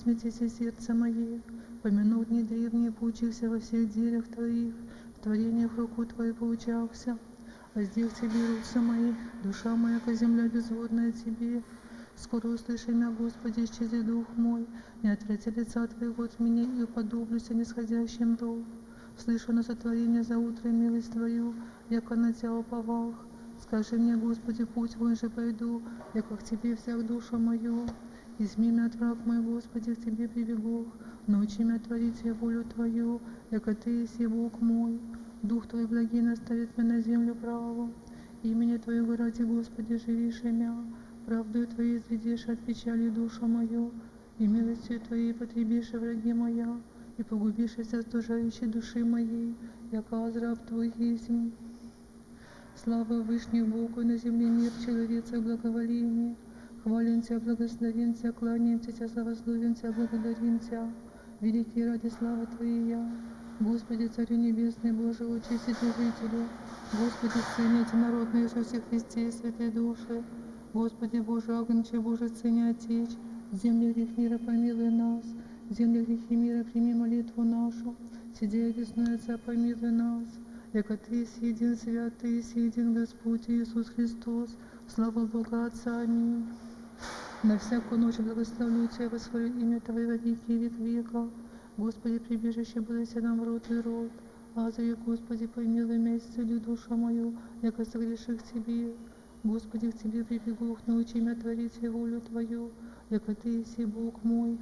смятися сердце мое, помянут не древние, поучился во всех делах Твоих, в творениях руку Твою поучался. Воздел к Тебе руцы мои, душа моя, ко земля безводная Тебе. Скоро услыши меня, Господи, исчези дух мой, не отврати лица Твоего от меня, и уподоблюся нисходящим ров. Слышу на сотворение за утро милость Твою, яко на Тебя уповах. Скажи мне, Господи, путь мой же пойду, яко к Тебе всяк душу мою. Изми меня от враг мой, Господи, к Тебе прибегу, научи меня творить волю Твою, яко Ты еси Бог мой. Дух Твой благий наставит меня на землю праву. Имени Твоего ради, Господи, живишь меня. Правдою Твоей изведешь от печали душу мою, и милостью Твоей потребишь враги моя, и погубишь вся стужающей души моей, яко азраб Твой есмь. Слава Вышних Богу, на земле мир человеца благоволение. Хвалим Тебя, благословим Тебя, кланяем Тебя, славословим Тебя, благодарим Тебя. Великий ради славы Твоей я. Господи, Царю Небесный, Боже, Отче, Вседержителю, Господи, Сыне Единородный Иисусе Христе и святые души, Господи, Боже, Агнче, Боже, Сыне Отечь, в земле грех мира помилуй нас, в земле грехи мира прими молитву нашу, сидя одесную Отца помилуй нас, яко Ты есть един свят, Ты есть един Господь Иисус Христос, слава Бога Отца, аминь. На всякую ночь благословлю Тебя, восхвалю имя Твое во веки и век века. Господи, прибежище бойся нам род и род. Азри, Господи, помилуй меня, исцели душу мою, яко согреших к Тебе. Господи, к Тебе прибегу, научи меня творить волю Твою, яко Ты еси Бог мой.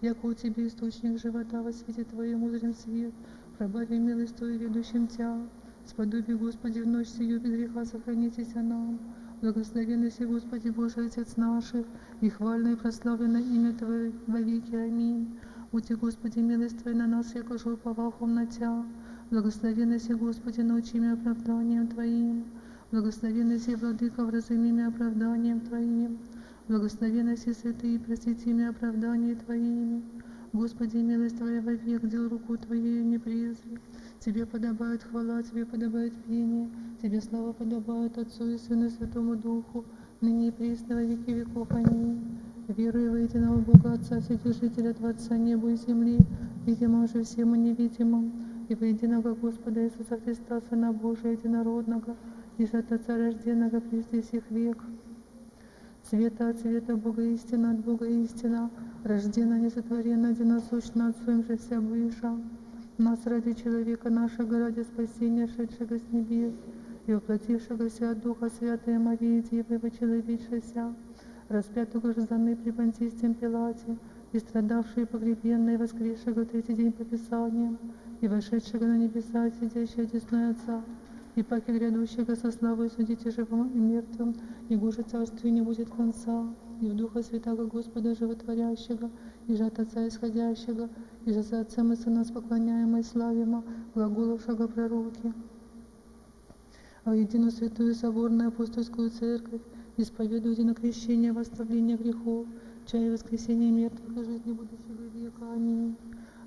Яко у Тебе источник живота, во свете Твоем узрим свет, пробави милость Твою, ведущим Тя. Сподоби, Господи, в ночь сию без греха сохранитесь нам. Благословенный си, Господи, Боже, Отец наших, и хвально и прославлено имя Твое во веки. Аминь. Ути, Господи, милость Твоя на нас, яко же уповахом на Тя. Благословенный си, Господи, научи меня оправданием Твоим. Благословенный си, Владыка, вразуми меня оправданием Твоим. Благословенный си, святый, просвети меня оправдание Твоими. Господи, милость Твоя вовек, дел руку Твоею не презри. Тебе подобает хвала, Тебе подобает пение, Тебе слава подобает Отцу и Сыну и Святому Духу, ныне и присно во веки веков. Аминь. Верую во единого Бога Отца, Вседержителя Творца неба и земли, видимого же всем и невидимым, и во единого Господа Иисуса Христа, Сына Божия Единородного, и от Отца рожденного прежде всех век. Света от света, Бога истина от Бога истина, рождена, несотворена, единосущна Отцом же вся выша. Нас ради человека нашего, ради спасения, шедшего с небес, и воплотившегося от Духа Святая Марии, Девы, вочеловечася, распятого же за ны при Понтийском Пилате, и страдавшего и погребенного, и воскресшего в третий день по Писаниям, и вошедшего на небеса, сидящего одесную Отца, и паки грядущего со славой судите живым и мертвым, и гуже царствию не будет конца, и в Духа Святаго Господа Животворящего, и же от Отца исходящего, и же за Отцем и Сына споклоняемо и славимо, глаголовшего пророки. Во единую святую соборную апостольскую церковь, исповедуйте на крещение во оставление грехов, чая воскресения мертвых и жизни будущего века. Аминь.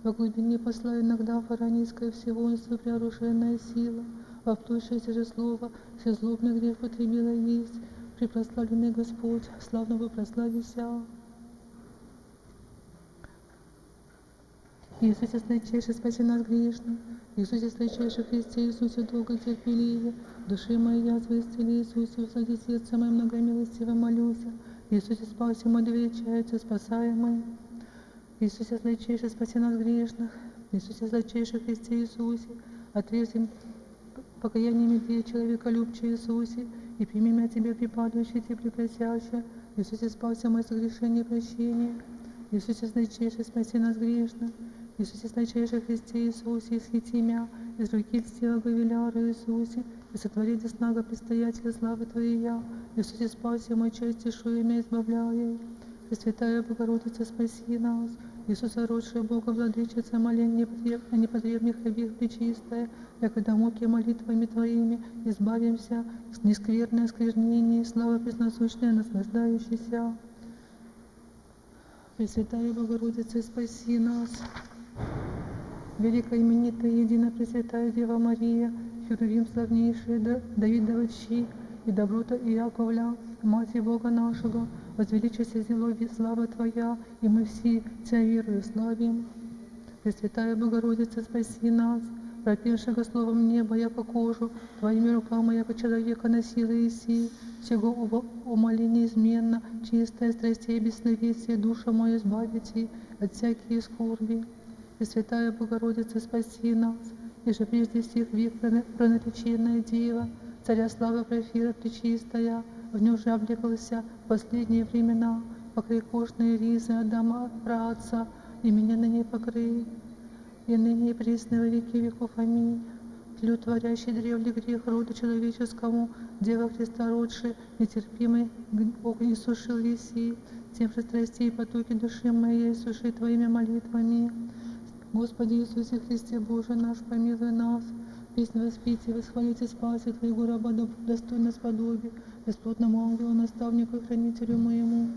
Во глубине посла иногда фаранийское всевольство преоруженная сила, во вплотившееся же слово, все злобный грех потребила есть, препрославленный Господь, славно бы прославися. Иисусе сладчайший, спаси нас грешных. Иисусе сладчайший, Христе Иисусе, долго терпеливе. Души моей язвы исцели, Иисусе, услади сердце мое многомилостиво молюся. Иисусе спаси мой, доверяется, спасаемый. Иисусе сладчайший, спаси нас грешных. Иисусе сладчайший, Христе Иисусе, отрежем покаяние медведя человека любче Иисусе, и прими меня Тебе припадающий, Тебе препросящий. Иисусе спаси мое согрешение и прощение. Иисусе сладчайший, спаси нас грешных. Иисусе сладчайший, Христе Иисусе, исхити меня из руки льстивого Велиара Иисусе, и сотвори десного предстоятеля славы Твоей я. Иисусе спаси мой честь, тишу имя избавляя. Пресвятая Богородица, спаси нас. Иисуса, родшая Бога, владычица, моление о непотребных обеих пречистая, якогда муки молитвами Твоими избавимся, нескверное сквернение, слава пресносущная, наслаждающаяся. Пресвятая Богородица, спаси нас. Великая именитая, единая Пресвятая Дева Мария, Херувим славнейший, Давидова Чи, и доброта Иаковля, Мати Бога нашего, возвеличится зело слава Твоя, и мы все Тебя верою славим. Пресвятая Богородица, спаси нас, пропевшего словом неба, яко кожу, Твоими руками, яко человека носила Иси, всего умоли неизменно, чистое страстей бесновесие, душа моя избавите от всякие скорби. Пресвятая Богородица, спаси нас, и же прежде всех век пронареченная Дева, царя славы Профира пречистая, в нем же облекался в последние времена, покрой кожные ризы Адама праотца, и меня на ней покрый, и ныне и присно во веки веков. Аминь. Тлю творящий древний грех роду человеческому, Дева Христа родши, нетерпимый огонь сушил еси, тем же страстей потоки души моей суши Твоими молитвами. Господи Иисусе Христе, Боже наш, помилуй нас. Песнь воспейте, восхвалите, спаси Твоего раба, достойно сподоби, бесплотному ангелу, наставнику и хранителю моему.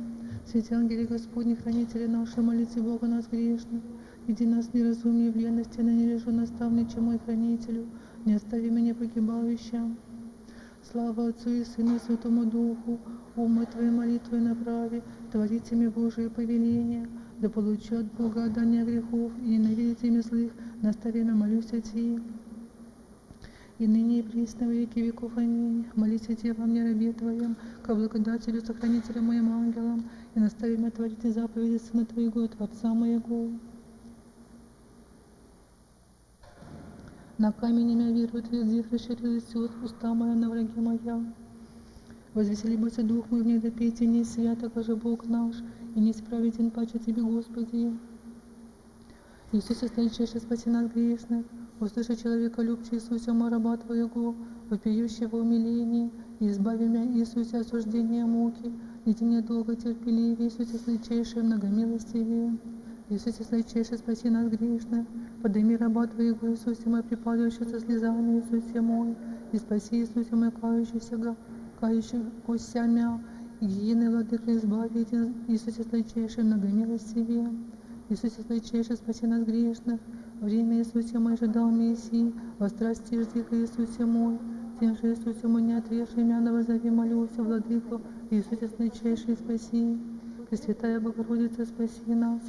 Святые ангели Господни, хранители наши, молите Бога нас грешных. Иди нас неразумнее в лености, на нережу наставничу мой хранителю, не остави меня погибающим. Слава Отцу и Сыну и Святому Духу, умы Твои молитвы направи, творите мне Божие повеление, да получу от Бога отдание грехов, и ненавидите мне злых, настави меня молюсь о Ти. И ныне и присно во веки веков. Аминь. Молись о Тебе во мне, рабе Твоем, ко благодателю, сохранителю моим ангелам, и настави меня творить заповеди Сына Твоего, Творца моего. На камень меня верует, язык расширилась уста моя на враги моя. Возвесели бы дух мой в них, да пейте, не святок, же Бог наш, и не справеден паче Тебе, Господи. Иисусе, сладчайше спаси нас грешных, услыши человека любче Иисусе, мой раба Твоего, вопиющего умиления, и избави меня, Иисусе, осуждения муки, иди мне долго терпеливее, Иисусе, сладчайшее многомилостивее. Иисусе, сладчайше спаси нас грешных, подыми раба Твоего, Иисусе мой, припадающий со слезами, Иисусе мой, и спаси, Иисусе мой, кающийся мя, и гиены, владыка, избави, Иисусе, сладчайшее многомилостивее. Иисусе, сладчайше спаси нас грешных, время Иисусе мой ожидал Мессии, во страсти жди ко Иисусе мой, тем же Иисусе мой не отрежь меня, да возови, молюся, владыку, Иисусе, сладчайший спаси. Пресвятая Богородица, спаси нас.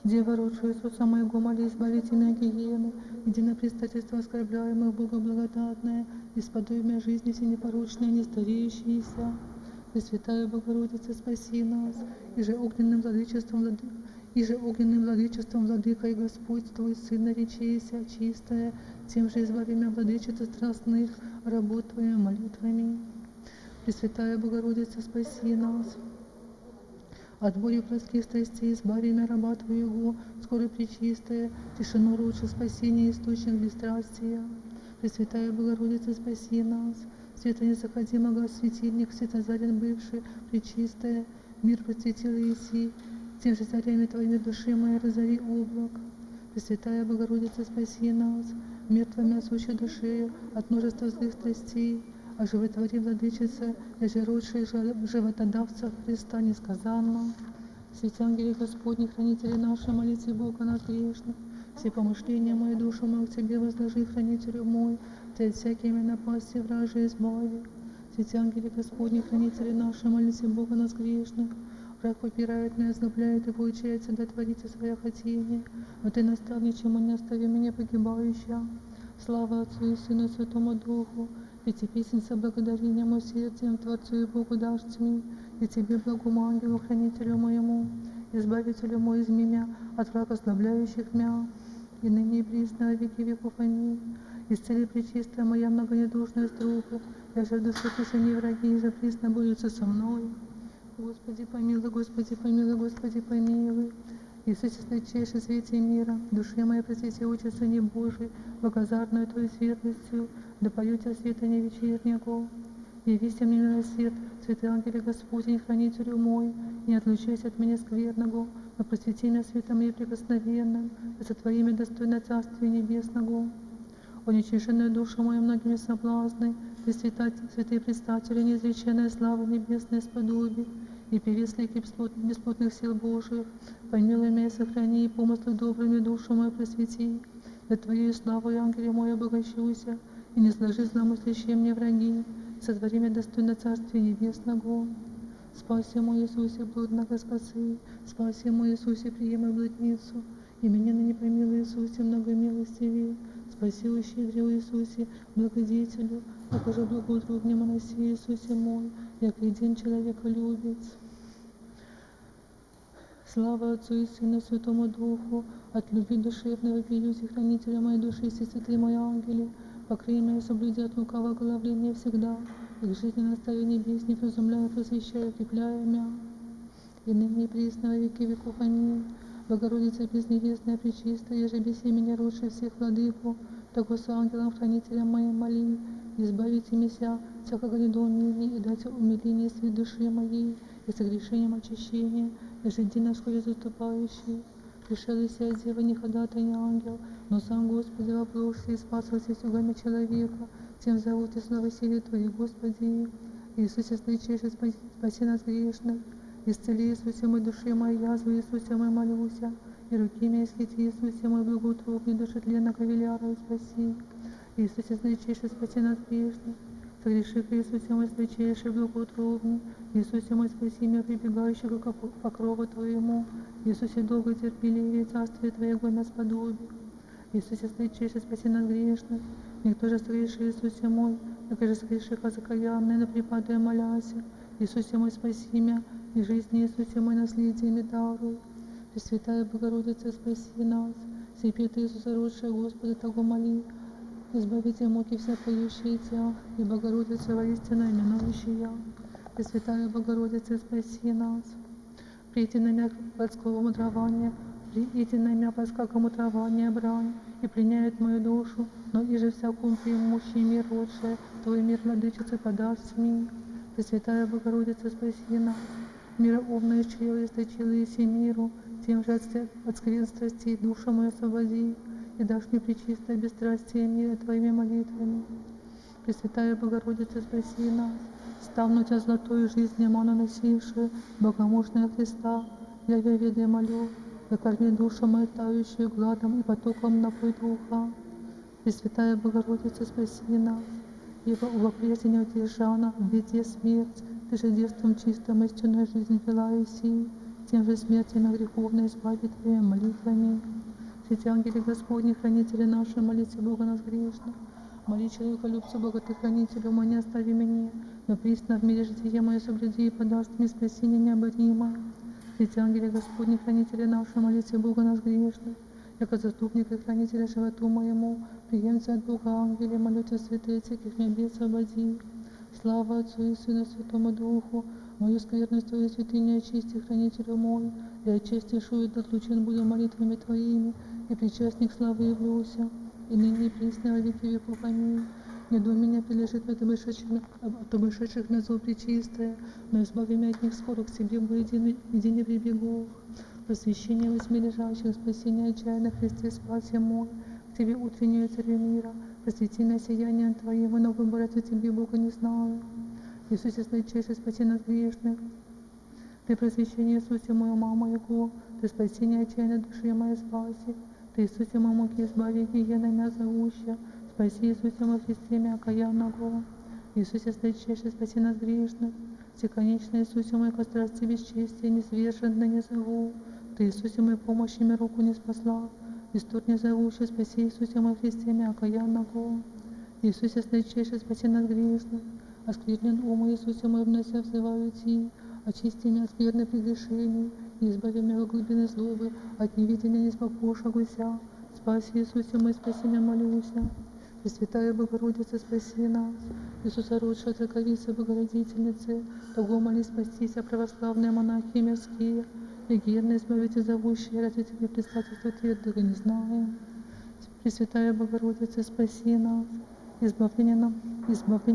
Дева, родшая Иисуса моего, моли, избавите меня гиены, иди на предстательство оскорбляемых, Бога благодатная, исподобие меня жизни все непорочная, не стареющаяся. Пресвятая Богородица, спаси нас, и же огненным владычеством владыка и Господь Твой Сын наречися, чистая, тем же избави меня, владычица страстных, работ Твоими молитвами. Пресвятая Богородица, спаси нас. От боли плотских страстей избави меня, раба Твоего, скоро пречистая, тишину лучше спасения, источник бесстрастия. Пресвятая Богородица, спаси нас. Света незаходимого светильник, светозарен бывший, пречистая, мир просветил Иси, тем же царями Твоими души моей разори облак. Пресвятая Богородица, спаси нас, мертвыми осуща душею от множества злых страстей, оживотвори, владычица, яже родшая животодавца Христа несказанно. Святые ангели Господни, хранители наши, молите Бога нас грешных, все помышления мои, душу мою к Тебе возложи, хранителю мой, Ты от всякими напасти вражи избави. Святые ангели Господни, хранители наши, молите Бога нас грешных, враг попирает меня, озлобляет и получается, да творится своя хотение, но Ты, наставниче мой, не остави меня погибающая. Слава Отцу и Сыну и Святому Духу, ведь и песен со благодарением и сердцем Творцу и Богу дашь мне, и Тебе, благому ангелу, хранителю моему, избавителю мой из меня, от врага ослабляющих мя, и ныне и присно во веки веков. Аминь. Исцели, пречистая моя многонедушная струху, я же в душе кушани враги, и же присно борются со мной. Господи помилуй, Господи помилуй, Господи помилуй. Иисусе, сладчайший свете мира, душе моей просвети очи Сыне Божий, богозарную Твою светлостью, да поют Тебя света не вечернего. Явися мне милосерд, святые ангели Господень, хранителю мой, и не отлучайся от меня скверного, но просвети меня светом неприкосновенным, и сотвори меня достойно Царствия Небесного. Уничиженная душа моя многими соблазны, Ты, святые предстатели, неизреченная слава небесная сподоби, и певец лики бесплотных сил Божьих, помилуй меня, сохрани, и помыслы добрыми душу мою просвети, да Твоей славой, ангеле мой, обогащуся, и не сложи зломыслящие мне враги, сотвори меня достойно Царствия Небесного. Спаси мой Иисусе, блудного спаси, спаси мой Иисусе, приемай блудницу, и меня ныне помилуй, Иисусе, много милостивее. Спаси, о щедрый Иисусе, благодетелю, окажи благоутробне моноси, Иисусе мой, як един человеколюбец. Слава Отцу и Сыну, Святому Духу, от любви душевного пьюсь, хранителя моей души, все святые мои ангели, покрой меня и соблюди от лукавого головления всегда, и к жизни настави небес, не разумляя, просвещая, укрепляя меня. И ныне и присно во веки веков. Аминь. Богородица безневестная, пречистая, же без семени родшая всех владыку, так с ангелом хранителем моим моли, избавите меня всякого недоумения и дайте умиление свет души моей, и согрешением очищения, и жди на школе заступающий. Пришел из себя дева не ходатай, не ангел, но сам Господи вопросил и спасал все слугами человека, тем зовут и слава силе Твоей, Господи. Иисусе, слычайший, спаси нас грешных. Исцели, Иисусе, мой души моей язвы, Иисусе, мой молюся, и руки меня исхити, Иисусе, мой благоутробный, души тлена кавиляра, и спаси. Иисусе, слычайший, спаси нас грешных. Согрешив, Иисусе, мой слычайший, благоутробный, Иисусе, мой спаси меня, прибегающего к покрову Твоему, Иисусе, долго терпеливее, царствие Твоего нас подобие. Иисусе, слычайший, спаси нас грешных. Никто же согреши, Иисусе мой, так же согреши, закаянный, но припадая моляся. Иисусе мой, спаси меня, и жизни Иисусе мой, наследие мне даруй. Пресвятая Богородица, спаси нас. Святый Иисуса, родшая Господа, того моли. Избавите муки все поющие тя, и Богородица воистину именующая. Пресвятая Богородица, спаси нас. Прийти на мя плотского мудрования, прийти на мя плотского мудрования брань, и пленяет мою душу, но иже всякому преимущий мир родшая, Твой мир, владычица, подаст мне. Пресвятая Богородица, спаси нас. Мира умное чрево источила еси миру, тем же от сквернственности душу мою освободи, и дашь мне пречистое бесстрастие мира Твоими молитвами. Пресвятая Богородица, спаси нас. Ставну Тебя золотую жизнь ману носившую, богомощная Христа, я ведая молю, и корми душу мою тающую гладом и потоком напой духа. Пресвятая Богородица, спаси нас. Ибо у воплети не удержана, в беде смерть, Ты же детством чистым истинную жизнь вела еси, тем же смертью греховной избави Твоими молитвами. Святые ангели Господни, хранители наши, молите Бога нас грешных. Моли человеколюбцу Бога, Ты хранителю мой, не остави меня, но присно в мире житие мое соблюди и подаст мне спасение необоримое. Святые ангели Господни, хранители наши, молите Бога нас грешных. Яко заступник и хранителя животу моему, приемте от Бога ангеле, молю Тебя, святые, всяких небес освободи. Слава Отцу и Сыну, Святому Духу, мою скверность Твою святыню очисти, хранителю мой, и очистишу, и отлучен буду молитвами Твоими, и причастник славы явлюся, и ныне и присно во веки веков. Аминь. Не до меня прилежит от обошедших на зло пречистое, но избави меня от них скоро к себе, бо иди не прибегу. Просвещение восьми лежащих, спасение отчаянных, Христе, спаси мой, к Тебе утреннюю царю мира, просвети меня сиянием Твоим, и новым братья Тебе, Бога не знаю. Иисусе, слычайший, спаси нас грешных. Ты просвещение, Иисусе, мою маму Его, Ты спасение отчаянной души моей спаси. Ты, Иисусе, мою муки избави, гиена мя зовуща, спаси, Иисусе, мой Христе, мя окаянного. Иисусе, слычайший, спаси нас грешных. Всеконечный Иисусе, мой ко страсти бесчестия, несверженно не зову. Ты, Иисусе, мой помощи мне руку не спасла. Истот не зовущий, спаси, Иисусе, мой Христе, мя окаянного. Иисусе, слычайший, спаси нас грешных. Осквернен ум, Иисусе, мой внося взываю Ти. Очисти меня от скверных прегрешений, и избави меня от глубины злобы, от невидения неспокоша гуся. Спаси, Иисусе мой, спаси меня, молюся. Пресвятая Богородица, спаси нас. Иисуса, родшая Троковица, Богородительницы, того моли спастися, православные монахи мирские, легенные, избавите зовущие, разве Тебе предстательство твердого не знаем. Пресвятая Богородица, спаси нас. Избавление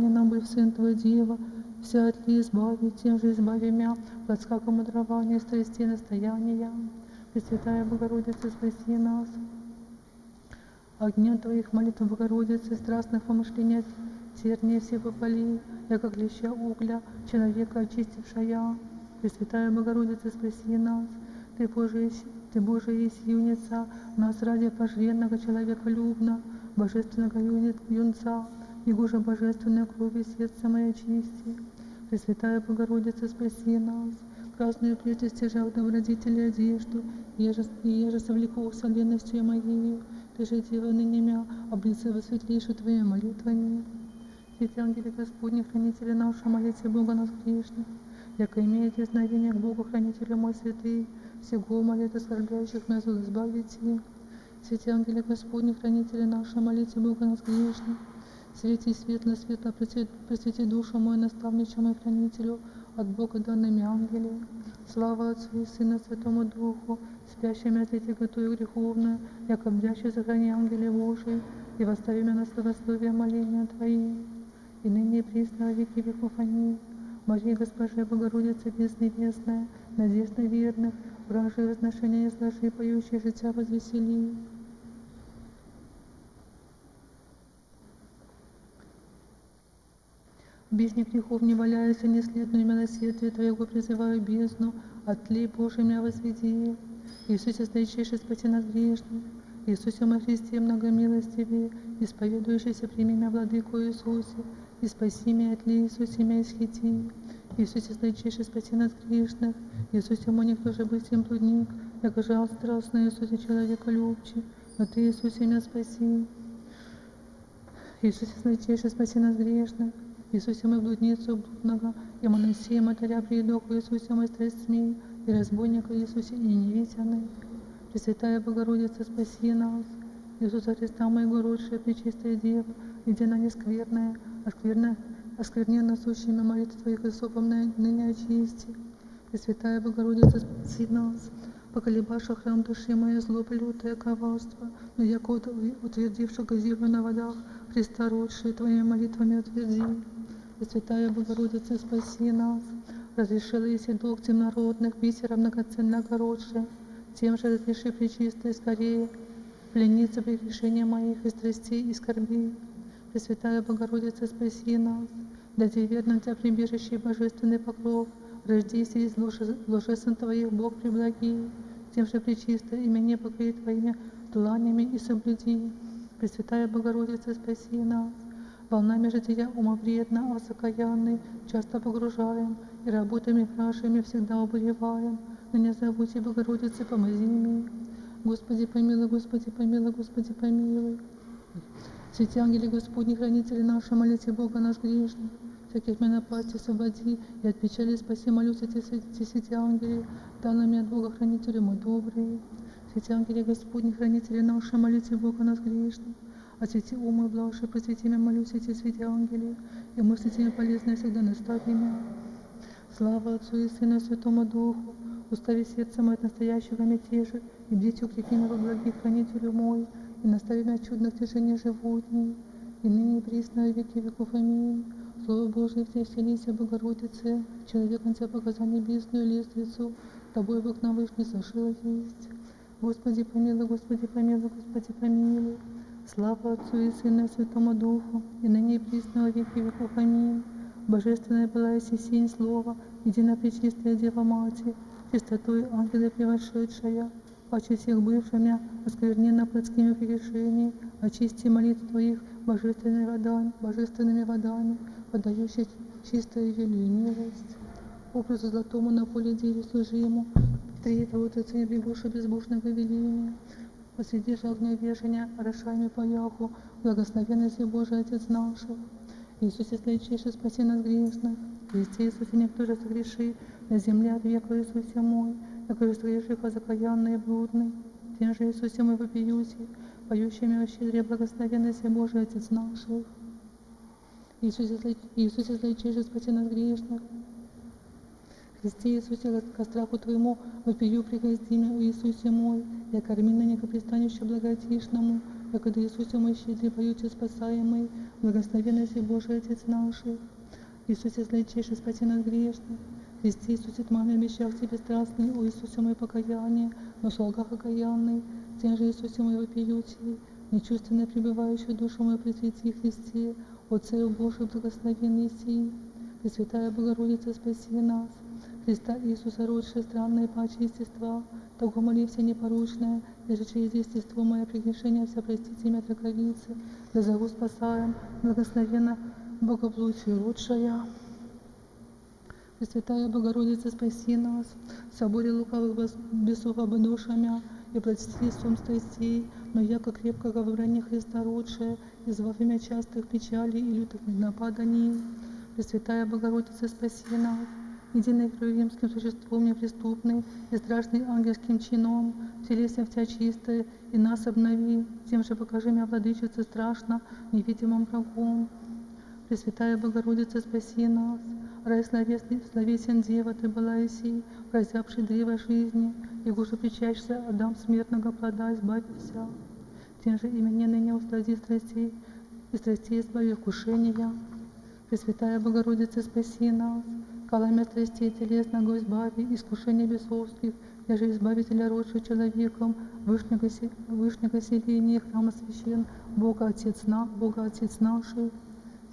нам был Сын Твой, Дева, вся от ли избави, тем же избави мя, плотского мудрования, страсти настояния. Пресвятая Богородица, спаси нас. Огня Твоих молитв, Богородицы, страстных помышления, тернее все попали, я как леща угля, человека очистившая. Пресвятая Богородица, спаси нас. Ты Божия есть юница, нас ради пожренного человека любна, божественного юнца, Его же божественной крови сердце мое чисти. Пресвятая Богородица, спаси нас. Красную прежде стяжал добродетели одежду, еже совлеклся ленностью моею, ты же дева ныне мя, облица во светлейшую твоими молитвами. Святые ангели Господни, хранители наши, молите Бога нас грешных, яко имеете знамение к Богу, хранителю мой святый, всего молит оскорбляющих нас, избавите. Святые ангели Господни, хранители наши, молите Бога нас грешных, свети светло, светло, просвети душу мою, наставничу мой хранителю, от Бога данными ангели. Слава Отцу и Сыну, Святому Духу, спящим ответе готове греховную, яко бдящий сохрани ангели Божии, и восстави меня на славословие моления Твои, и ныне и присно во веки веков. Аминь. Мария, Госпожа, Богородица, без небесная, надежда верных, вражие возношения не сложи, поющие життя возвесели. Бездне грехов не валяюсь, и неследную милосердие Твоего призываю бездну, от тлей Божий меня возведи. Иисусе, наичайший, спаси нас грешных. Иисусе, мой Христе, многомилостивее, исповедующийся, прими меня, Владыку Иисусе, и спаси меня от тлей, Иисусе, меня исхити. Иисусе, наичайший, спаси нас грешных. Иисусе, мой никто же быть всем трудник, яко жал страстно, Иисусе, человека любче, но Ты, Иисусе, меня спаси. Иисусе, наичайший, спаси нас грешных. Иисусе, мой блудницу блудного, и Моносея, Мотаря, приедоку, Иисусе, мой страсть смей, и разбойника, Иисусе, и невитяны. Пресвятая Богородица, спаси нас. Иисуса Христа, моего родшая, пречистая Дева, едино нескверная, оскверненно сущими молитвы Твоих Иисупом ныне очисти. Пресвятая Богородица, спаси нас. Поколебаша храм души моей, зло лютое коварство, но яко утвердившего землю на водах, Христа родшие, Твоими молитвами утверди. Пресвятая Богородица, спаси нас. Разрешила еси долг тем народных, бисера многоценно огородшая, тем же разреши пречистая скорее, пленница прегрешения моих и страстей и скорбей. Пресвятая Богородица, спаси нас. Дади верным Тебя прибежище и божественный покров, рождись из ложесын Твоих, Бог преблагий, тем же пречисто имени покрой Твоими дланями и соблюди. Пресвятая Богородица, спаси нас. Волнами жития ума вредно, осокаянный, часто погружаем, и работами нашими всегда обуреваем, но не забудьте, Богородицы, помози мне. Господи, помилуй, Господи, помилуй, Господи, помилуй. Святые ангели Господни, хранители наши, молите Бога наш грешный, всяких меня напасти освободи, и от печали спаси, молюсь эти святые ангели, данными от Бога хранители мой добрый. Святые ангели Господни, хранители наши, молите Бога нас грешный, от святи умы блажи, просвети меня, молюсь эти святые ангели, и мысли тебе полезные всегда наставь меня. Слава Отцу и Сыну и Святому Духу, устави сердце мое от настоящего мятежа, и бдите укрепи меня во благих, хранителю мой, и настави меня чудных тяжений животней, и ныне и присно во веки веков. Аминь. Слово Божие в Тебе вселися, Богородице, человек на Тебя показал небесную лестницу, Тобой Бог на вышний сошел есть. Господи, помилуй, Господи, помилуй, Господи, помилуй. Слава Отцу и Сыну и Святому Духу, и ныне и присно во веки веков. Аминь. Божественная была и сень Слова, едино пречистая Дева Матерь, чистотой ангела превосшедшая, паче всех бывшими, оскверненно плотскими прегрешениями, очисти молитв Твоих божественными водами, подающих чистую велию милость. Образу золотому на поле деве служи ему, три того цене прибывшего безбожного веления. Посреди жалкого вешания, орошаемый по яху, благословенности Божий Отец нашего. Иисусе, наичайший, спаси нас грешных. Христе Иисусе, никто же согреши, на земле от века Иисусе мой, якоже согреши, закаянный и блудный. Тем же Иисусе мой вопиюси, поющий мило щедре, благословенности Божий Отец наших. Иисусе, наичайший, спаси нас грешных. Христе Иисусе, ко страху Твоему, вопию пригозди меня, Иисусе мой, я корми на неко пристанище благотишному, якогда Иисусе мой щедрый, поючи спасаемый, благословенности Божий Отец наших. Иисусе, злейчайший, спаси нас грешных. Христе Иисусе, тмами обещав Тебе страстный, о Иисусе мой покаяние, но в слугах окаянный, тем же Иисусе мой вопиющий, нечувственно пребывающий душу мою пресвети Христе, о Царю Божий благословенный сей. Пресвятая Богородица, спаси нас. Христа Иисуса, родшая странное паче естества, того моли вся непорочная, и же через естество мое прегрешение вся простите меня, траковицы, да зову спасаем, благословенно Богоплотие родшая. Пресвятая Богородица, спаси нас, в соборе лукавых бесов ободошамя, и предстительством страстей, но яко крепкого в броне Христа родшая, избав имя частых печалей и лютых нападаний. Пресвятая Богородица, спаси нас, единой кровью римским существом неприступной и страшный ангельским чином, вселися в Тя чистое, и нас обнови, тем же покажи меня, владычице, страшно, невидимым врагом. Пресвятая Богородица, спаси нас, рай словесен Дева Ты была Иси, прозябший древо жизни, и гуше причащся Адам смертного плода, избавился. Тем же имени ныне устради страстей, и страстей избави вкушения. Пресвятая Богородица, спаси нас, каламя страстей телесного избави, искушения бесовских, я же избавителя родший человеком, вышнего селения храма священ, Бога Отец нашей.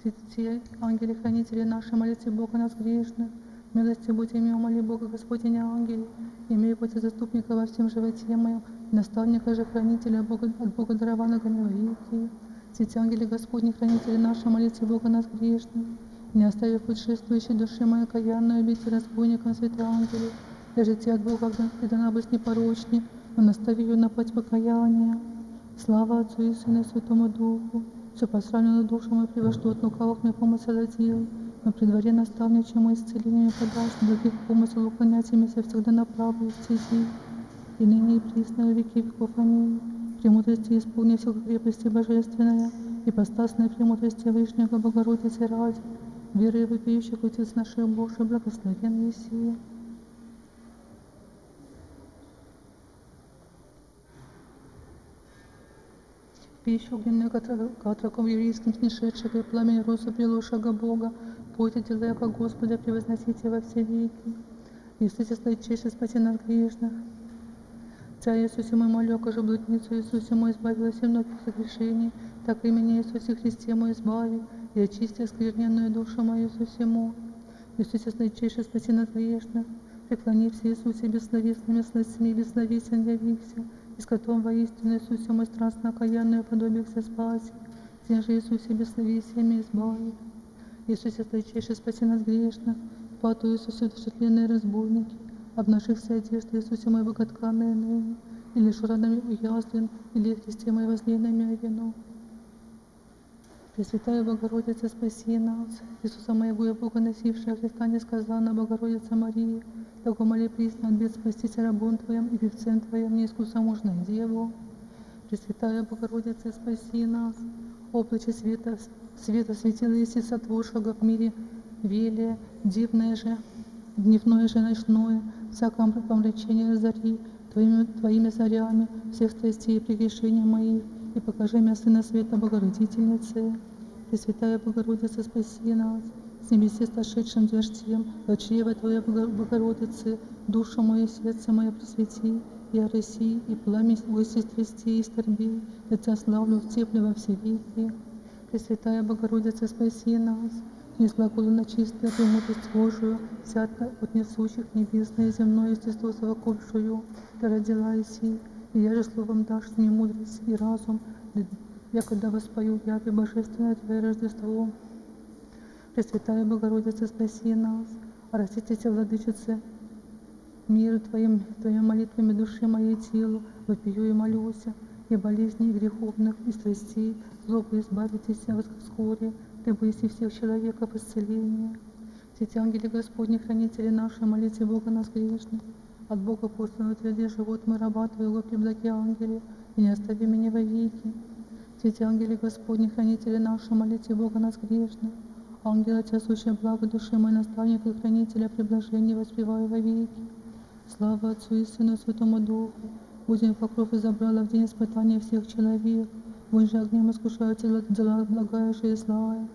Святые ангели-хранители наши, молите Бога нас грешных, милости будь ими, умоли Бога Господиня ангели, имея пути заступника во всем животе моем, наставника же хранителя от Бога дарованного во веки. Святые ангели Господни, хранители наши, молите Бога нас грешных, не оставив путешествующей души моей окаянной, обите разбойникам, святые ангели, даже те от Бога предана быть непорочни, но настави ее на путь покаяния. Слава Отцу и Сыну и Святому Духу, все посрамленную душу мою привожду от лукавых мне помысл одел, но при дворе наставничьему исцеление мне подаст, других помысл уклонятимися всегда на правую стези, и ныне и присно во веки веков. Аминь. Премудрости исполни всех крепости божественная, и постасная премудрости Вышнего Богородицы ради, веры вопиющих Отец наших Божий, благословен Еси. Пищу огненную к отрокам еврейским снишедшего, и пламень росу приложшего Бога, пойте дела яко Господа, превозносите во все веки. Иисусе, сладчайший, спаси нас грешных. Царь Иисусе мой молю, окажи блудницу Иисусе мой, избавилась от многих согрешений, так имени Иисусе Христе мой избави, и очисти оскверненную душу мою Иисусе мой. Иисусе, сладчайший, спаси нас грешных. Преклонився Иисусе бессловесными сластями, бессловесен явился, и с котом воистину Иисусе мой страстно окаянную подобихся спаси, тем же Иисусе бессловесиями избави. Иисусе, сладчайший, спаси нас грешных. Пату Иисусе вдушевленные разбойники, обнажився одежды Иисусе мой боготканные ныне, или шуранами уязвлен, или Христе мой возлей на мя вину. Пресвятая Богородица, спаси нас. Иисуса моего и Бога носившая Христа несказанно Богородица Мария, того моли присно от бед спастися рабом Твоим и певцем Твоим, неискусомужной Деву. Пресвятая Богородица, спаси нас. Облаче света светило еси сотворшего в мире велия, дивное же, дневное же ночное, всяком помрачении разори Твоими зарями всех страстей и прегрешений моих, и покажи мне Сына Света Богородительницы. Пресвятая Богородица, спаси нас. С небеси сошедшим дождем, от чрева Твоей Богородицы, душу мою, сердце мое просвети, и ороси, и пламя гости страстей и скорбей, да Тебя славлю втеплю во все веки. Пресвятая Богородица, спаси нас. Несглаголенно чистая премудрость Божию, взятка от несущих небесное и земное естество совокупшую, Ты родила Иси, и я же словом дашь мне мудрость и разум, я когда воспою яви божественное Твое Рождество. Пресвятая Богородица, спаси нас, раститесь, владычице, миру Твоим молитвами души моей телу, вопию и молюся, и болезней греховных, и страстей, злобы избавитесь вскоре, Ты боиси всех человеков исцеления. Святые ангели Господни, хранители наши, молите Бога нас грешных. От Бога посланного тверди живот мой, раба Твоего, преблагие ангели, и не остави меня во веки. Святые ангели Господни, хранители наши, молите Бога нас грешных. Ангел, Отец, сущее благо души мой, наставник и хранителя, приблажение воспеваю во веки. Слава Отцу и Сыну и Святому Духу, будем покров и забрала в день испытания всех человек, вон же огнем искушаются дела благая и злая.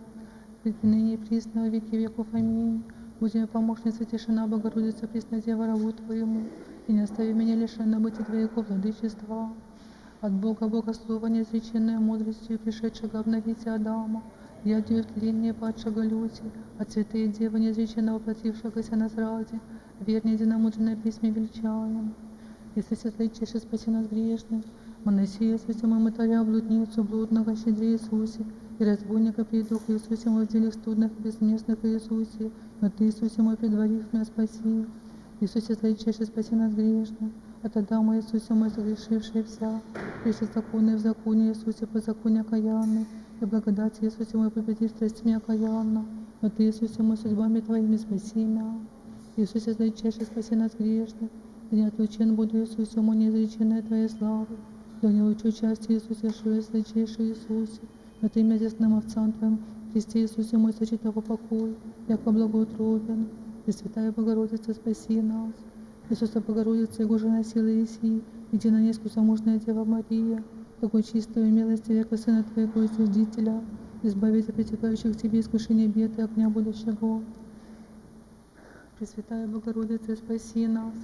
Ныне и присно во веки веков. Аминь. Будем помощница тишина, Богородица, пресна Дева, рабу Твоему, и не остави меня лишенно быть Твоего владычества. От Бога Богослова неизреченной мудростью, пришедшего обновить Адама, я дью тление падшего люти, от святые Девы неизреченно воплотившегося нас ради, верне единомудренное письме величаем. Иисусе, сладчайший, спаси нас грешных, Моносия, святому мытаря, блудницу, блудного, щедри Иисусе, и разбойника при Духу Иисусе, мы в делах студных, безместных Иисусе, но Ты, Иисусе мой, предварив меня, спаси. Иисусе, сладчайший, спаси нас грешных. От Адама, Иисусе мой, согрешивший вся, прежде законный в законе, Иисусе, по законе окаянный, и благодати, Иисусе мой, победив страстями окаянно. Но Ты, Иисусе мой, судьбами Твоими спаси меня. Иисусе, сладчайший, спаси нас грешных. Да не отлучен буду, Иисусе мой, неизреченной Твоей славы. Да не лучу части, Иисусе, шуя, сладчайший Иисусе. Но Ты меня десным овцам Твоим, Христе Иисусе мой, сочи Того покой, яко благоутробен. Пресвятая Богородица, спаси нас. Иисуса Богородица, Его жена силы Иси, иди на несколько замужняя Дева Мария, такой чистую милости века Сына Твоего и Зиждителя, избавить от притекающих к Тебе искушения бед и огня будущего. Пресвятая Богородица, спаси нас.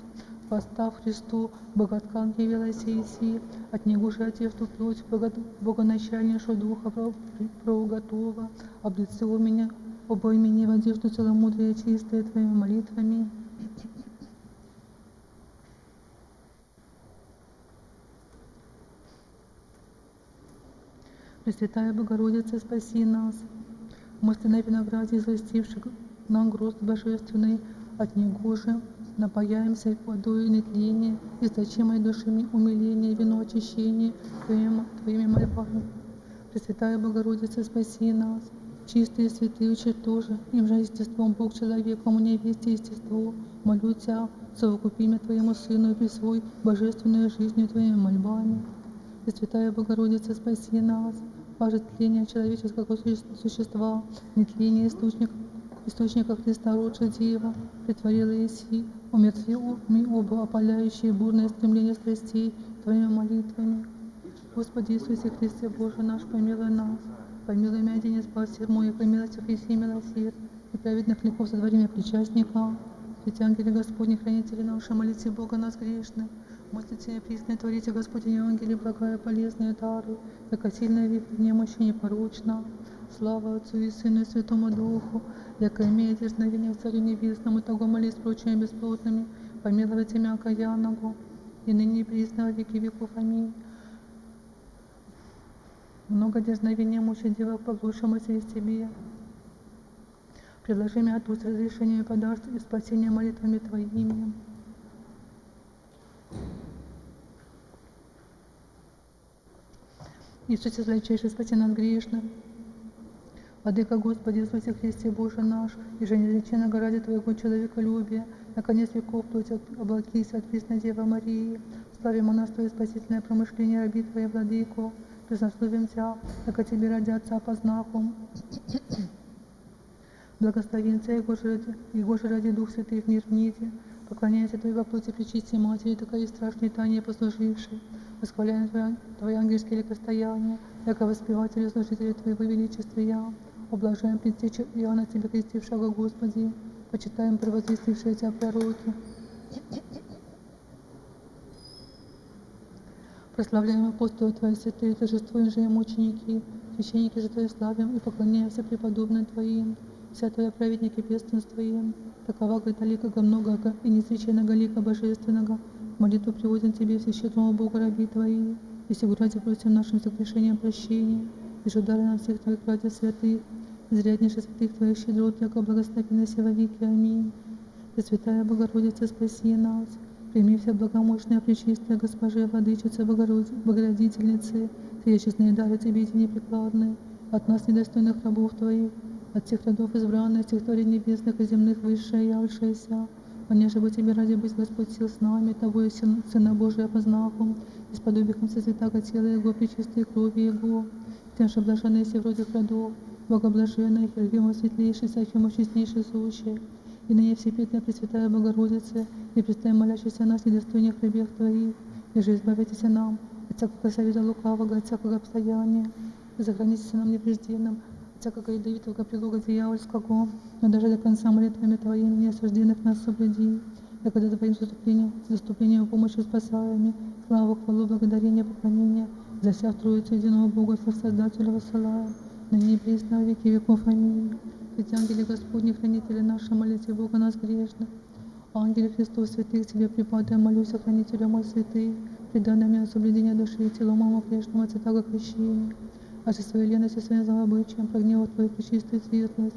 Постав Христу, боготкан явилась Иси, от Него же одежду плоть, богоначальнейшего духа проуготова, облицы у меня, обой меня в одежду целомудрия чистая Твоими молитвами. Пресвятая Богородица, спаси нас. Мосты на винограде, израстивших нам грозд божественный, от Него же напаяемся водою нетления, источимой душами умиления, вино очищения Твоими мольбами. Пресвятая Богородица, спаси нас. Чистые святые чертожи, им же естеством Бог человеком, у невесте естество, молю Тебя, совокупи меня Твоему Сыну и присвой божественную жизнью Твоими мольбами. Пресвятая Богородица, спаси нас. Паже тление человеческого существа, нетление источника Христа, родша Дева, притворила Иси, умертви оба опаляющие бурное стремление страстей Твоими молитвами. Господи Иисусе Христе, Боже наш, помилуй нас. Помилуй меня, Дене спаси мой, и по милости Христе милосерд, и праведных ликов сотвори меня причастника. Святые ангели Господни, хранители наши, молите Бога нас грешных. Молитесь, пресные, творите, Господи, ангели, благая, полезные дары, яко сильная век немощи непорочна. Слава Отцу и Сыну и Святому Духу, яко имеет дерзновение в Царю Небесному, того молись с прочими бесплотными, помилуйте меня окаянного, и ныне и присно во веки веков. Аминь. Много дерзновения мучи Дева, поглушимся из Тебе. Предложи мне от уст разрешения и подашь, и спасение молитвами Твоими. Иисусе, сладчайший, спаси нас грешных. Владыка Господи Иисусе Христе, Боже наш, и же неизреченного ради Твоего человеколюбия, наконец веков плоть облакись от пресной Девы Марии. Славим о нас Твое спасительное промышление раби Твоей, Владыку. Признасловим Тебя, яко Тебе ради Отца познаху. Благословен Тебя, Его же ради Дух Святый в мир вниде. Поклоняемся Твоей во плоти Пречистой Матери, такой страшной тайне послужившей. Восхваляем Твои ангельские ликостояния, яко воспеватели служители Твоего величествия. Ублажаем предтечу Иоанна Тебе крестившего, Господи. Почитаем провозвестившие Тебя пророки. Прославляем апостолы Твои святые, торжествуем же им ученики, священники же Твои славим и поклоняемся преподобным Твоим, вся Твоя праведники пестенства им, такова лика многого и неизреченного лика божественного, молитву приводим Тебе, всещедрому Богу, раби Твои, и сего ради просим нашим согрешением прощения, и же дары нам всех Твоих ради святых, изряднейше святых Твоих щедрот, яко благословенна се во веки. Аминь. Пресвятая Богородица, спаси нас. Прими вся благомощная, пречистая Госпожа, Владычица, Богородительницы, Твои честные дары Тебе эти неприкладные, от нас, недостойных рабов Твоих, от всех родов избранных, всех творей небесных и земных, высшее явшееся. Понеже бы Тебе ради быть, Господь, сил с нами, Того и Сына Божия познахом, и с подобием со святаго тела Его, пречистой крови Его, тем же блаженные все вроде родов, богоблаженные, Херувима светлейший, Серафима честнейший сущий, и ныне всепетная Пресвятая Богородица, и предстоим молящийся нас недостойных рабех Твоих, и же избавитесь нам от всякого совета лукавого, от всякого обстояния, и сохранитесь нам непрежденным, от всякого ядовитого прилога дьявольского, но даже до конца молитвами Твоими неосужденных нас соблюди, и когда Твоим заступлением помощью спасаеми, славу, хвалу, благодарение, поклонение, за вся Троицу единого Бога, Создателя высылаем, ныне и присно во веки веков. Аминь. Ведь ангели Господни, хранители наши, молите Бога нас грешных. Ангелы Христов святых, Тебе припадаем, молюсь, хранителю мой святый, предай мне соблюдение души и тела моему грешному от святого крещения, а со своей ленностью, своим злообычием, прогневав Твою пречистую светлость,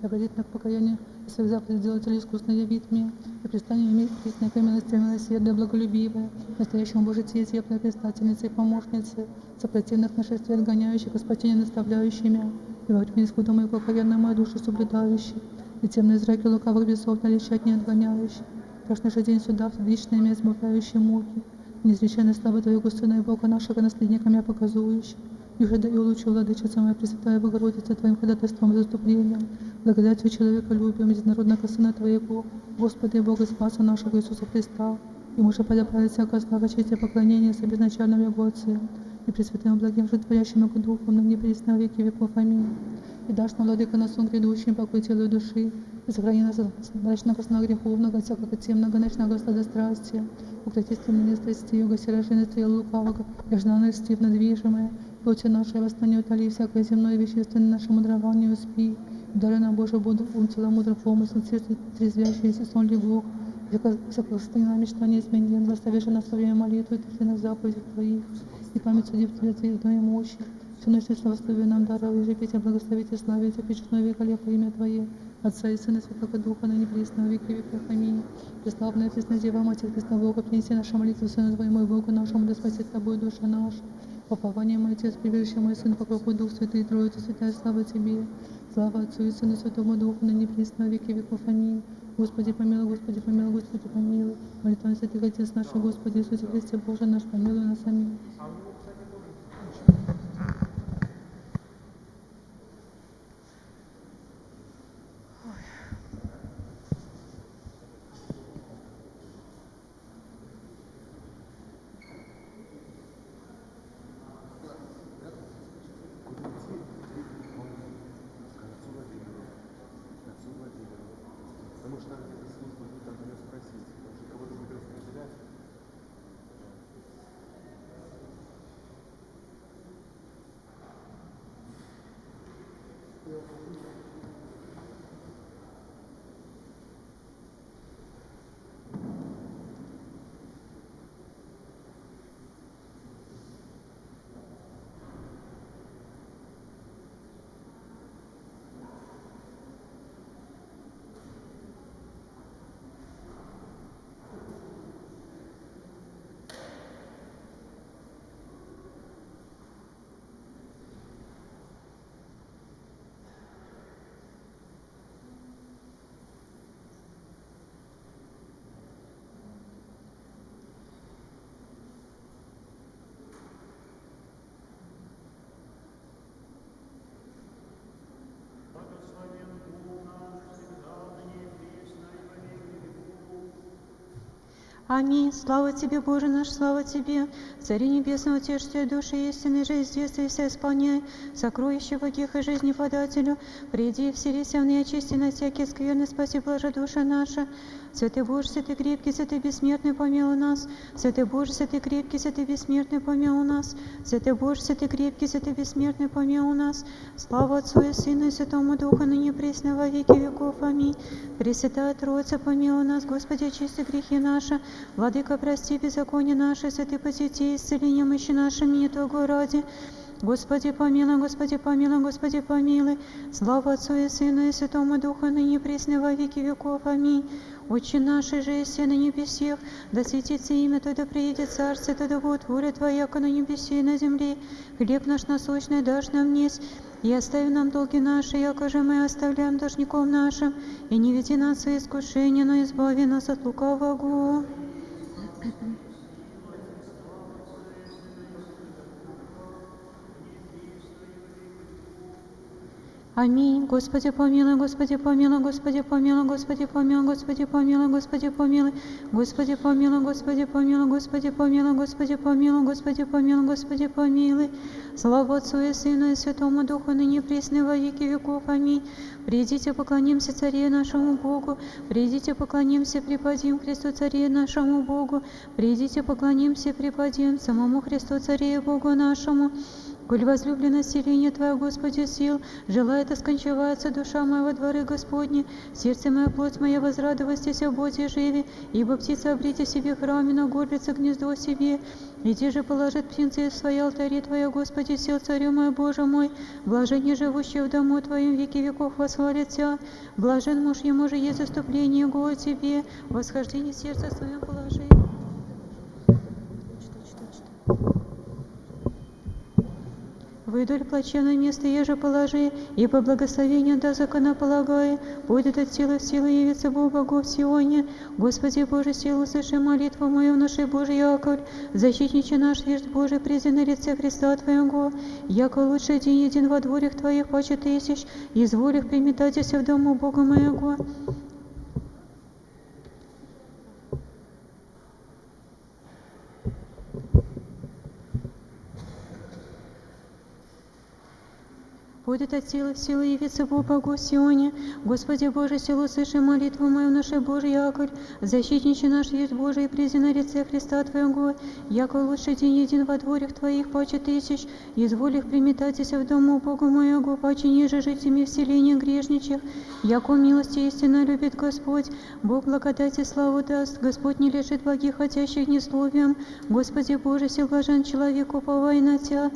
и обратит на покаяние, и своих заповедей делателей искусно явит мне, и пристанет мне пресная милости, милосердие, благолюбивое, настоящему Божьей теплой предстательницы и помощницы, сопротивных нашествий отгоняющих, и спасения наставляющих меня, и во время исхода мою покаянную мою душу соблюдающих, и темные зраки лукавых бесов налечать не отгоняющих, страшный же день суда, вечное имя избавляющие муки, неизреченная слава Твоего Господа и Бога нашего, наследникам я показующих, и уже даю лучше владычица моя Пресвятая Богородица Твоим ходатайством и заступлением, благодатью человеколюбием, единородного Сына Твоего, Господа и Бога Спаса нашего Иисуса Христа, ему же подобрать всякая слава, честь и поклонение с безначальным Его Отцем, и Пресвятым благим животворящим Его Духом, ныне пресно во веки веков. Аминь. И дашь нам, Владыка, на сон грядущим, покой телу и души, и сохрани нас от мрачного сна греховного, всякого темного ночного сладострастия, укроти стремление страстей, угаси рождение стрел лукавого, лежнаных стив надвижимое, плоти нашей восстание утоли, всякое земное и вещественное наше мудрование успи, даруй нам, Боже, буду ум целомудрый помысл, сердце трезвящееся, сон легло, всякого состояния мечтания изменен, благослови же нас во время молитвы, и ты на заповедях Твоих, и память судив Тебя Твоей мощи, всю ночь славословие нам даровали, же петь, благословите, славите, причестное великолепное имя Твое, Отца и Сына, Святого Духа, ныне пресно во веки веков. Аминь. Преславная пресная Дева, Матерь Христа Бога, принеси нашу молитву Сыну Твоему и Богу нашему, да спасет Тобой душа наша. Упование мой Отец, прибежище мой Сын, покрову Дух Святый, Троица Святая, слава Тебе. Слава Отцу и Сыну, Святому Духу, ныне пресно во веки веков. Аминь. Господи помилуй, Господи помилуй, Господи помилуй. Молитва святых Отец наш, Господи Иисусе Христе Боже наш, помилуй нас. Аминь. Потому что надо где-то службу там у него спросить, потому что кого-то будет распределять. Аминь. Слава Тебе, Боже наш, слава Тебе. Цари небесного, утешьте души истины, жизнь детства вся исполняй, сокровища благих и жизни подателю. Приди, вселися в неочисти на всякие скверны, спаси, блажи душа наша. Святый Боже, святый крепкий, святый бессмертный, помилуй нас. Святый Боже, святый крепкий, святый бессмертный, помилуй нас. Святый Боже, святый крепкий, святый бессмертный, помилуй нас. Слава Отцу и Сыну и Святому Духу, ныне пресно во веки веков. Аминь. Пресвятая Троица, помилуй нас, Господи, очисти грехи наши. Владыка, прости беззаконие наше, святый посети, исцеление мощи нашим, имени Твоего ради. Господи, помилуй, Господи, помилуй, Господи, помилуй. Слава Отцу и Сыну и Святому Духу, ныне пресно во веки веков. Аминь. Отче наш, же еси на небесех, да светится имя Твое, да приедет царствие Твое, да будет воля Твоя, как на небесе и на земле. Хлеб наш насущный дашь нам днесь, и остави нам долги наши, яко же мы оставляем должников нашим, и не веди нас в искушение, но избави нас от лукавого. Аминь. Господи помилуй, Господи помилуй, Господи помилуй, Господи помилуй, Господи помилуй, Господи помилуй, Господи помилуй, Господи помилуй, Господи помилуй, Господи помилуй, Господи помилуй, Господи помилуй. Слава Отцу и Сыну и Святому Духу, ныне пресно во веки веков. Аминь. Придите, поклонимся Царе нашему Богу, придите, поклонимся, преподим Христу Царе нашему Богу, придите, поклонимся, преподим самому Христу Царе и Богу нашему. Коль возлюблено селение Твое, Господи, сил, желает оскончиваться душа моя во дворы Господни, сердце мое, плоть моя, возрадовастись о Боге живи, ибо птица обрите себе храме, на горлице гнездо себе, и те же положит птенцы в свои алтари Твоя, Господи, сил, Царю мой, Боже мой, блаженне живущие в дому Твоем веки веков восхвалят Тя, блажен муж ему же есть заступление Его о Тебе, восхождение сердца своем положи. Выдоль плачевное место еже положи, и по благословению да законополагай, будет от силы в силу явиться Бог богов в Сионе. Господи Боже, силу слыши молитву мою, внуши Божий якорь, защитниче наш вежд Божий, призи на лице Христа Твоего, яко лучший день един во дворях Твоих паче тысяч, изволих приметатися в дому Бога моего. Будет от силы в силу явиться Бог Богу в Сионе. Господи Боже, силу слыши молитву мою, нашей Божий якорь, защитниче наш есть Божий, и призи на лице Христа Твоего, яко лучший день един во дворях Твоих паче тысяч, изволих приметатися в дому Богу моего, паче ниже житями в селении грешничих, яко милости истинно любит Господь, Бог благодати славу даст, Господь не лишит благих хотящих несловием, Господи Боже, сил блажен человек, уповай на Тя,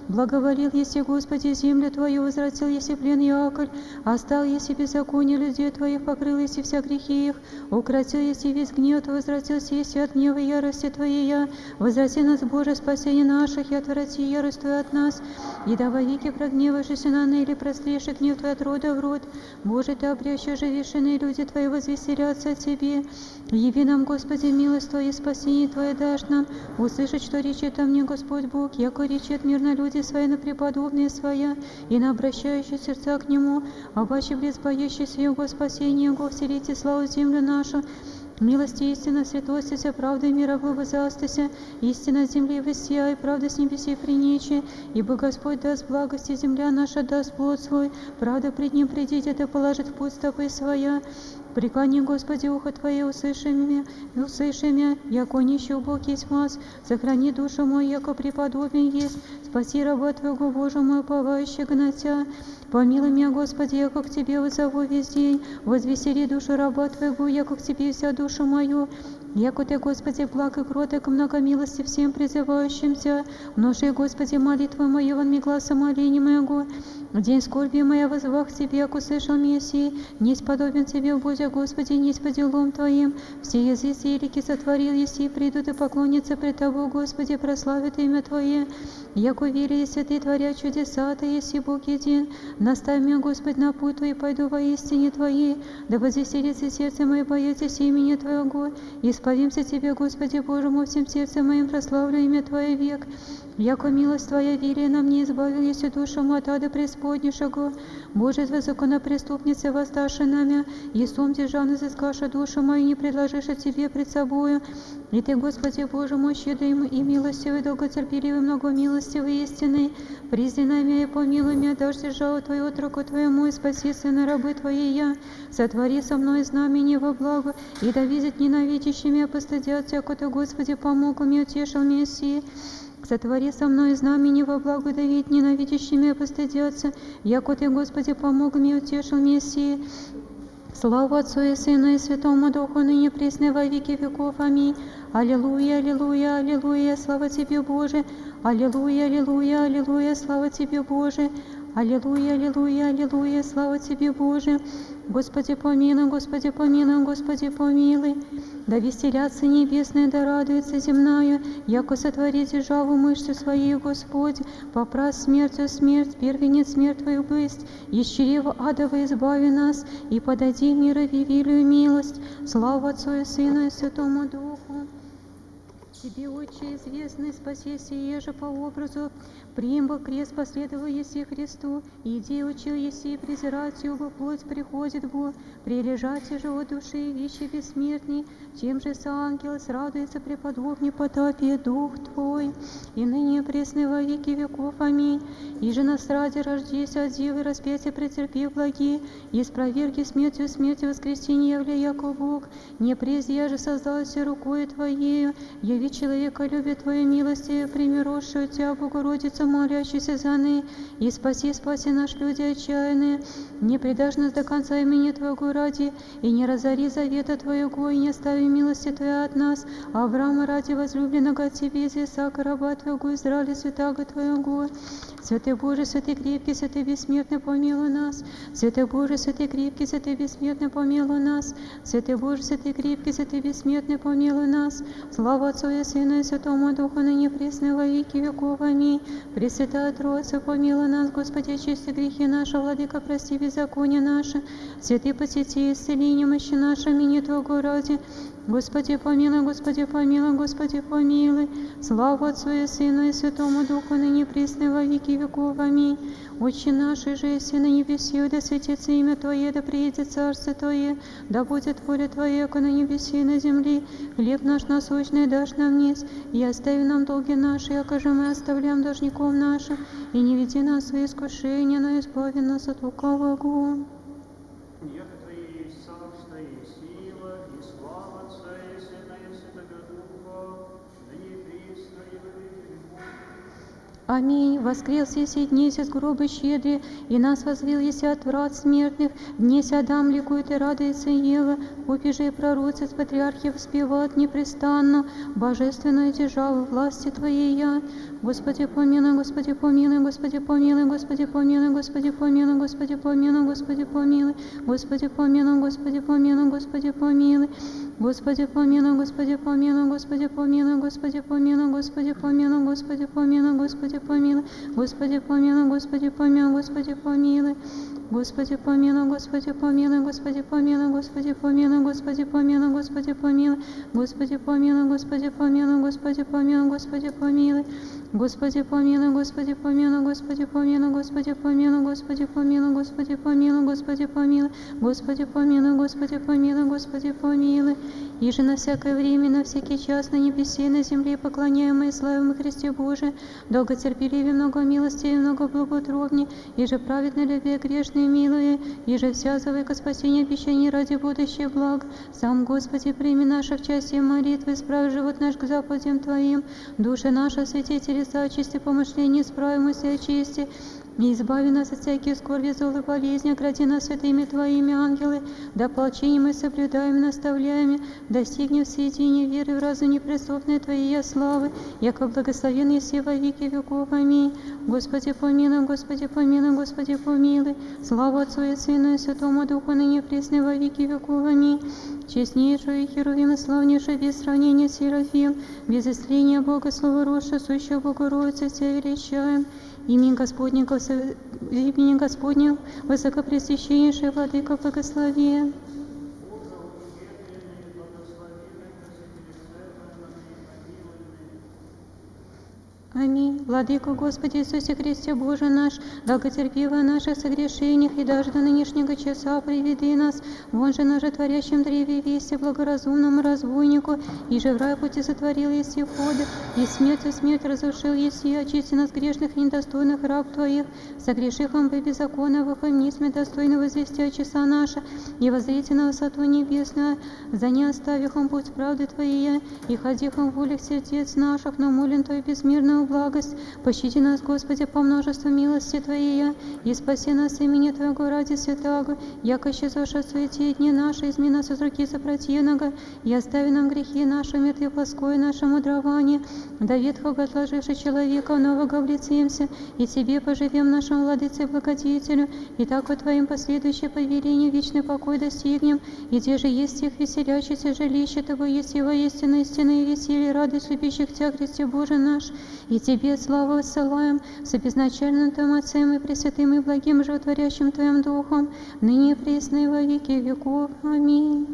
благоволил еси, Господи, землю Твою, возвратил еси плен якорь, остал еси беззаконие людей Твоих, покрыл еси вся грехи их, укротил еси весь гнев, возвратился еси от гнева и ярости Твоей, возврати нас, Боже, спасение наших, и отврати ярость Твою от нас, и да во веки прогневавшись на ныне, прострейший гнев Твой от рода в род. Боже, Ты обрящешь живейшие люди Твои возвеселятся от Тебе. Яви нам, Господи, милость Твою, спасение Твое дашь нам, услышать, что речет о мне Господь Бог, яко речет мирно люди свои на преподобные своя, и на обращающие сердца к Нему, обаче близ боящийся Его спасения Его, вселите славу землю нашу. Милости истина, святостися, правда и мира благозастися, истина земли воссияй, правда с небесей принечи, ибо Господь даст благости, земля наша даст плод свой, правда пред Ним придите, да положит в путь стопы своя. Преклони, Господи, ухо Твое, услыши меня, яко нищий Бог есть маз, сохрани душу мою, яко преподобен есть, спаси раба Твоего, Боже мой, уповающего на Тя. Помилуй меня, Господи, яко к Тебе вызову весь день, возвесели душу раба Твоего, яко к Тебе вся душу мою. Яко Ты, Господи, благ и кроток, много милости всем призывающимся, множи, Господи, молитву мою, вонми гласа моления моего. В день скорби моя возвах к Тебе, яко услышал меня сей, несть подобен Тебе, Боже, Господи, несть по делам Твоим. Все языки велики сотворил еси, придут и поклонятся пред Тобой, Господи, прославят имя Твое. Яко вери, если Ты творя чудеса, Ты еси Бог един. Наставь меня, Господь, на путь Твой, пойду во истине Твоей, да возвеселится сердце мое, боятся имени Твоего. Исповимся Тебе, Господи Боже мой, всем сердцем моим, прославлю имя Твое век. Яко милость Твоя велия на мне, избавил еси душу мою от ада преисподнейшего. Боже, Твоя законопреступница, восставши нами, и сом держан изыскаша душу мою, не предложишь от Тебе пред собою. И Ты, Господи Боже мой, щедрый и милостивый, долготерпеливый, многомилостивый, истинный, признай меня и помилуй меня, дашь державу Твою отроку Твоему, и спаси сына рабы Твоей я. Сотвори со мной знамение во благо, и да видят ненавидящие меня, постыдятся, яко Ты, Господи, помог мне, утешил меня сии. Сотвори со мной знамение во благо, да видят ненавидящие меня, постыдятся, яко Ты, Господи, помог мне, утешил меня сии. Слава Отцу и Сыну и Святому Духу, ныне присно во веки веков. Аминь. Аллилуйя, аллилуйя, аллилуйя, слава Тебе, Боже. Аллилуйя, аллилуйя, аллилуйя, слава Тебе, Боже. Аллилуйя, аллилуйя, аллилуйя, слава Тебе, Боже. Господи помилуй, Господи помилуй, Господи помилуй. Да веселятся небесные, да радуется земная, яко сотвори державу мышцу своей, Господь, попрас смертью смерть, первенец смерть Твою бысть, из чрева адова избави нас, и подади мира вивилию милость. Слава Отцу и Сыну и Святому Духу. Тебе, Отче, известный, спасеся еже по образу, приимбо крест последовал еси Христу, иди учил еси, презирать его плоть приходит Бог, прилежать же от души вещи бессмертный, тем же со ангел радуется преподобный потапие Дух Твой, и ныне пресны во веки веков. Аминь. И же на страде рождейся от девы, распятие претерпев благие, и спроверги смертью воскресения явля, яко Бог, не прежде я же создался рукою Твоею, яви человека любит Твою милостью, примиросшую Тебя, Богородицу, молящуюся за ны, и спаси наш люди отчаянные, не предашь нас до конца имени Твоего ради, и не разори завета Твоего, и не остави милости Твоей от нас, Авраама ради возлюбленного от Тебе, из Исаака, раба Твоего, Израиля, святаго Твоего. Святый Боже, святый крепкий, святый бессмертный, помилуй нас. Святый Боже, святый крепкий, святый бессмертный, помилуй нас. Святый Боже, святый крепкий, святый бессмертный, помилуй нас. Слава Отцу и Сыну и Святому Духу, ныне пресно во веки веков. Аминь. Пресвятая Троица, помилуй нас, Господи, очисти грехи наши, Владыка, прости беззаконие наше. Святый посети, исцели немощи наши, имени Твоего ради. Господи, помилуй, Господи, помилуй, Господи, помилуй. Слава Отцу и Сыну и Святому Духу, ныне пресно во веки веков. Аминь. Отче наш, же еси на небеси, да светится имя Твое, да приедет царство Твое, да будет воля Твоя, как на небеси и на земли. Хлеб наш насущный дашь нам днесь, и остави нам долги наши, якоже мы оставляем должников нашим, и не веди нас в свои искушения, но избави нас от лукавого. Яко Твое есть царство, и сила, и слава Отца и Сына и Святого Духа, ныне пресно и во веки веков. Аминь. Воскрес еси днесь из гроба щедрее, и нас возвел еси от врат смертных. Днесь Адам ликует и радуется Ева, упежи пророцец патриархи воспевают непрестанно божественную державу власти Твоей я. Господи помилуй, Господи помилуй, Господи помилуй, Господи помилуй, Господи помилуй, Господи помилуй, Господи помилуй, Господи помилуй, Господи помилуй, Господи помилуй. Господи помилуй, Господи помилуй, Господи помилуй, Господи помилуй, Господи помилуй, Господи помилуй, Господи помилуй, Господи помилуй, Господи помилуй, Господи помилуй. Господи помилуй, Господи помилуй, Господи помилуй, Господи помилуй, Господи помилуй, Господи помилуй, Господи помилуй, Господи помилуй, Господи помилуй, Господи помилуй. Господи помилуй, Господи помилуй, Господи помилуй, Господи помилуй, Господи помилуй, Господи помилуй, Господи помилуй, Господи помилуй, Господи помилуй, Господи помилуй. И же на всякое время, на всякий час, на небесе и на земле поклоняемые славим Христе Боже, долготерпеливее, много милости и много благоутробней, и же праведно любя грешные милые, и же всязывай ко спасению обещаний ради будущих благ. Сам Господи, прими наше в части молитвы, исправь живот наш к заповедям Твоим, души наши святители, очисти помышления, исправимся и очисти. И избави нас от всяких скорби, зол и болезни, огради нас святыми Твоими, ангелы, да ополчением мы соблюдаем и наставляем, достигнем в святыне веры в разум неприступной Твоей славы, яко благословенный все во веки веков. Аминь. Господи помилуй, Господи помилуй, Господи помилуй. Слава Отцу и Сыну и Святому Духу, ныне пресно во веки веков. Аминь. Честнейшую Херувим и славнейшую без сравнения Серафим, без истления Бога Слово Роша, сущего Богородица, Тебя величаем. Именем Господнем, высокопресвященнейший Владыка, благослови. Аминь. Владыка Господи Иисусе Христе Боже наш, долготерпивый о наших согрешениях и даже до нынешнего часа приведи нас, вон же на творящем древе вести благоразумному разбойнику, и же в рай пути сотворил еси входа, и смертью смерть разрушил еси, очисти нас грешных и недостойных раб Твоих, согрешившим бы беззаконных, и не сме достойно возвести о часа наша, и воззрите на высоту небесную, за не оставихом путь правды Твоей, и ходихом в волях сердец наших, но молим Твою безмерную благость. Пощади нас, Господи, по множеству милости Твоей, и спаси нас имени Твоего ради святаго, яко исчезошь от суете дни наши, изми нас из руки сопротивного, и остави нам грехи наши, мертвые плоское наше мудрование, до ветхого отложивши человека, нового облицемся, и Тебе поживем нашему владыце и благодетелю, и так вот Твоим последующее повеление вечный покой достигнем, и где же есть их веселящийся жилище Того, есть его истина, истина и веселье, радость любящих Тебя, Христе Боже наш, и Тебе славу отсылаем с безначальным Твоим Отцем и Пресвятым и благим животворящим Твоим Духом, ныне и пресно и во веки веков. Аминь.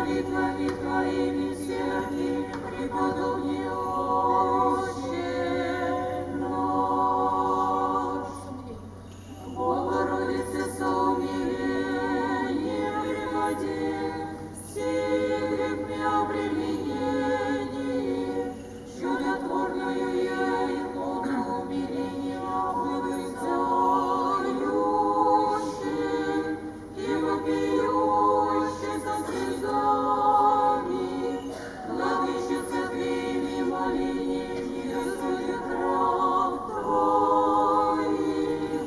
молитвами Твоими всякими преподобнее Отче наш. Богородице, со умилением преподи, сей грех преобременений, чудотворную я икону умиления благословляющим и вопиюще со слезами, владычица Твоими молениями, Господи, храм Твоих,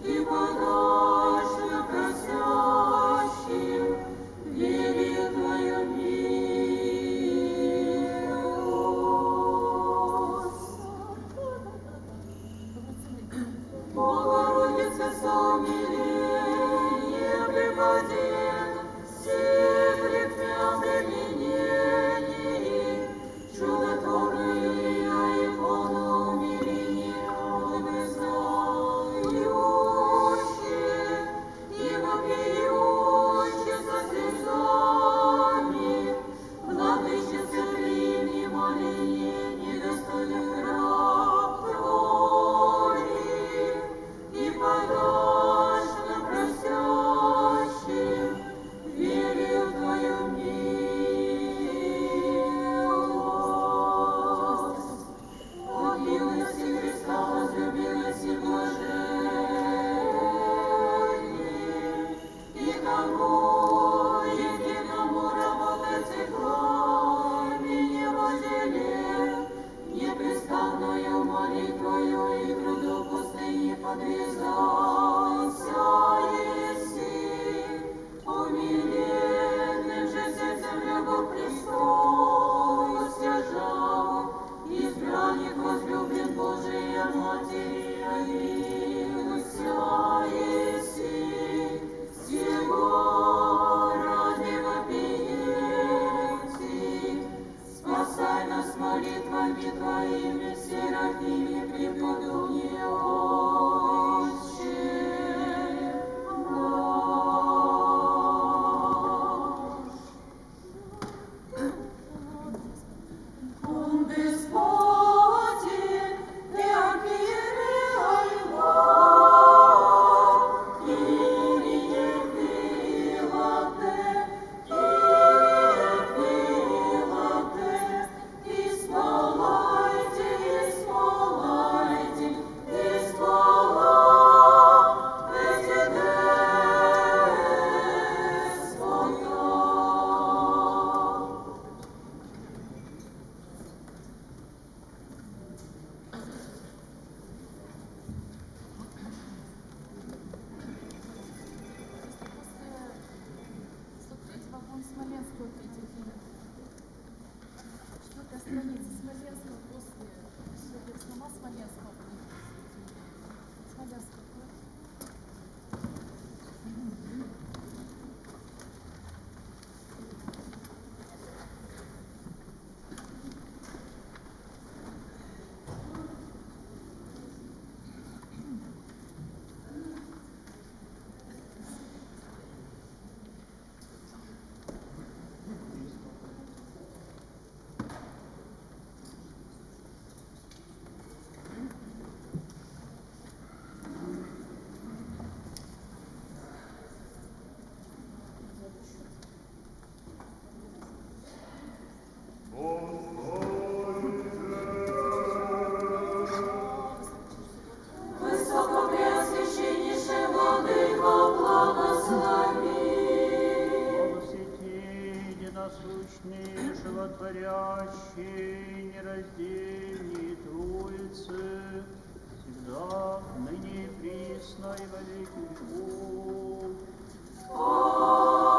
и подашь на просящим вере Твою милость. Богородице, со умилением преподи, сей грех преобременений, чудотворную я икону умиления благословляющим и вопиюще со слезами, владычице Твоими молениями, Господи, раб Твоих, и подашь на просящим вере в Твою милость. От милости Христа возлюбилась и блаженней, и тому единому работать и пламени возделе, непрестанную молитвою и труду пустыни подвязался еси, умиленным же сердцем любовь Христову стяжал, избранник возлюблен Божия Матери, явился еси, сего ради вопиети, спасай нас молитвами Твоими, серафими преподобнее Отче наш. Он Господень, Ты архиерей Львов, Кирие Филате, исполайте, исполайте, исполайте, Смотреть вагон Смоленского, третий фильм. 4-я страница Смоленского после сама Смоленского. Смоленского. Высокопреосвященнейший Владыко, благослови. Благосвети, единосущный, животворящий, нераздельный Троицы, всегда, ныне и присно, и во веки веков. Amen.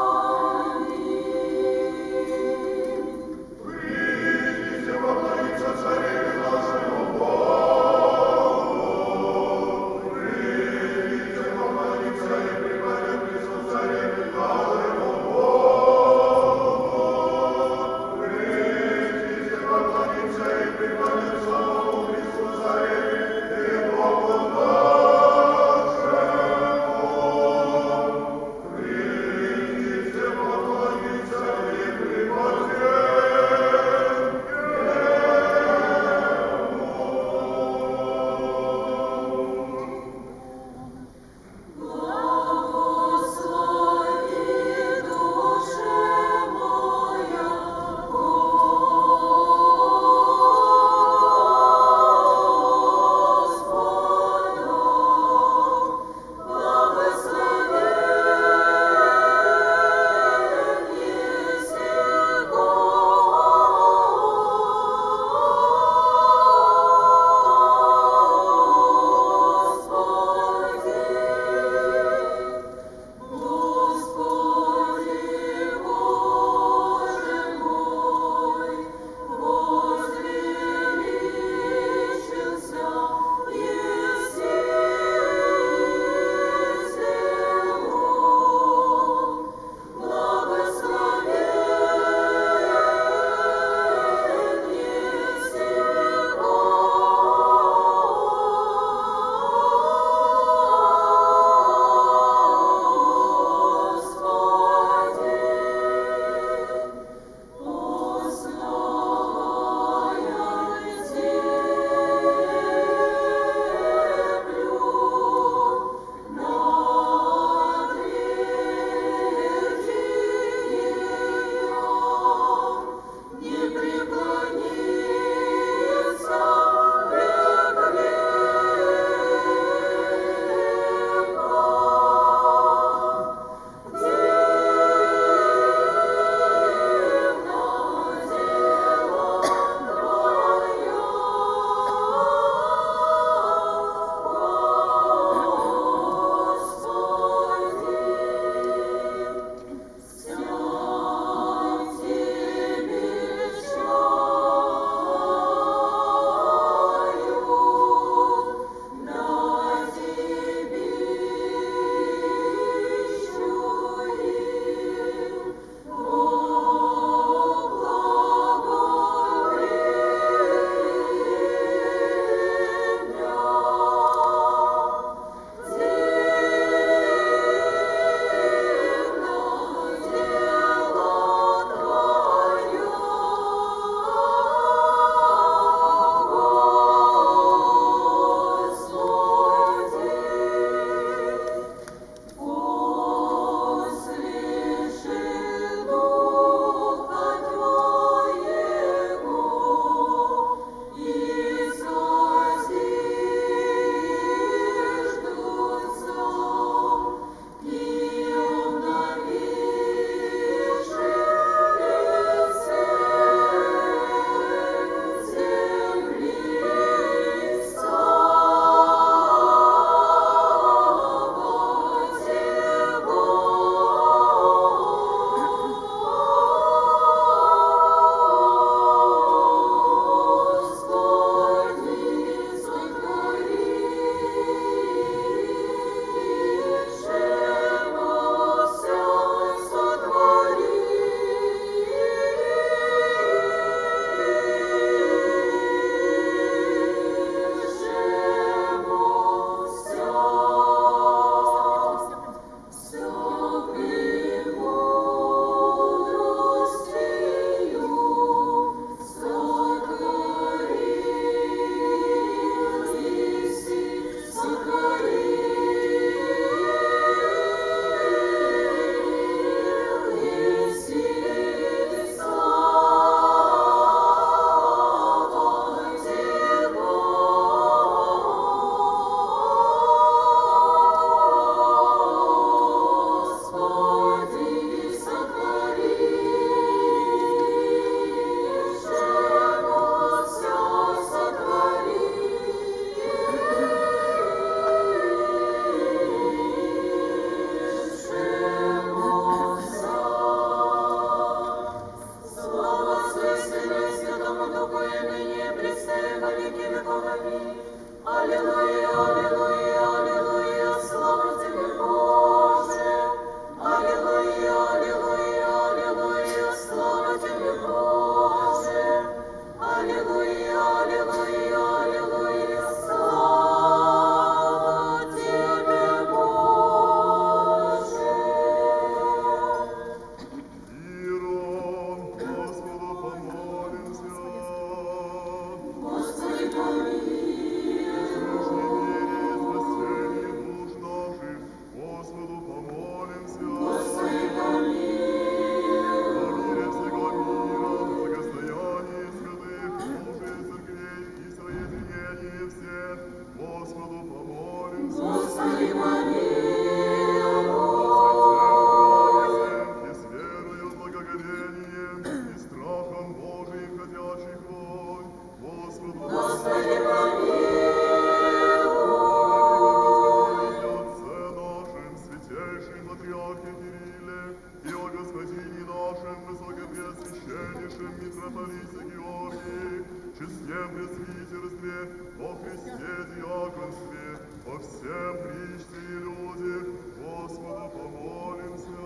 митрополите Георгий, честном пресвитерстве, во Христе диаконстве, во всем причте и люди, Господу помолимся.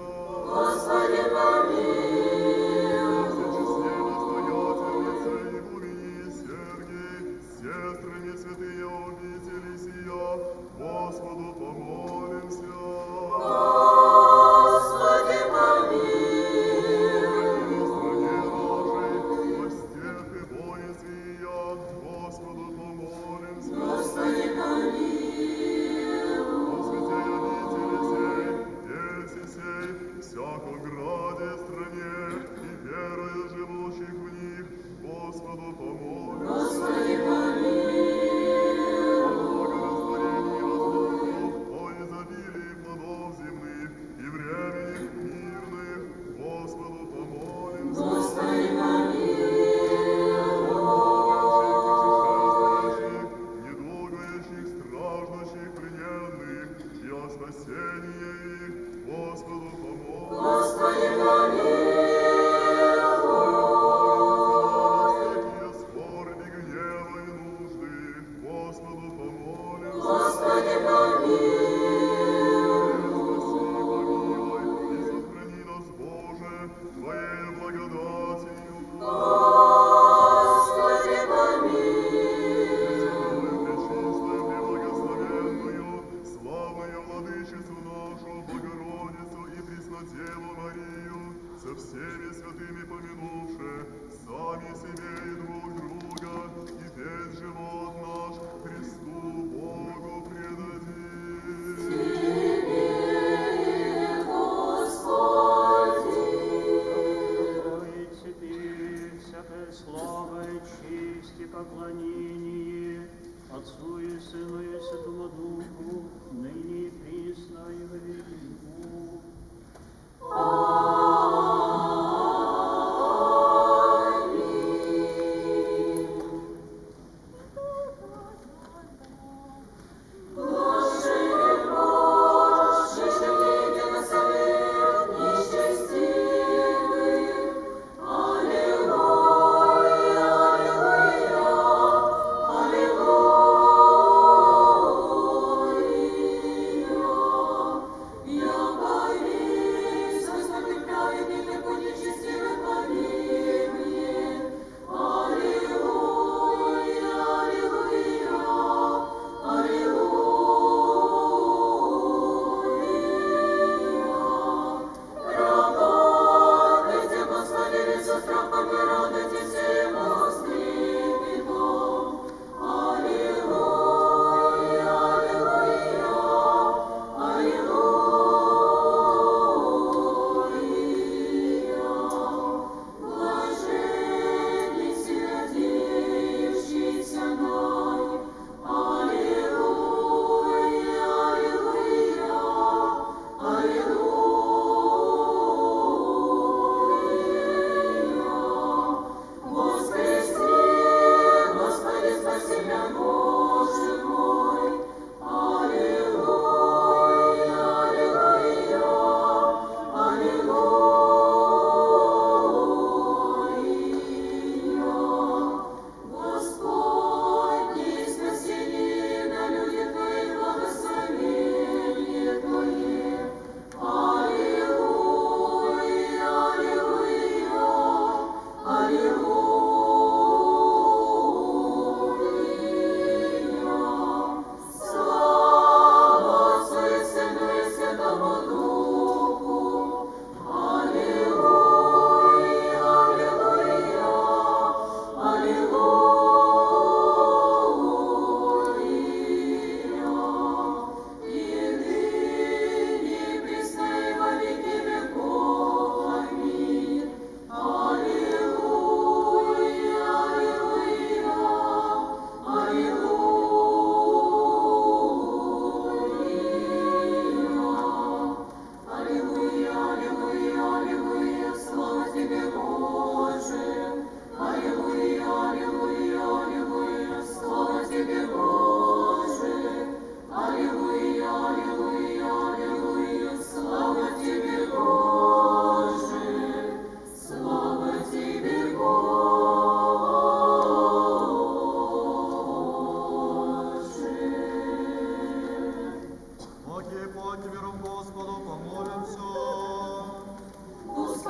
Господи, помилуй. Всечестней настоятельница игумени Сергий, сестрами святые обители сия, Господу помолимся. Господи, помилуй. В стране нашей, во стех и бои сия, Господу помолимся. Господи, помилуй. О святей обители сей, веси сей, всяком граде, стране и верою живущих в них, Господу помолимся. Господи, помилуй. О благорастворении воздухов, о изобилии плодов земных и времени мирных, Господу помолимся. Господи, помилуй. О путешествующих, недугающих, страждущих, плененных и о спасении их, Господу помолимся. Господи, помилуй. Всякие скорби, гнева и нужды, Господу помолимся. Господи, помилуй. Спаси, помилуй и сохрани нас, Боже, Твоею благодатью. Господи, помилуй. Пресвятую, пречистую, преблагословенную, славную Владычицу нашу, Богородицу и Преснодеву Марию, со всеми святыми помянувши, сами себе и друг друга, и весь живот наш Христу Богу предадим. Ой, теперь всякая слава и честь и поклонение Отцу и Сыну и Святому Духу, ныне и присно и во веки веков.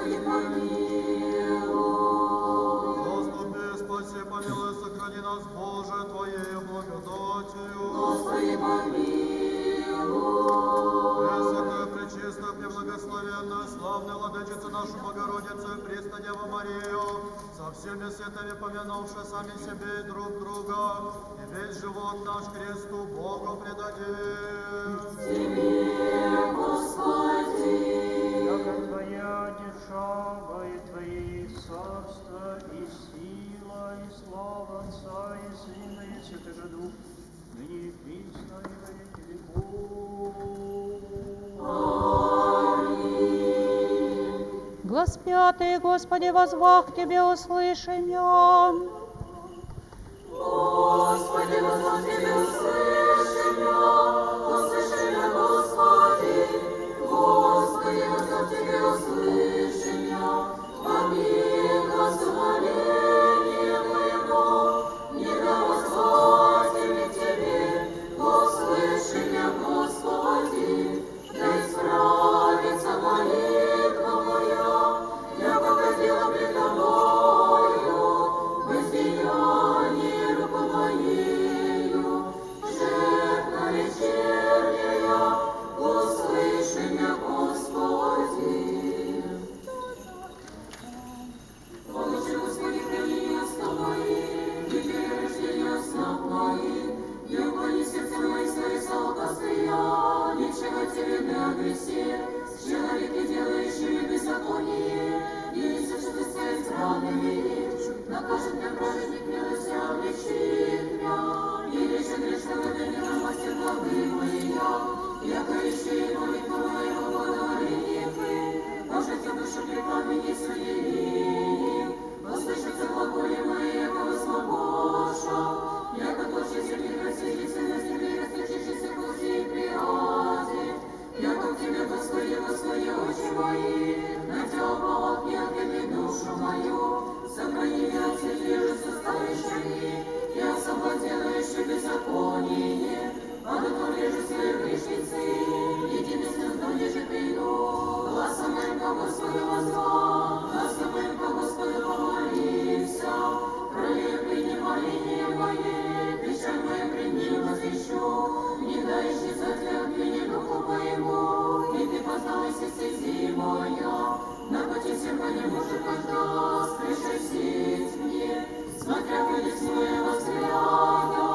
Господи, помилуй. Заступи, спаси, помилуй, сохрани нас, Боже, Твоею благодатью. Господи, помилуй. Пресвятая, пречистая, преблагословенная, славная Владычица наша Богородица, Пресна Дева Марию, со всеми святыми помянувши сами себе и друг друга, и весь живот наш кресту Богу предадим. Тебе, Господи. Яко Твоя держава и Твои царство, и сила, и слава Отца, и Сына, и Святого Духа, ныне и присно, и во веки веков. Аминь. Глаз пятый, Господи, возвах к Тебе, услыши меня. Господи, возвах Тебе, услыши меня, Господи. Господи, возвах Тебе, услыши меня, помилуй воззволение моего, не да возвратим к Тебе, услыши меня, Господи, да исправится молитва моя, я погодила пред Тобою, воздеяние руку моею, жертва вечерняя, услыши меня, Господи. Получи, Господи, хранение уста мои, и перерождение снов моих, не уклони сердце мое, свои солка стояничего Тебе не огреси, с человеки, делающими беззаконие, и несуществуя избранными, накажет меня праведник, милости обличит меня, или же грешного дня мастер главы моя, яко ищи молитву моего молитвы, пожите душу при пламени своей, услышится глаголе мои, яко возмогоша, яко точно земли красивицы на земле, расточившиеся пути и приади, яко к Тебе, Господи, Господи, очи мои, надел не отведи душу мою, сохрани меня от святежи составящими, и освободилающий беззаконие, а до того лежу своей грешницы, единственным доме же приду, глазом моим ко Господу воззвал, глазом моим ко Господу помолимся, пролив прини моление мое, печаль мою пред ним возвещу, не дай исчезать от меня духу моему, и Ты позналась стези моя, на пути всего не может каждый пришестить мне, смотря в лиц моего взгляда,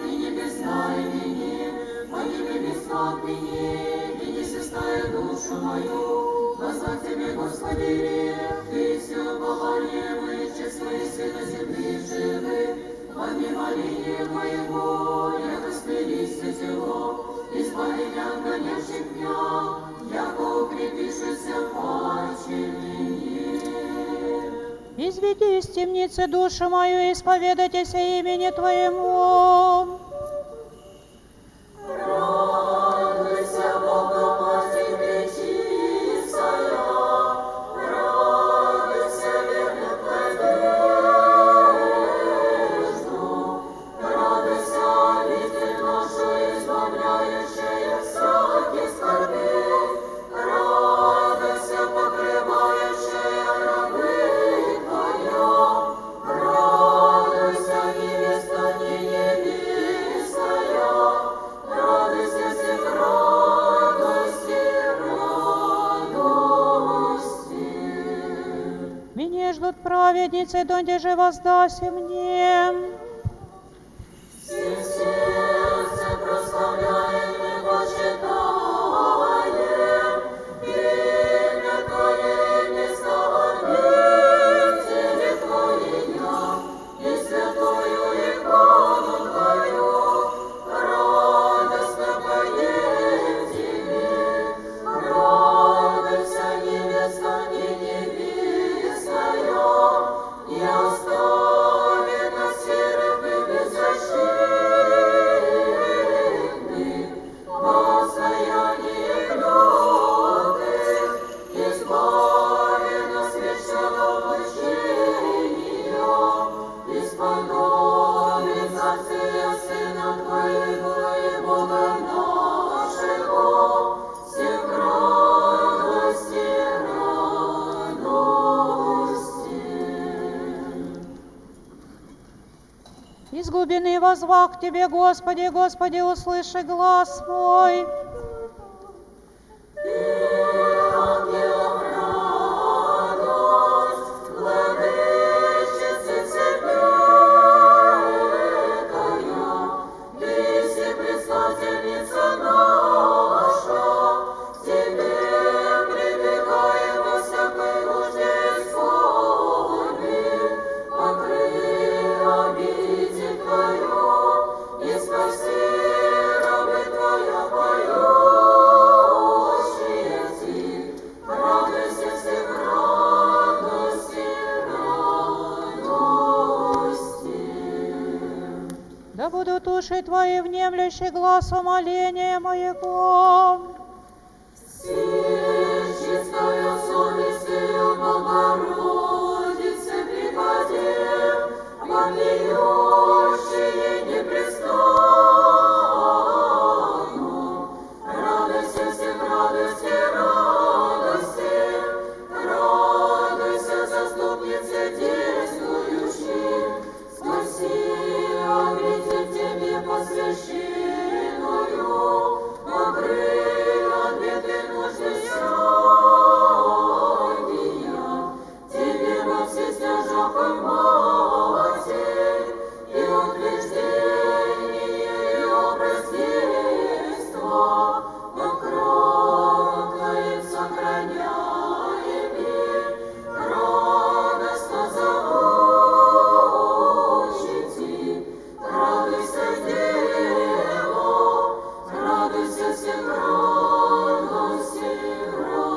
и небесная мне, погибли без от мне, и не сестая душу мою, глаза Тебе, Господи, Ты все поголемый, честь Твоей света земли живы, помимо моления моего, я распрелись его, избави меня от гонящих меня, яко укрепишься паче мне. Изведи из темницы душу мою, исповедайтесь имени Твоему. Радуйся, Бога, Матерь пречистая, радуйся, верных надежду, радуйся, обитель нашу, избавляющая всяких скорбей, радуйся, покрывающая рабы Твоя, радуйся, невеста не невестная, радуйся всех радости, радости. Меня ждут праведницы, донде же воздаси мне. Всем сердцем прославляем и почитаем имя Твое и место обители Твоя, и святую икону Твою, радостно поем Тебе, радуйся, невеста не невестная, не оставит нас серых глубины воззвах к Тебе, Господи, Господи, услыши глас мой. Да будут уши Твои, внемлющий глаз умоления моего. Чистою совестью Богородице припадем, вопиющие непрестанно. Радуйся всем, радуйся, радуйся, радуйся, заступнице действующей, спаси, обитель Тебе посвященную, покрый от беды нужды всякие, Тебе во все стяжах и матерь, и утверждение, и образ действа, под кровом Твоим сохраняеми, радостно зовущите. Радуйся, Дева, радуйся всем, радости, радости.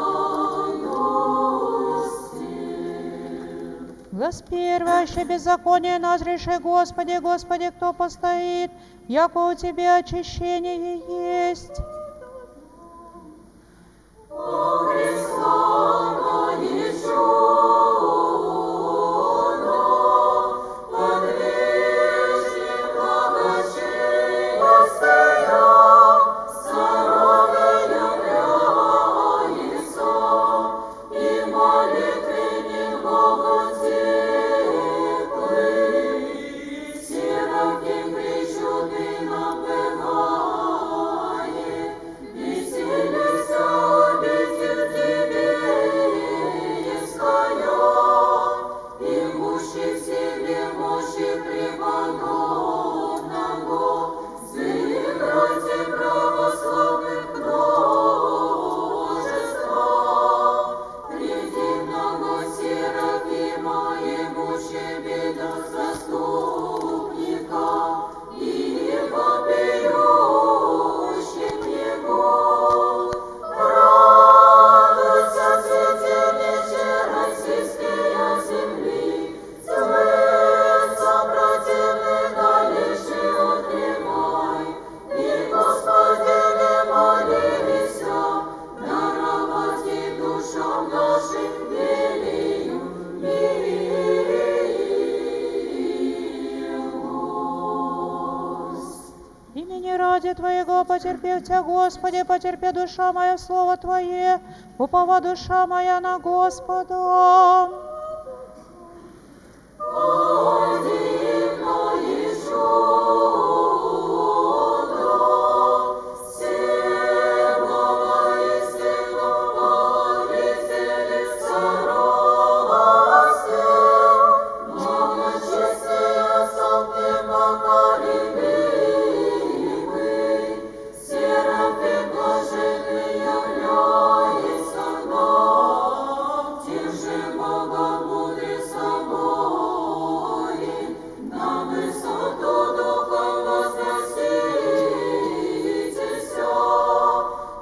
Глаз первое, беззаконие назреши, Господи, Господи, кто постоит, яко у Тебя очищение есть. О, Христа, Ишуна, подвижник благочестия стоя, здоровье является, и молитвенник Богу теплый, сиротим причудный нам бывает, веселися обитель Тебе иская, имущий в себе мощи преподобного, сыграйте православных множества, предивного Серафима, имущий бедах заступника, и вопиющим Его. Радуйся, цветенище российские земли, тьмы сопротивны дальше отревай, и Господи не молися, даровать и душам нашим велию милость. Имени ради Твоего потерпев Тебя, Господи, потерпи душа моя слово Твое, упова душа моя на Господа. Серафим блаженный является нам, тем же Богом мудрый собой, на высоту духом возноситеся,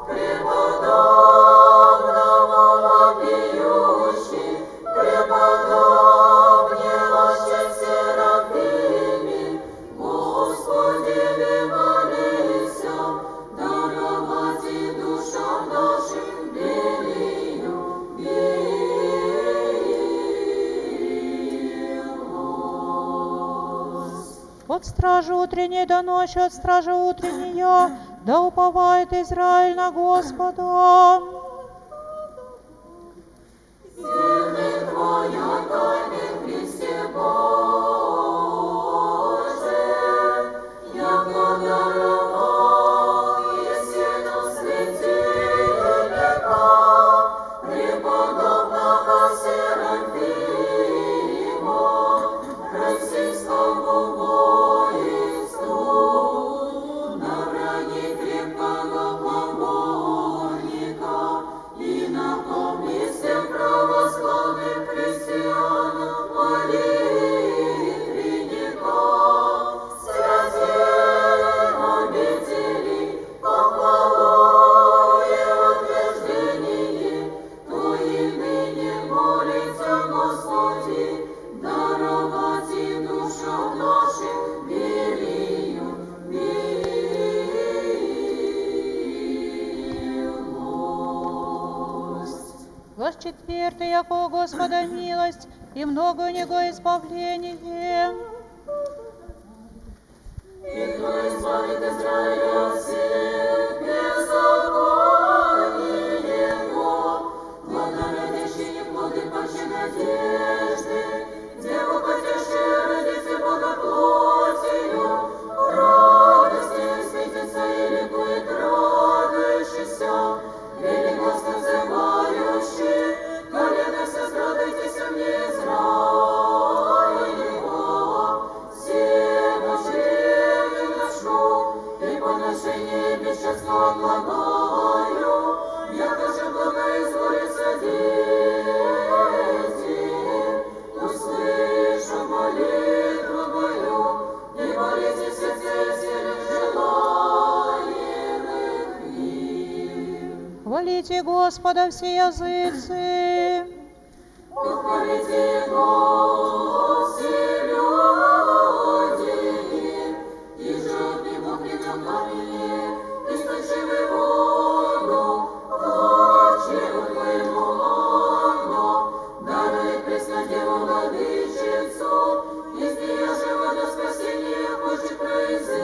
преподобного вопиющий, преподобнего Серафиме, Господи, не молися, даровать и душам нашим велию милость. От стражи утренней до ночи, от стражи утренней, да уповает Израиль на Господа. Силы Твоя, тайны Христе Боже, четвертый, яко у Господа милость, и много у Него избавление. И кто избавит Израиля от всех беззаконий его, благородящий неплоды паче надежды, деву потеши родится Бога плотью, радостью светится и ликует радующийся, великостно взывающий, колено все страдайтесь мне Израилева, все мощей ношу, и поношение бесчестно отлагаю, яко же благоизволится дети, услышу молитву мою, и молите сердце всех желаемых им. Хвалите Господа все языцы. Похвалите Его все люди, и живи Бог не на камне, источивый воду, очи у Твоему Анну, дарует преснодеву владычицу, из нее живота спасение хочет произойти.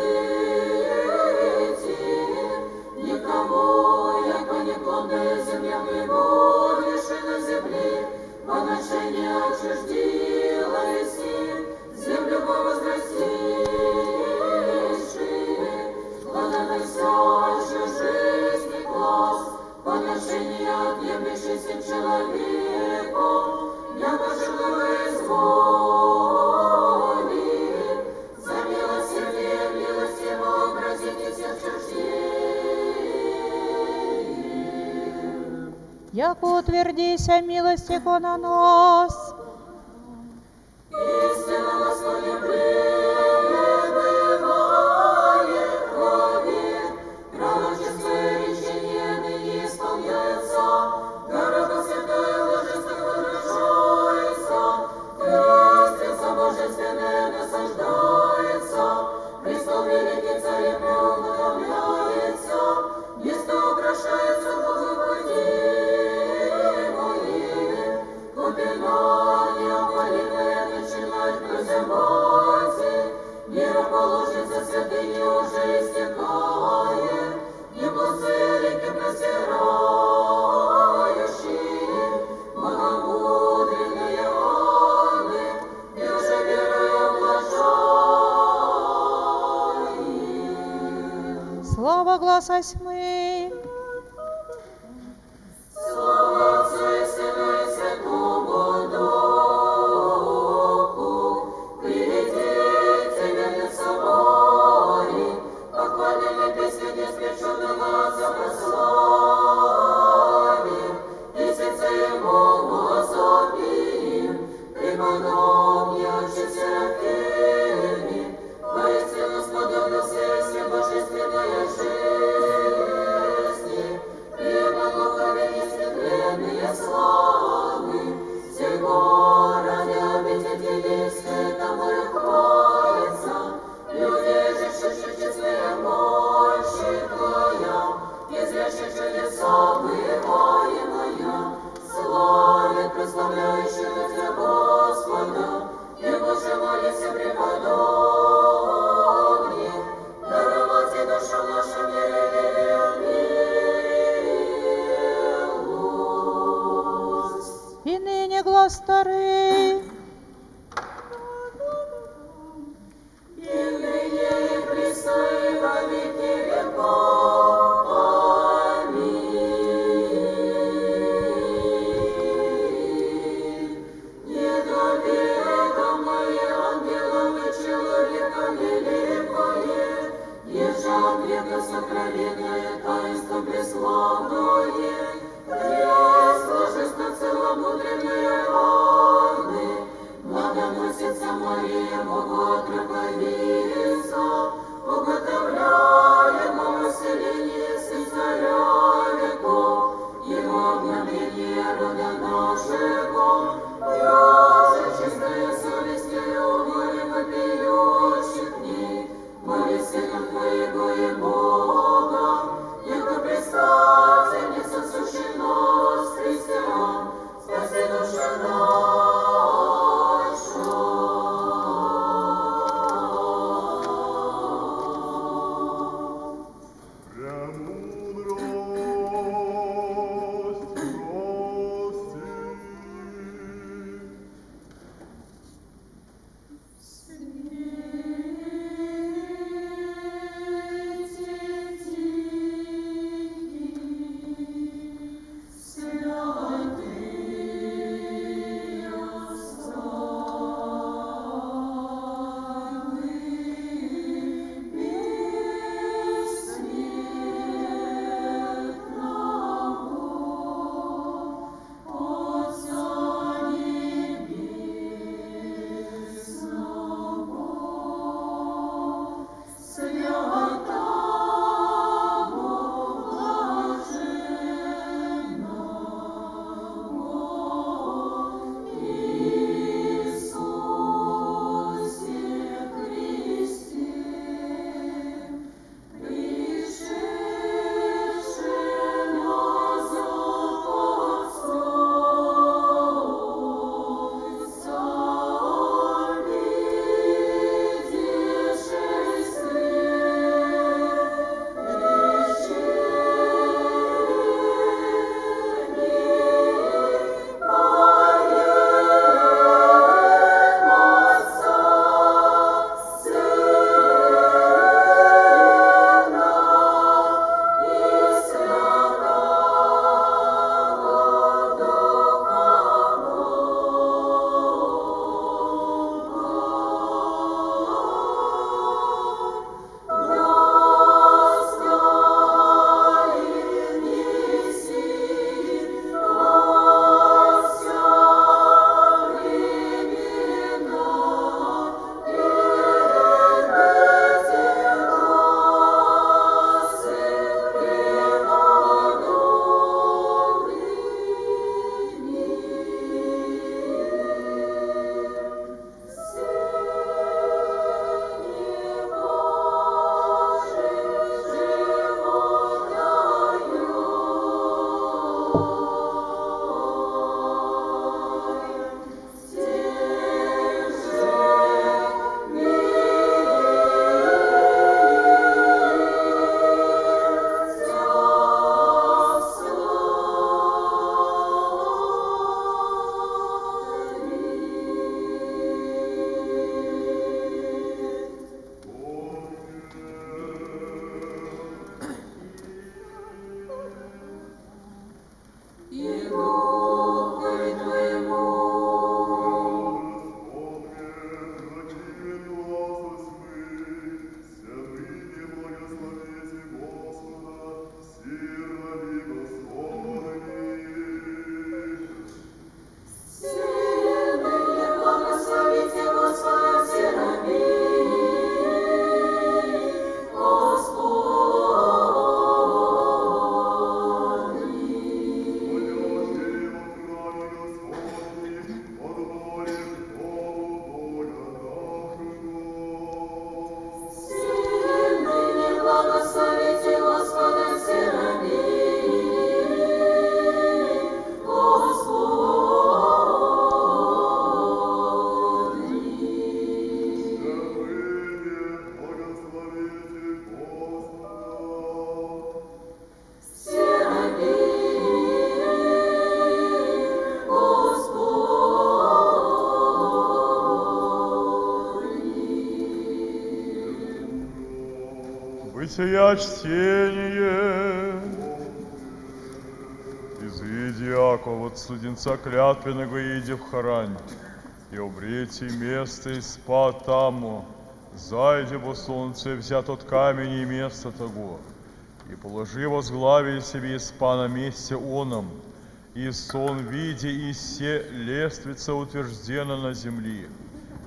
Никому, яко неплодная земля прибудешь на земле, поношение отчуждилось, землю повозрастивши, плодоносящий жизни глаз, поношение отъемлющийся человеку, яко же благоизволит, за милосердие милость его обратите всех чуждей. Яко утвердися милость Его на нас. Истинно Господи пребывает вовек, пророческое речение ныне исполняется, дорога святая ложится возвращается, крестится божественное насаждается, престол великий царь преуготовляется, место украшается благоподимое, купинание опалимое начинает прозябать, мироположница святыни уже истекает, небо реки простирающие, богомудренные Анны, и уже верою блажаем. Слава гласа тьмы. Слава Отцу и Сыну и Святому Духу, придите верных соборе, похвальными песнями спеченного глаза прославим, и сердце Ему возопим, преподобие отче Серафиме, воистину сподобился все божественная жизни, преподобные несметленные славы, всего ради обители святого хвалится, люди же честные мощи Твоя, извещи чудеса бываемая, славит прославляющего Тебя Господа, и Боже молися преподобие, даровать и душам нашим милость. И ныне глас старый. И ныне и присно и во веки веков. Аминь. Недоведомое ангелом и человеком великое, еже от века сокровенное таинство преславное, есть ложество целомудренное Анны, сия чтение. Изыди, Яков, от студенца клятвенного, иди в Харань, и обрети место и спад таму, зайди во солнце, взят от камени и место того, и положи возглавие себе испа на месте оном, и сон види, и се лествица утверждена на земли,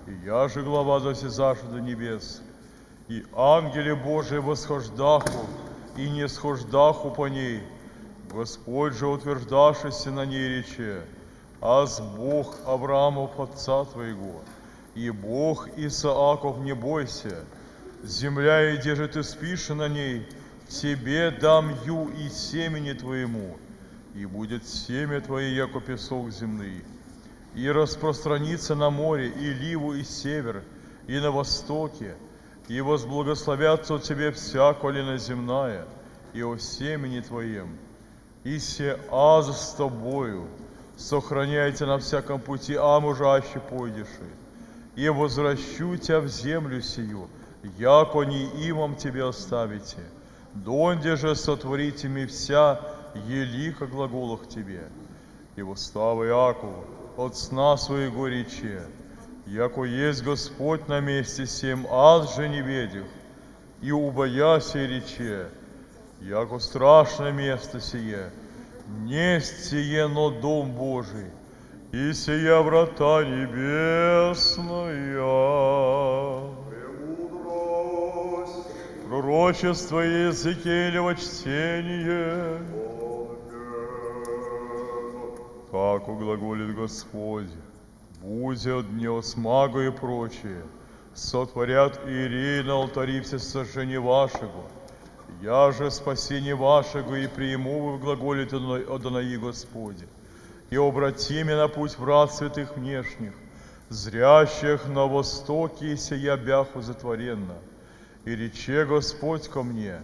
и я же глава досязаша до небес, и ангели Божии восхождаху, и не схождаху по ней, Господь же утверждавшийся на ней рече, аз Бог Авраамов отца твоего, и Бог Исааков, не бойся, земля, и где же ты спишь на ней, тебе дам ю и семени твоему, и будет семя твое, яко песок земный, и распространится на море, и ливу, и север, и на востоке, и возблагословятся от тебе вся колено земная, и о семени твоем, и се аз с тобою, сохраняйте на всяком пути, мужаще пойдеши, и возвращу тебя в землю сию, яко не имам тебе оставите, донде же сотворите ми вся елика глаголах тебе. И восстава Иакову от сна своего рече, яко есть Господь на месте сем, аз же не ведих, и убояся рече, яко страшное место сие, несть сие, но дом Божий, и сия врата небесная. Премудрость. Пророчество Иезекиилева чтение. Так углаголит Господь, будет дне смагу и прочее, сотворят иерей на алтари всесожжения вашего. Я же спасение вашего и приму вы, глаголит Адонаи Господи, и обрати меня на путь врат святых внешних, зрящих на востоке, и сия бяху затворенно. И рече Господь ко мне,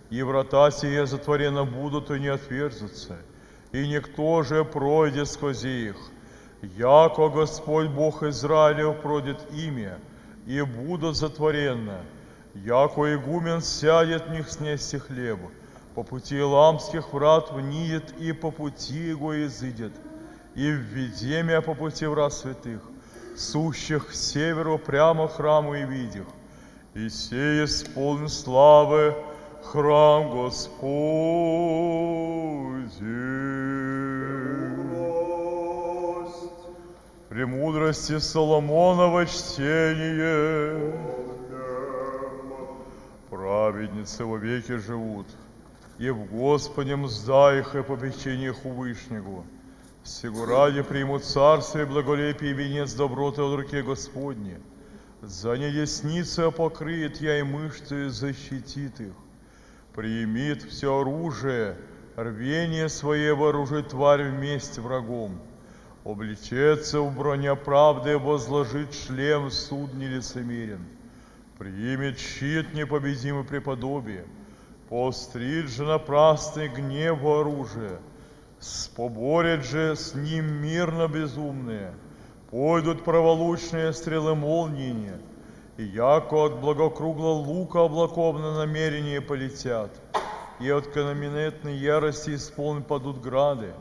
и врата сие затворенно будут и не отверзутся, и никто же пройдет сквозь их. Яко Господь Бог Израилев пройдет имя, и будут затворенно. Яко игумен сядет в них снести хлеб, по пути ламских врат вниет, и по пути его изыдет, и введи меня по пути врат святых, сущих к северу прямо храму и видях, и сей исполнен славы храм Господень. Премудрости Соломонова чтение. Праведницы во веки живут, и в Господе мзда их и попечение их у Вышнего. Сего ради примут царствие, благолепие и венец доброты от руки Господне. За недесницей покрыет я и мышцы защитит их. Примит все оружие, рвение свое вооружит тварь вместе врагом. Облечется в броня правды, возложит шлем суд нелицемерен. Примет щит непобедимый преподобие, поострит же напрасный гнев оружие, споборят же с ним мирно безумные, пойдут праволучные стрелы молнии, и яко от благокругла лука облаков на намерение полетят, и от каменетной ярости исполнен падут грады,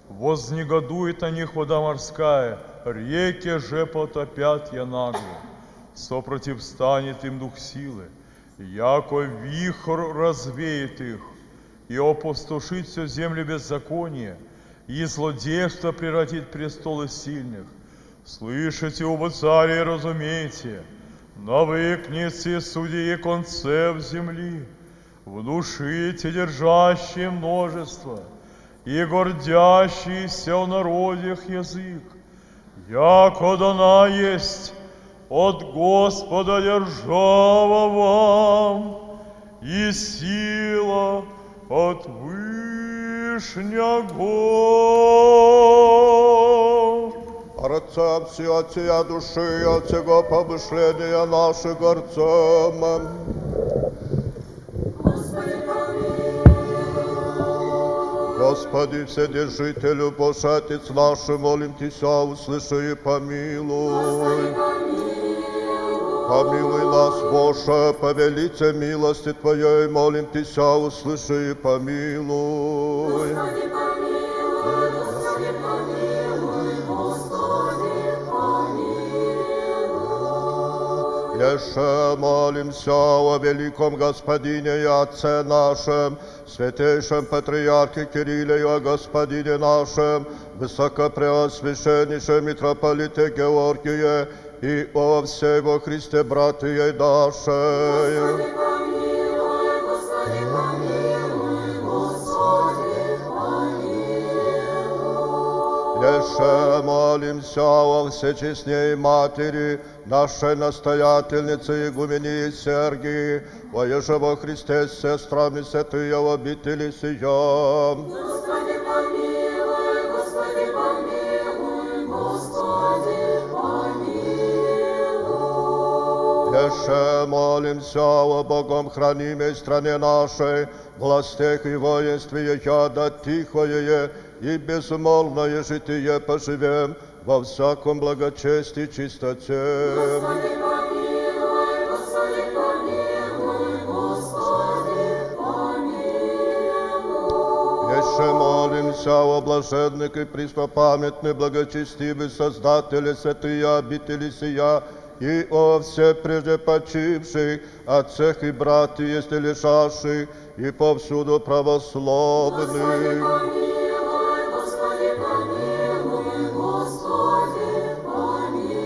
вознегодует на них вода морская, реки же потопят я нагло. Сопротивстанет им дух силы, яко вихрь развеет их, и опустошит всю землю беззакония, и злодейство превратит престолы сильных. Слышите, оба цари, и разумейте, навыкнете судьи концев земли, внушите держащие множество, и гордящийся в народах язык, яко дана есть от Господа держава вам, и сила от Вышнего. Рецепция от сия души, от сего помышления наших горцам. Господи, Вседержителю, пошатец наш, молим Тися, услыши и помилуй. Помилуй нас, Боже, по велице милости Твоей, молим Тися, услыши и помилуй. Господи, помилуй, Господи, помилуй, Господи, помилуй. Еще молимся о великом Господине и Отце нашем, святейшем Патриархе Кирилле и о Господине нашем, высокопреосвященнейшем митрополите Георгие и о всей во Христе братьей нашей. Господи, помилуй, Господи, помилуй, Господи, помилуй. Еще молимся о всечестней Матери, нашей настоятельнице игумении Сергии, о еже во Христе с сестрами святые в обители сия. Господи, помилуй, Господи, помилуй, Господи, помилуй. Еще молимся о Богом хранимой стране нашей, властях и воинстве яда тихое и безмолвное житие поживем во всяком благочестии и чистоте. Господи, помилуй, Господи, помилуй, Господи, помилуй. Еще молимся о блаженных и преснопамятных благочестивых Создателе святые обители сия, и о все прежде почивших, отцах и братьях, если лежащих, и повсюду православных. Господи, помилуй, Господи, помилуй, Господи, помилуй.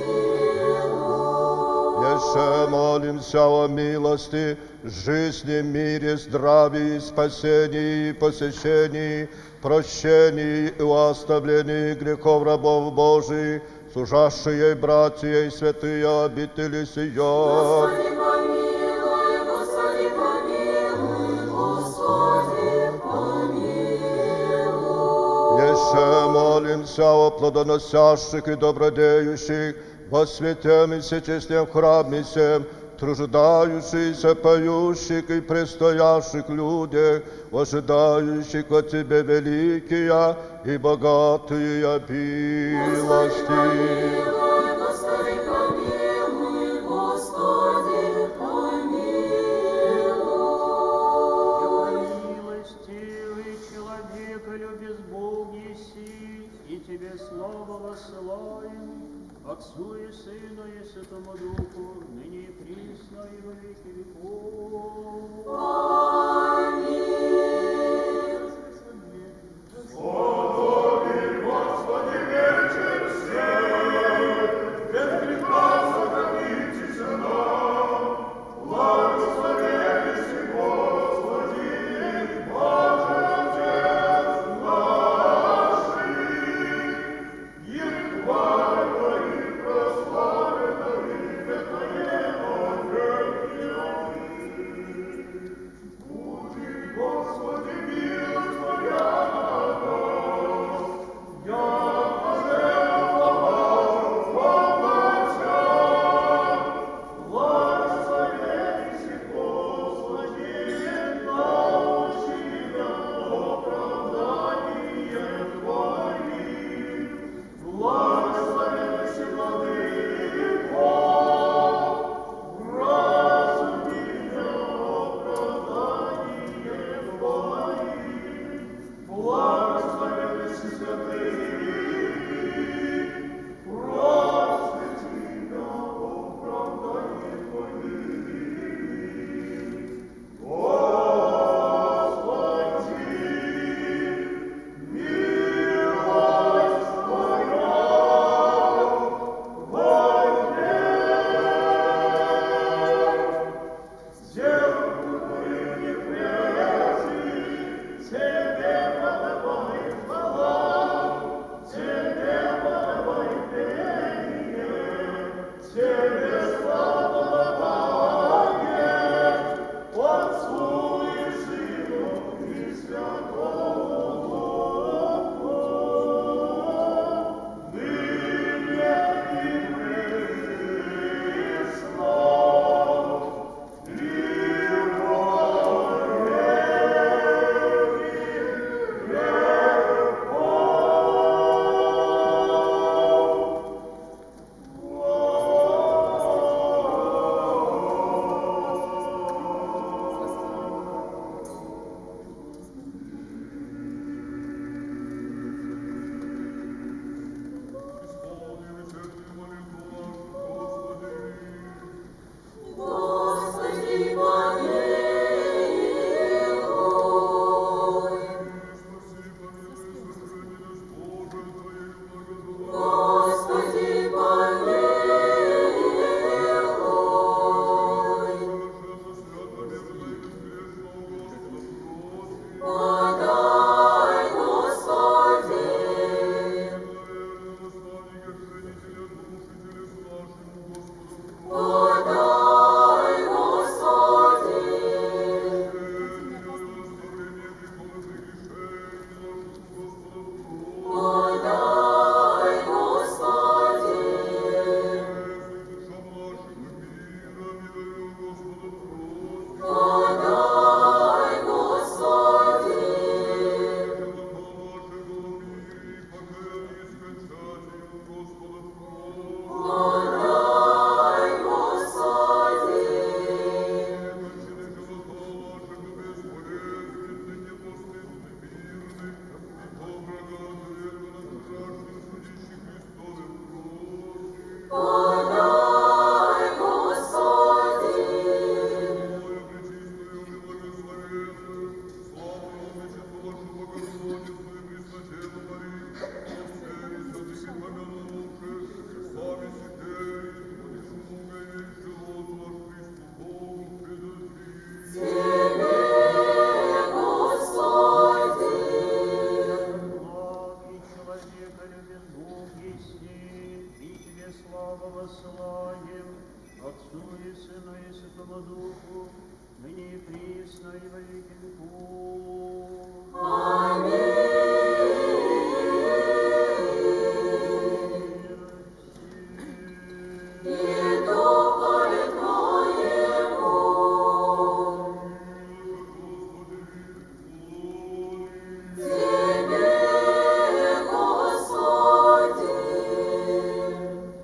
Еще молимся о милости, жизни, мире, здравии, спасении, посещении, прощении и оставлении грехов рабов Божиих, служащие братья и святые обители сия. Господи, помилуй, Господи, помилуй, Господи, помилуй. Еще молимся о плодоносящих и добродеющих, во святем и всечестном храме сем, труждающихся, поющих и предстоящих людях, ожидающих от Тебя великие и богатые милости. Помилуй, Господи, помилуй, Господи, помилуй. Милостивый человека, любез Бог еси, и Тебе славу воссылаем, Отцу и Сыну и Святому Духу, ныне и присно и во веки веков. Аминь. Господи, вечер всем, без греха сохранитесь нам, благословенись, Господи, Боже Отец наших, и хвально и прославлено имя Твое во веки. подай, Господи. Воссылаем Отцу и Сыну и Святому Духу, ныне и присно и во веки веков. И Духове Твоему. Тебе, Господи.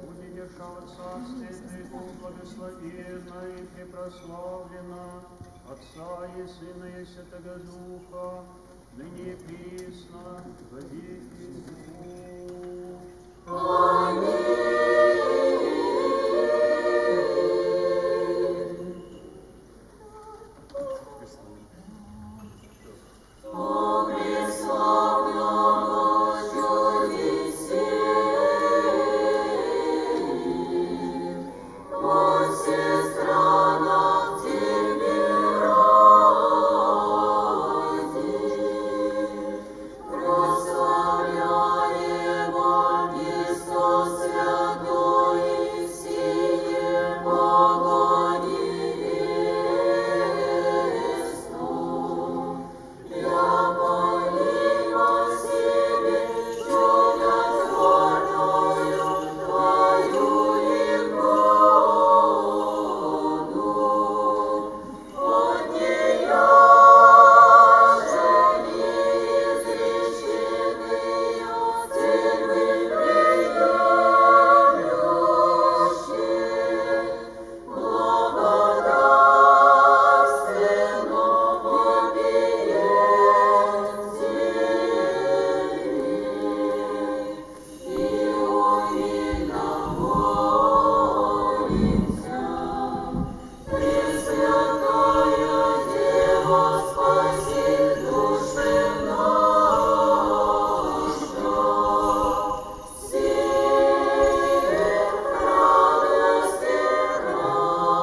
Будет держава Царствия Твоего благословена и препрославлена Отца и Сына и Святого Духа, ныне и присно во веки веков. О, преславного чудесе, во всех странах Тебе ради, прославляемо место святое и сие благоневестно. Я молила себе чудотворную Твою икону, от нея же неизреченные цельны приемлющие, благодарственно и умильно молимся. Пресвятая Дева, спаси души наши, всех радости радости.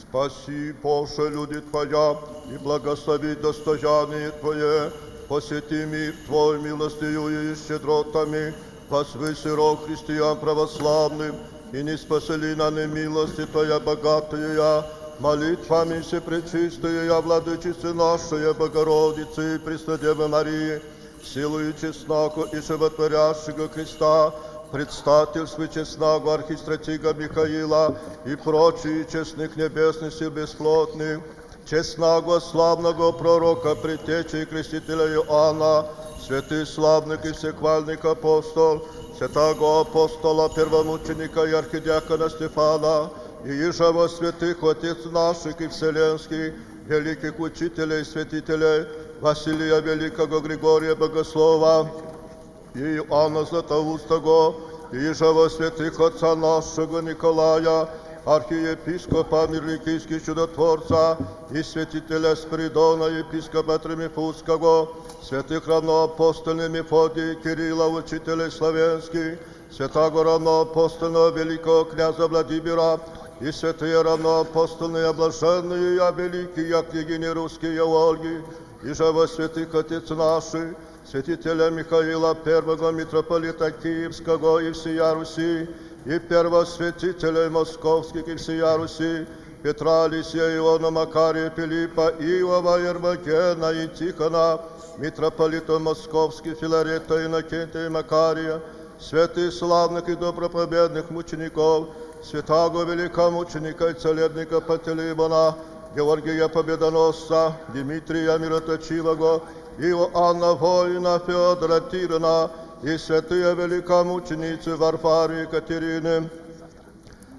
Спаси, Боже, люди Твоя, и благослови достояние Твое, посети мир Твой милостью и щедротами, возвыси рог христиан православным, и не спасали на немилости Твоя богатая, молитвами всепречистая, владычицы нашей Богородицы и Преснодевы Марии, силою честного и животворящего Христа, предстательстве честного архистратига Михаила и прочие честных небесных сил бесплотных, честного славного пророка, предтечи и крестителя Иоанна, святых славных и всехвальных апостол, святого апостола, первомученика и архидиакона Стефана, и ежего святых отец наших и вселенских, великих учителей и святителей, Василия Великого, Григория Богослова, и Иоанна Златоустого, и ежего святых отца нашего Николая, архиепископа Мирликийского чудотворца, и святителя Спиридона, епископа Тримифунского, святых равноапостольных Мефодия, Кирилла, учителей славянских, святого равноапостольного великого князя Владимира, и святые равноапостольные блаженные, я великие княгини русские Ольги, и же во святых отец наших, святителя Михаила, первого митрополита Киевского и всея Руси, и первосвятителей московских и всея Руси, Петра, Алисия, Иона, Макария, Филиппа, Иова, Ермогена и Тихона, митрополита московских, Филарета, Иннокентия и Макария, святых славных и добропобедных мучеников, святого великомученика и целебника Пантелеймона, Георгия Победоносца, Дмитрия Мироточивого, Иоанна Воина, Феодора Тирана, и святые великомученицы Варвары Екатерины,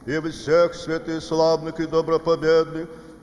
и всех святых славных и добропобедных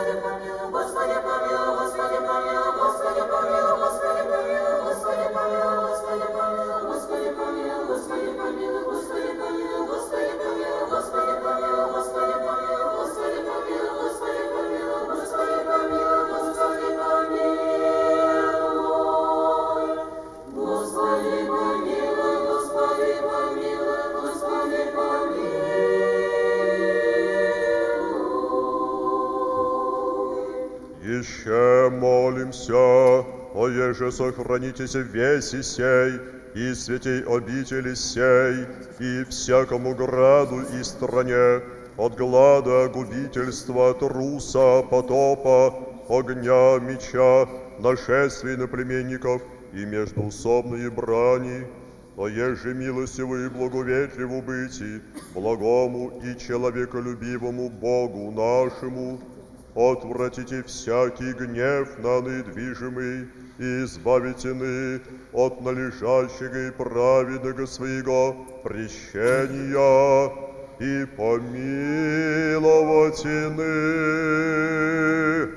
Господи помилуй, Господи помилуй, Господи помилуй, Господи помилуй, Господи помилуй, Господи помилуй, Господи помилуй, Господи помилуй, Господи помилуй, Господи помилуй, Господи помилуй, Господи помилуй, Господи помилуй, Господи помилуй, Господи помилуй, Господи помилуй, Господи помилуй. Господи помилуй, Господи помилуй, Господи помилуй. Еще молимся, оеже сохранитесь в весе сей, и святей обители сей, и всякому граду и стране, от глада, губительства, труса, потопа, огня, меча, нашествий наплеменников и междоусобные брани, оеже милостивы и благоветливу быти, благому и человеколюбивому Богу нашему, отвратите всякий гнев на недвижимый и избавите от належащего и праведного своего прещения и помиловать иных.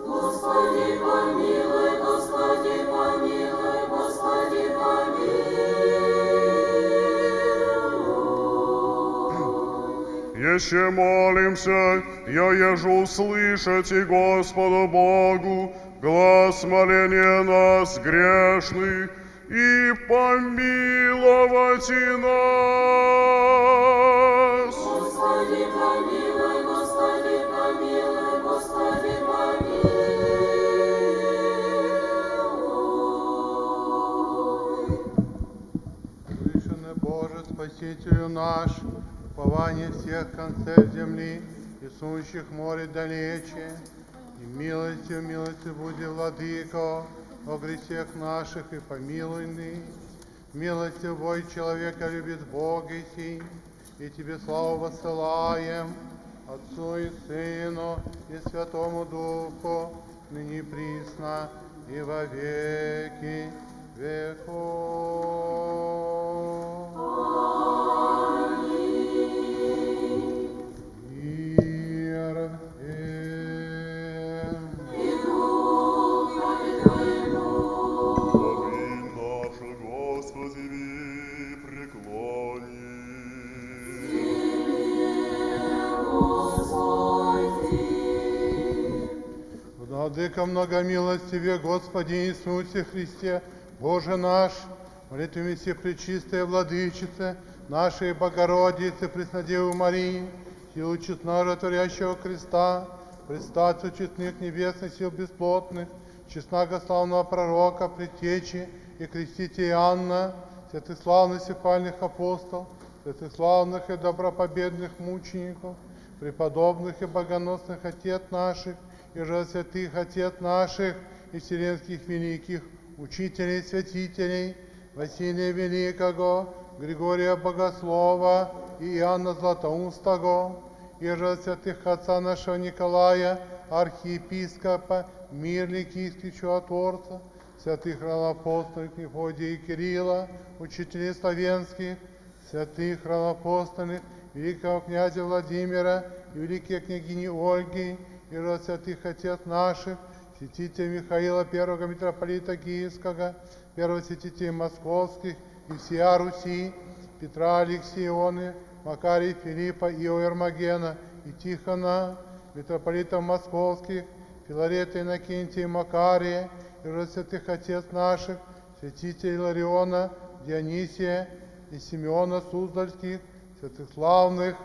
Господи помилуй, Господи помилуй, Господи помилуй. Еще молимся, еже услышите Господу Богу глас моления нас грешных и помиловать и нас. Господи помилуй, Господи помилуй, Господи помилуй. Слышаны, Боже, Спасителю наш, упование всех концев земли и сущих море далече, и милостью буди, Владыко, о грехах наших и помилуй ны. Милостью Бой человека любит Бог и Тебе славу воссылаем, Отцу и Сыну и Святому Духу, ныне и присно и во веки веков. Мир Аминь, наше Господи, преклоним. Владыка многомилостиве, Господи Иисусе Христе, Боже наш, молитвами все пречистая Владычице, нашей Богородицы, Преснодевы Марии, силу честного творящего креста, предстацию честных небесных сил бесплотных, честного славного пророка, предтечи и крестителя Иоанна, святых славных сепальных апостолов, святых славных и добропобедных мучеников, преподобных и богоносных отец наших, и же святых отец наших и вселенских великих учителей, святителей, Василия Великого, Григория Богослова и Иоанна Златоустого, и же святых отца нашего Николая, архиепископа, мир Ликийский чудотворца, святых равноапостольных Мефодия и Кирилла, учителей славянских, святых равноапостольных великого князя Владимира и великой княгини Ольги, и же святых отец наших, святителя Михаила, первого митрополита Киевского, первого святителя Московских и всея Руси, Петра Алексионы, Макария Филиппа, Ио Ермогена и Тихона, митрополитов Московских, Филарета Иннокентия и Макария, и же святых отец наших, святителей Илариона, Дионисия и Симеона Суздальских, святых славных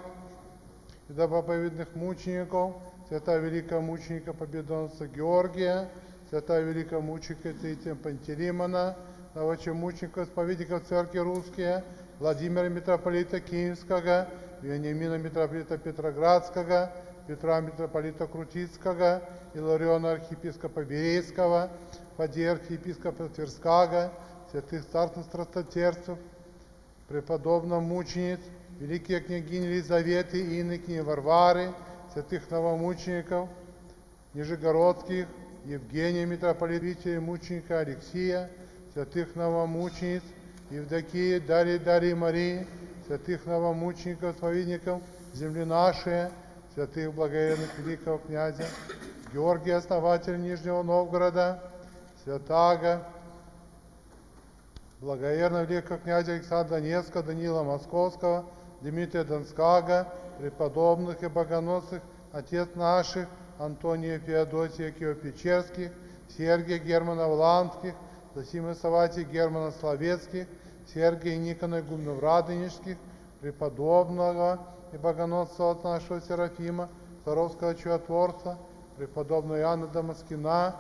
и доброповедных мучеников, святая великого мученика победоносца Георгия, святая великого мученика Третья Пантелеймона, новочемучеников, исповедников церкви русские, Владимира митрополита Киевского, Вениамина митрополита Петроградского, Петра митрополита Крутицкого, Илариона архиепископа Берейского, Фадея архиепископа Тверского, святых царств страстотерцев, преподобных мучениц, великие княгини Елизаветы и инокини Варвары, святых новомучеников, нижегородских, Евгения митрополита и мученика Алексия, святых новомучениц, Евдокии, Дарьи Марии, святых новомучеников, исповедников земли нашей, святых благоверных великого князя Георгия, основатель Нижнего Новгорода, святаго благоверного великого князя Александра Донецкого, Данила Московского, Дмитрия Донского, преподобных и богоносных отец наших Антония Феодосия Киево-Печерских, Сергия Германа Вланских, Зосимы Саватий Германа Словецких, Сергия Никона Игумнов Радонежских, преподобного и богоносца нашего Серафима, Саровского чудотворца, преподобного Иоанна Дамаскина,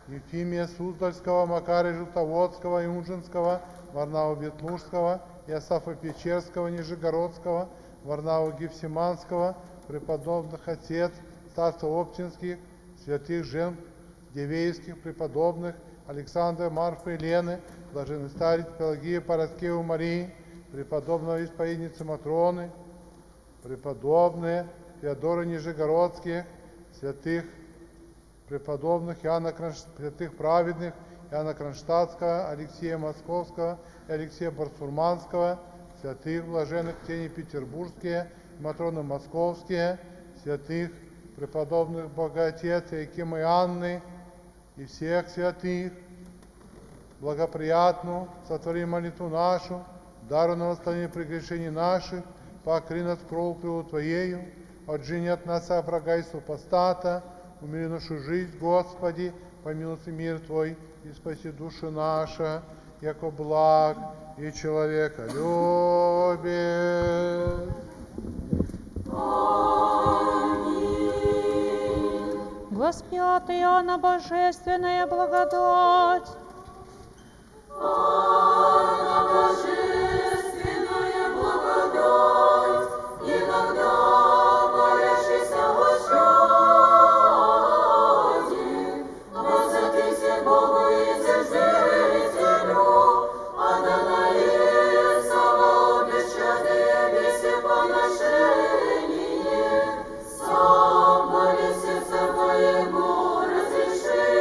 Ефимия Суздальского, Макария Желтоводского и Ужинского, Варнава Ветлужского, Иосафа Печерского, Нижегородского, Варнава Гефсиманского, преподобных отец Стаса Оптинских, святых жен Дивеевских, преподобных Александра, Марфы и Лены, блаженной старец Пелагии, Параскеву Марии, преподобного исповедницы Матроны, преподобные Феодора Нижегородских, святых преподобных святых праведных Иоанна Кронштадтского, Алексея Московского и Алексея Барсурманского, святых блаженных Ктении Петербургские, Матроны Московские, святых преподобных Богоотец Иакима и Анны и всех святых, благоприятно сотвори молитву нашу, дару на восстановление прегрешений наших, покри нас кровью Твоею, отжени от нас врага и супостата, умири нашу жизнь, Господи, помилуй мир Твой и спаси души наша, яко благ и человека любит. Воспят Иоанна божественная благодать. Анна божественная благодать, иногда молящийся во щаде, возвратися Богу и зажителю, Адонае само печатая весе поношение, сам моли сердца Твоему разреши,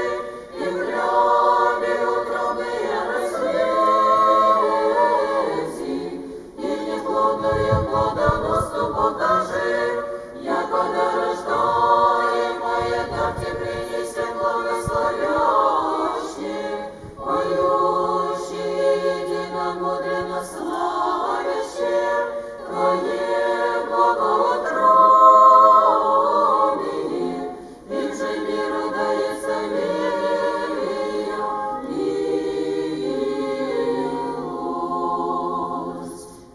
и хляби утробные разлези, и неплодную плодоносну покажи, яко дорождаемое дарьте принесе благословящие, поющие единомудренно славящие, Твое благоутробие, им же миру дается милость.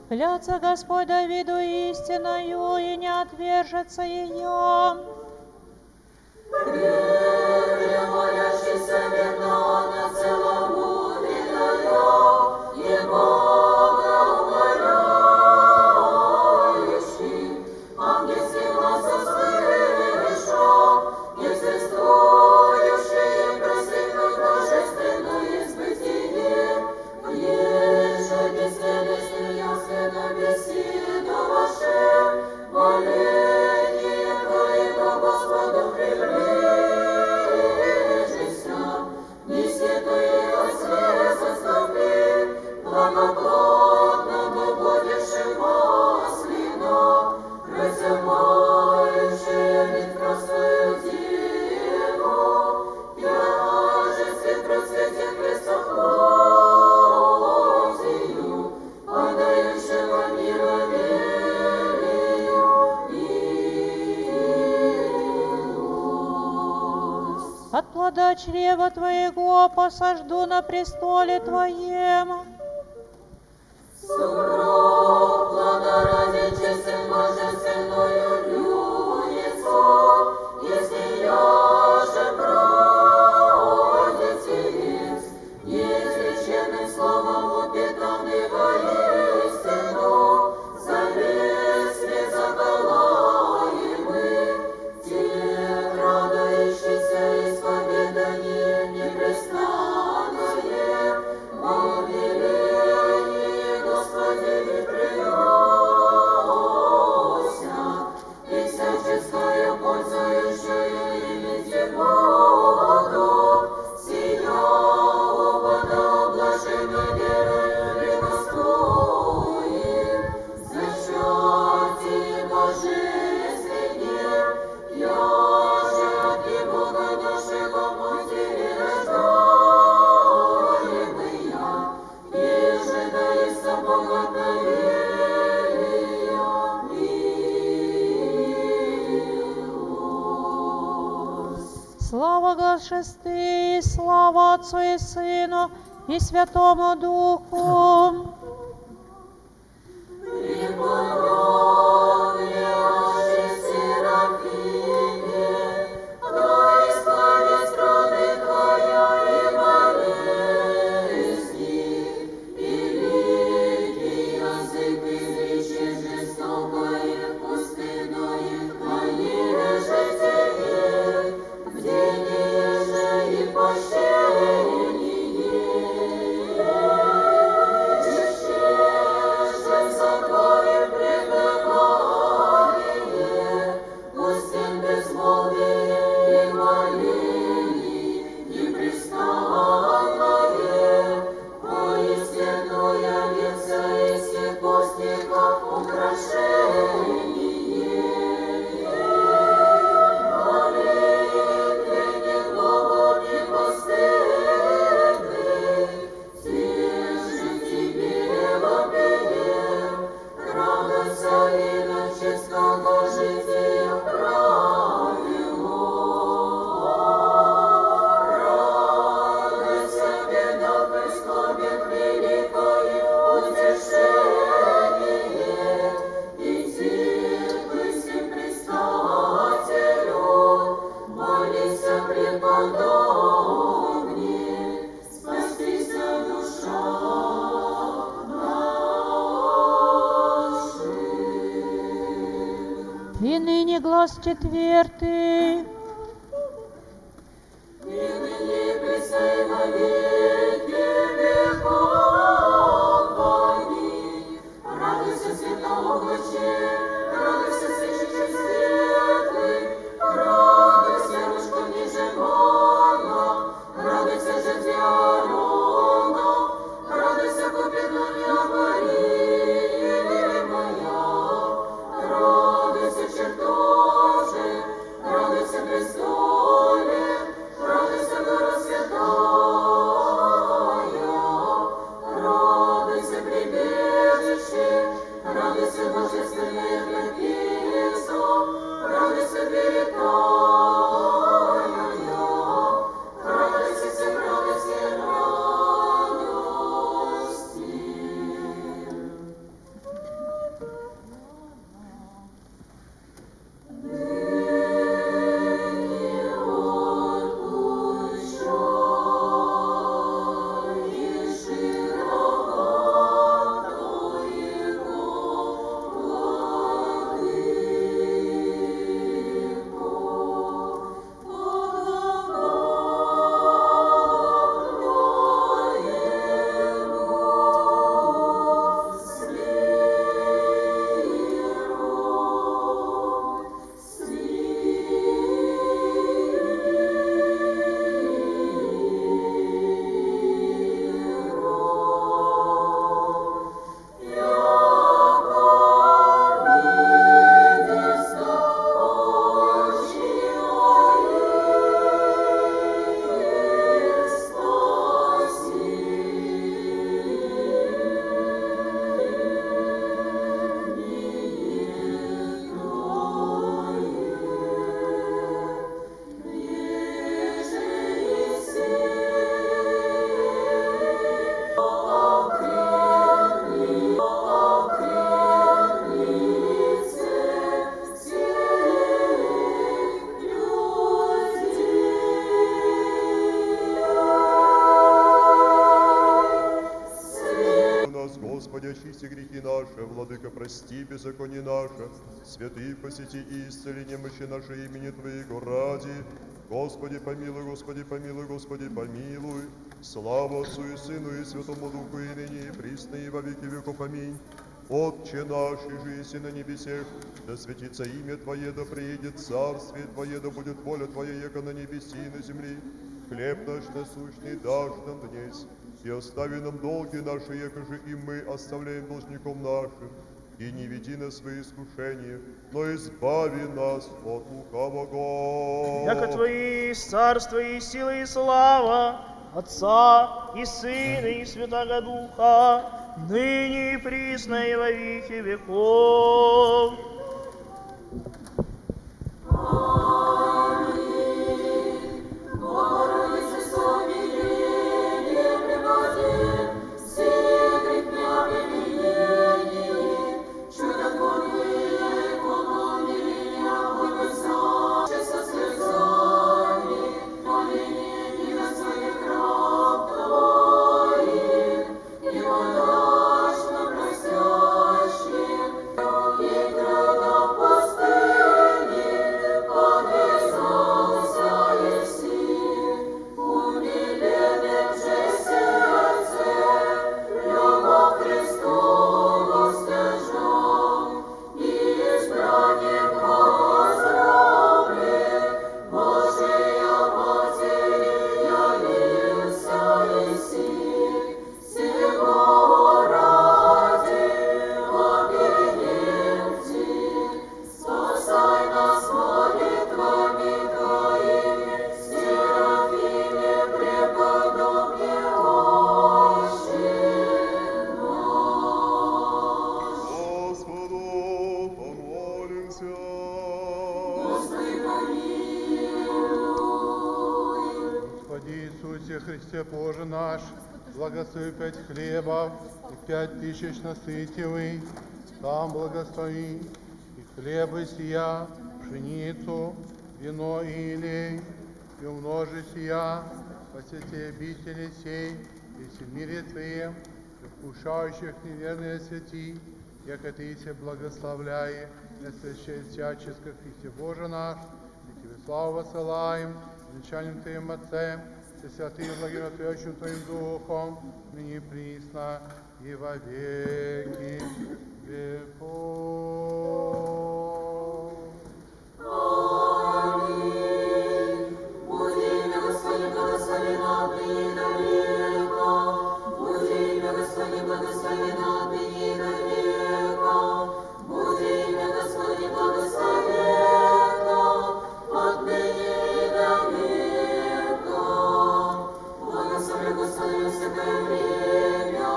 Клятся Господь Давиду истинною, и не отвержется ее. Прежде молящийся верно на целомудренная, и Бога умоляющий, ангельский глаз услышал, естествующие просыпают божественное избытие, еже бесследностью ясно беседа ваше, моление Твоего Господу приближися, неси Твои слезы стопи, благоплодно будешь маслина, разымающая ветра свою деву, я же свет просветит Христохлозию, подающего мира велию милость. От плода чрева Твоего посажду на престоле Твоем. Супруг плода ради честен божественную людицу, если я же пройдетелец, неизреченным словом упитанный воистину, за весь свет заколаемый, те, радующиеся исповеданием непрестанное, молви Слава Господи, слава Отцу и Сыну и Святому Духу. И ныне глас четвертый. Господи, очисти грехи наши, Владыка, прости беззаконие наше, святых посети и исцели немощи наши имени Твоего ради. Господи, помилуй, Господи, помилуй, Господи, помилуй. Слава Отцу и Сыну и Святому Духу, и ныне, и присно, и во веки веков. Аминь. Отче наш, и жиси на небесех, да светится имя Твое, да приедет царствие Твое, да будет воля Твоя, яко на небеси и на земли. Хлеб наш насущный дашь нам днесь, и остави нам долги наши, якоже и мы оставляем должником нашим. И не веди нас в свои искушения, но избави нас от лукавого. Яко Твои есть царство и сила и слава Отца и Сына и Святого Духа, ныне и присно и во веки веков. Иисусе Христе Боже наш, благослови 5 хлебов и 5 тысяч насытивый, там благослови и хлебы сия, пшеницу, вино и илей, и умножи сия, посети обители сей, и в мире Твоем, и вкушающих неверные святи, яко Ты се благословляй, не свящай всяческо Христе Боже наш, и Тебе славу посылаем, венчанием Твоим Отцем, со святым благословящим Твоим Духом, ныне присно и во веки веков. Аминь. Буди имя Господне благословено отныне до века. Буди имя Господне благословено отныне до века. Буди имя Господне благословено отныне до века. Благослови Господи во всякое время,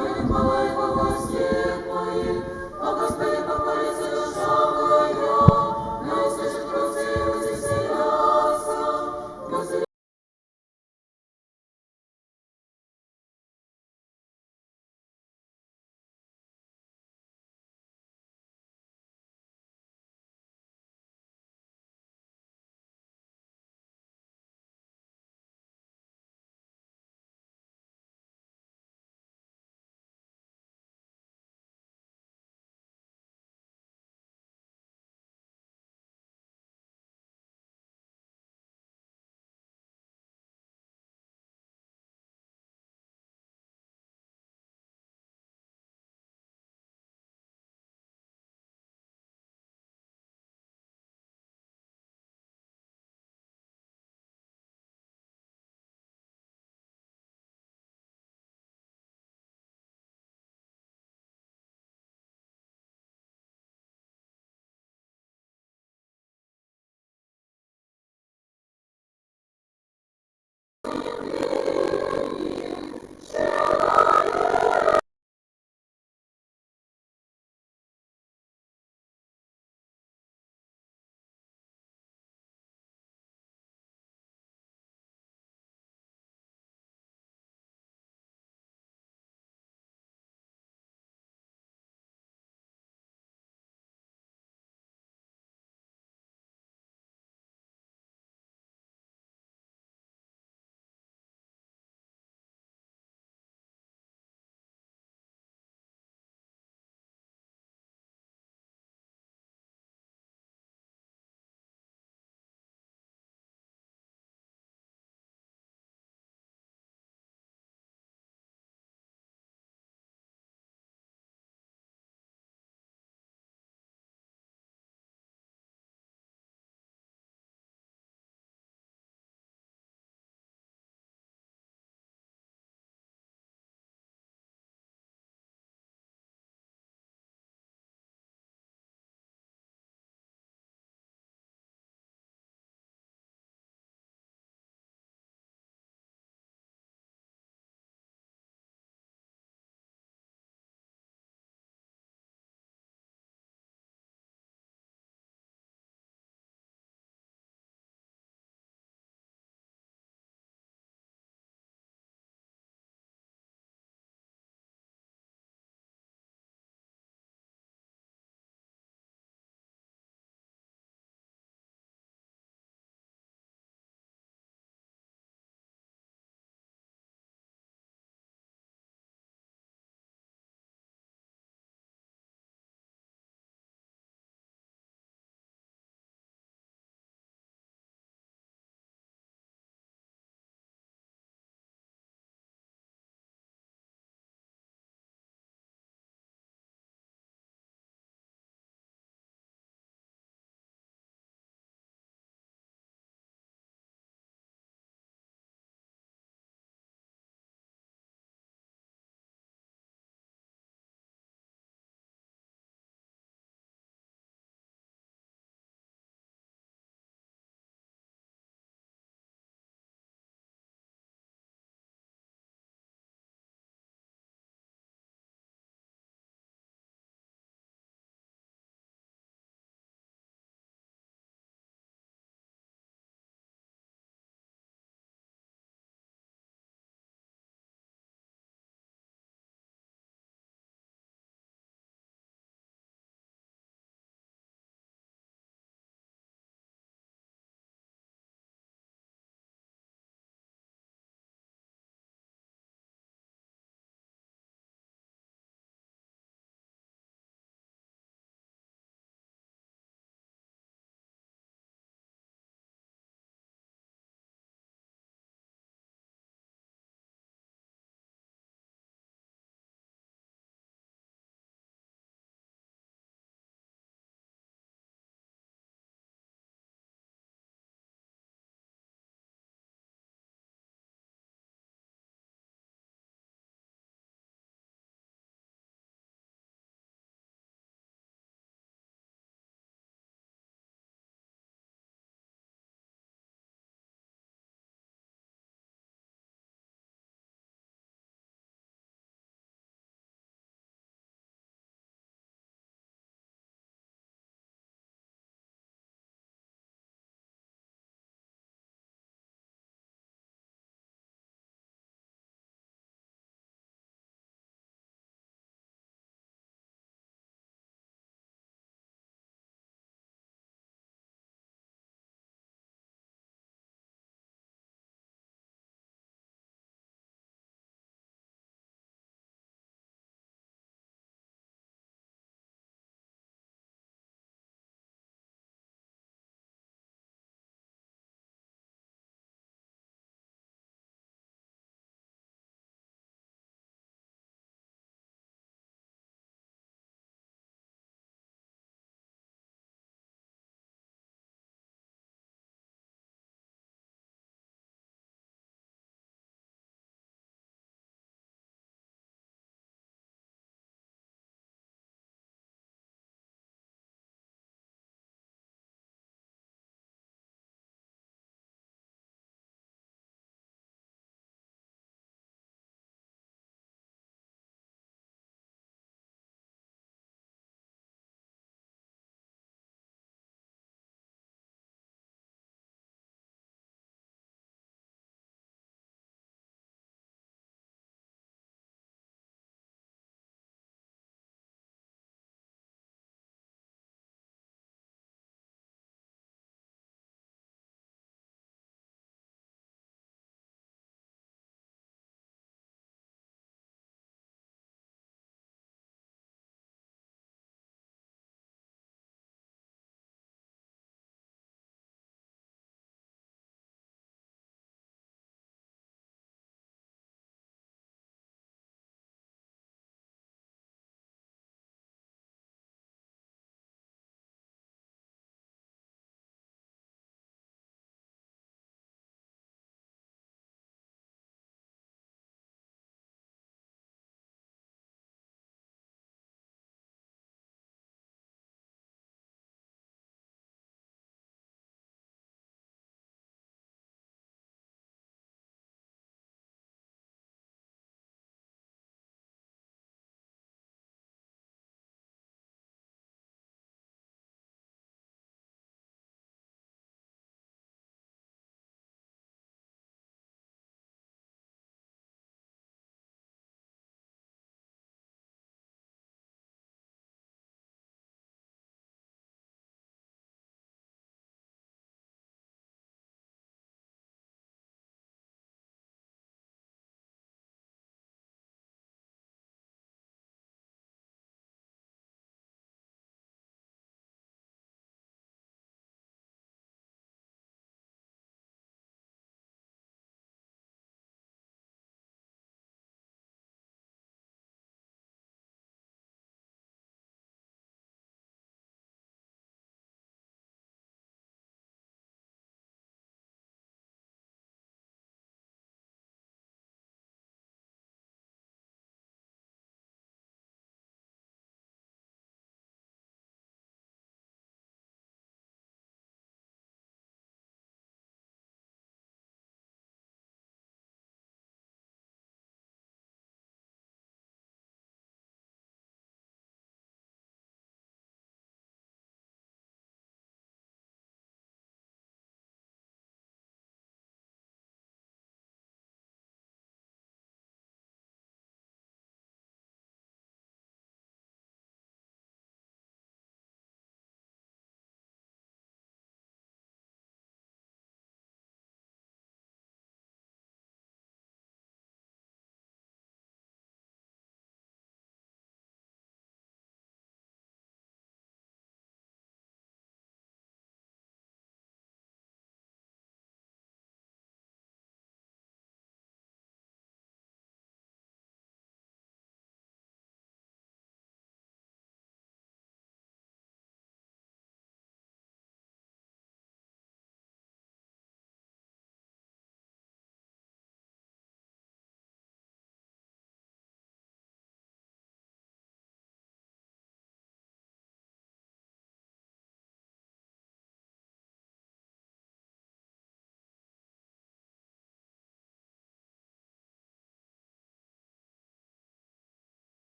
и хвала Его во всех моих, а Господи похвалится душа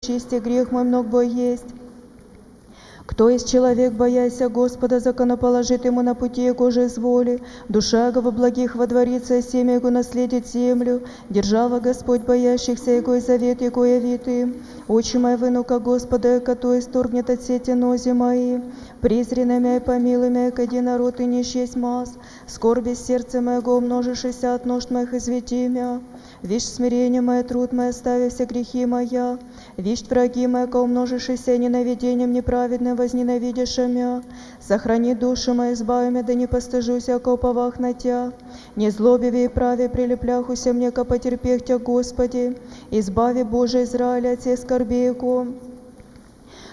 чести грех мой много бой есть. Кто из человек, бояся Господа, законоположит ему на пути его же изволи, душа его во благих водворится, семя его наследит землю, держава Господь боящихся его и завет его явит им. Очи мои вынука Господа, который исторгнет от сети нози мои, презренный мя и помилуй мя, кади народ и не счесть маз, скорби сердце моего умножишься от нужд моих изведи мя. Вишь смирение мое, труд мой, остави все грехи моя, вишь враги мои, ко умножишься ненавидением неправедным, возненавидишь мя. Сохрани душу мою, избави мя, да не постыжусь, яко уповах на Тя. Не злобиве и праве прилепляхуся мне, ко потерпех Тя, Господи, избави, Боже, Израиля, от всех скорбей его.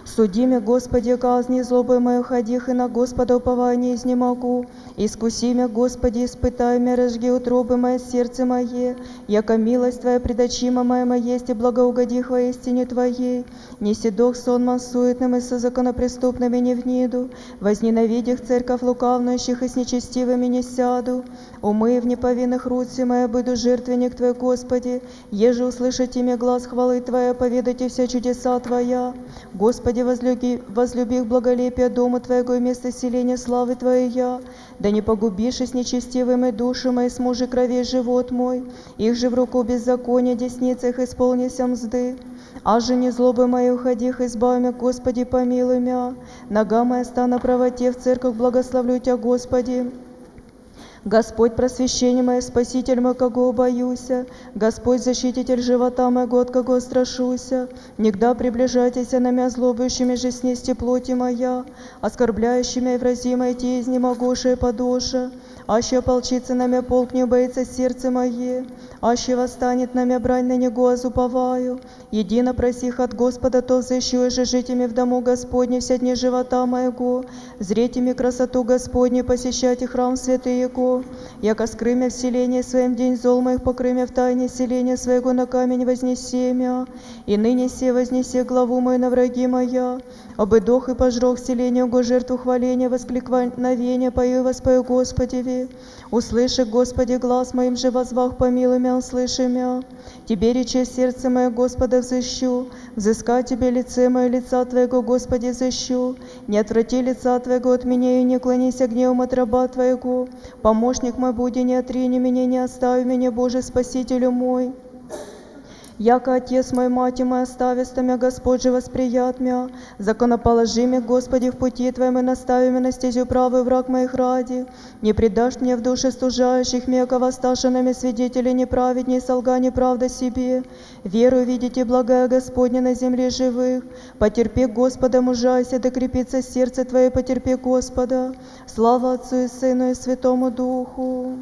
Суди мя, Господи, казни злобой мою ходих, и на Господа упование изнемогу. Искуси мя, Господи, испытай мя, разжги утробы мое сердце мое, яко милость Твоя предочима моя есть, и благоугодих во истине Твоей. Не седох сонман суетным, и со законопреступными не вниду, возненавидях церковь лукавнующих, и с нечестивыми не сяду. Умы в неповинных руце моя, буду жертвенник Твой, Господи, еже услышать имя глаз хвалы Твоя, поведайте все чудеса Твоя. Господи, возлюбих благолепие дома Твоего и место селения славы Твоей я. да не погубишь с нечестивым и душу мои с мужи крови живот мой, их же в руку беззакония десниц их исполнися мзды. А же не злобы моей уходих, избави меня, Господи, помилуй меня. Нога моя ста на правоте, в церковь благословлю Тебя, Господи. Господь, просвещение мое, Спаситель мой, кого боюся, Господь, защититель живота моего, от кого страшуся. Нигда приближайтесь на меня злобующими же снести плоти моя, оскорбляющими и вразимой те изнемогушие подоша. Аще ополчится на меня полк, не убоится сердце мое, аще восстанет на меня брань, на него озуповаю. Едино просих от Господа, то взыщу, же жить ими в дому Господне все дни живота моего, зреть ими красоту Господню, посещайте храм святый Его. Яко скрымя в селении своем день зол моих, покрымя в тайне селения своего на камень вознесемя, и ныне се вознесе главу мою на враги моя. Обыдох и пожрох селению го жертву хваления, воскликновения, пою и воспою Господеви. Услыши, Господи, глаз моим же возвах, помилуй меня, услыши меня. Тебе рече сердце мое, Господа, взыщу, взыскать Тебе лице мое, лица Твоего, Господи, взыщу. Не отврати лица Твоего от меня, и не клонися гневом от раба Твоего. Помощник мой буди, не отрини меня, не остави меня, Боже, Спасителю мой. Яко Отец мой, мать моя, оставист меня, Господь же восприят меня. Законоположи меня, Господи, в пути Твоем, и настави меня на стезю правую враг моих ради. Не предашь мне в душе стужающих, меко воссташенными свидетелей неправедней, солга неправда себе. Верую видите благая Господня на земле живых. Потерпи Господа, мужайся, да крепится сердце Твое, потерпи Господа. Слава Отцу и Сыну и Святому Духу.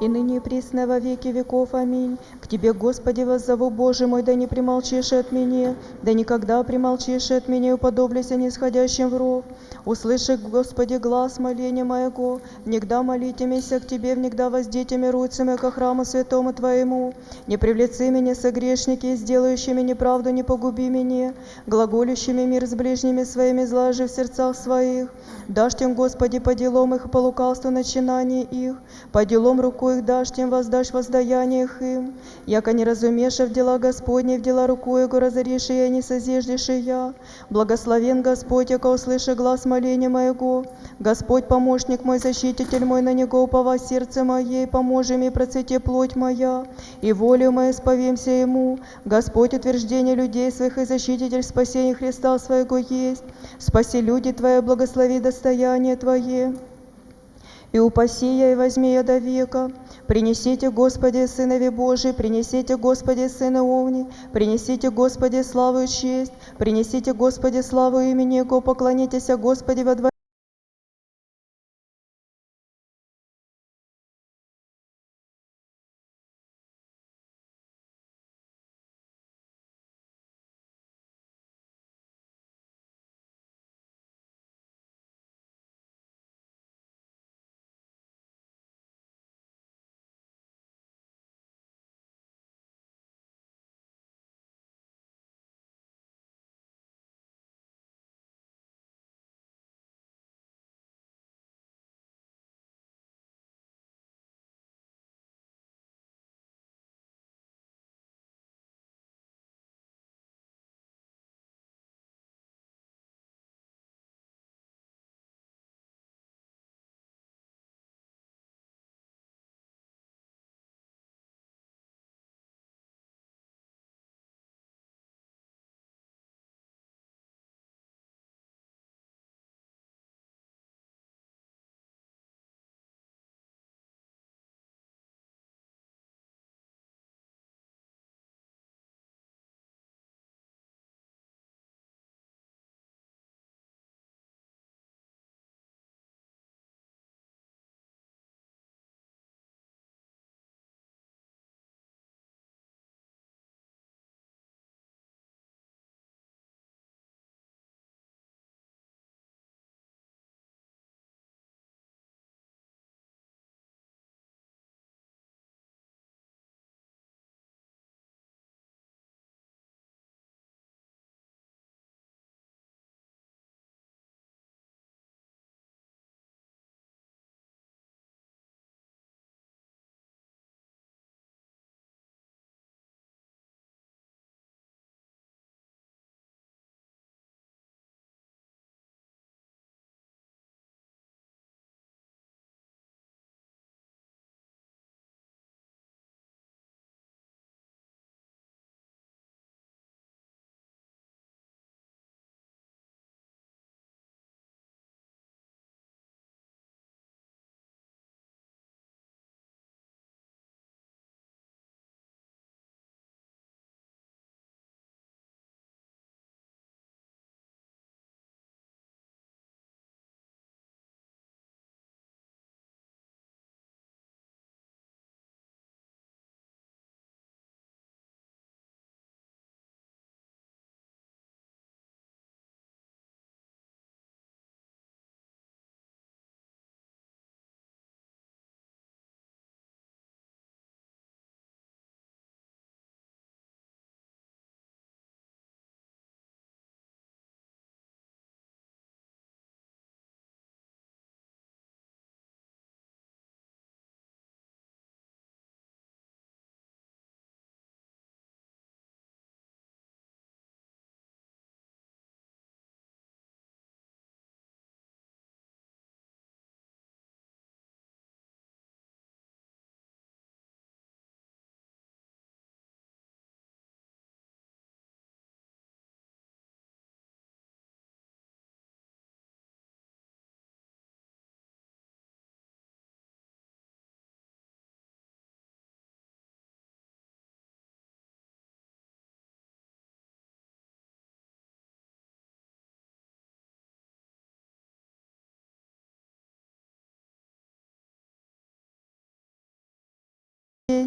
И ныне и присно во веки веков. Аминь. К Тебе, Господи, воззову, Боже мой, да не примолчишь от меня, да никогда примолчишь от меня, и уподоблюся нисходящим в ров. Услыши, Господи, глаз моления моего, внегда молите меня к Тебе, внегда воздите мне руцами ко храму святому Твоему. Не привлеци меня, согрешники, сделающими неправду, не погуби меня, глаголющими мир с ближними своими, зла же в сердцах своих. Дашь тем, Господи, по делам их, по лукавству начинания их, по делам руку их дашь, тем воздашь воздаяние им. Яко не разумеша в дела Господни, в дела руку Его разоришь, и не созиждешь и я. Благословен Господь, яко услыши глаз моления моего. Господь, помощник мой, защититель мой, на Него упова сердце мое, поможи мне, процвете плоть моя, и волю мою сповемся Ему. Господь, утверждение людей своих и защититель спасения Христа своего есть. Спаси люди Твои, благослови достояние Твое. И упаси я, и возьми я до века. Принесите, Господи, Сынови Божий, принесите, Господи, Сына Овни, принесите, Господи, славу и честь, принесите, Господи, славу имени Его, поклонитесь, Господи, во дворе.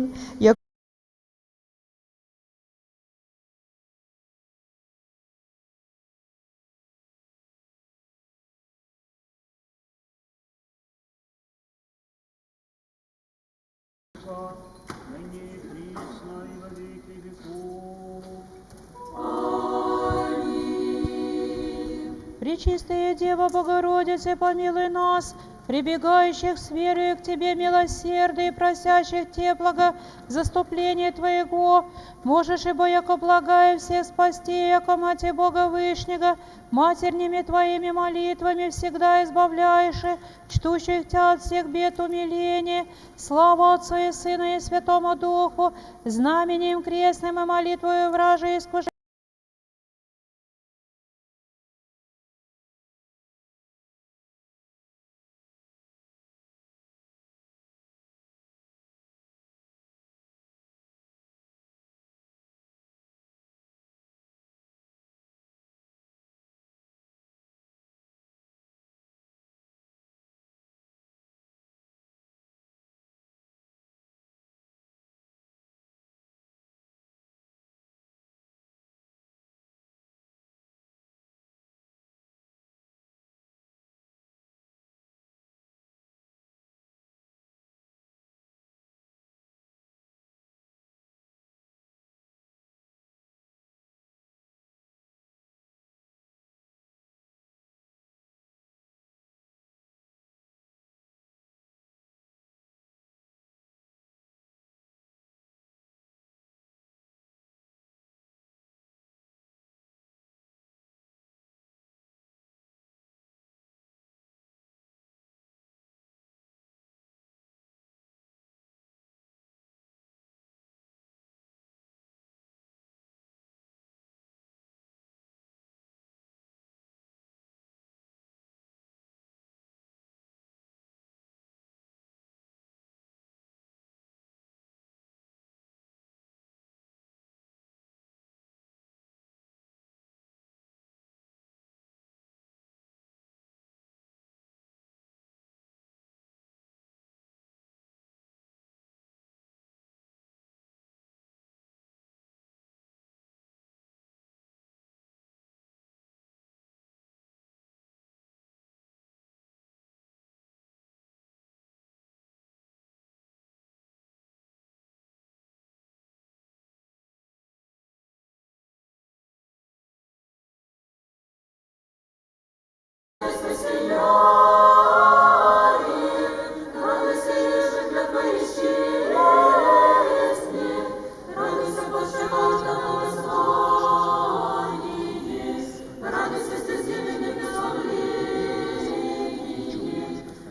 Твоим, яко ныне и присно и во веки веков. Пречистая Дева Богородица, помилуй нас, прибегающих с верою к Тебе, милосердие, и просящих Те благо заступление Твоего. Можешь, ибо яко благая всех спасти, яко Мати Бога Вышнего, матерними Твоими молитвами всегда избавляешь, чтущих Тя от всех бед умиления. Слава Отцу и Сыну и Святому Духу, знаменем крестным и молитвою вражи искушения.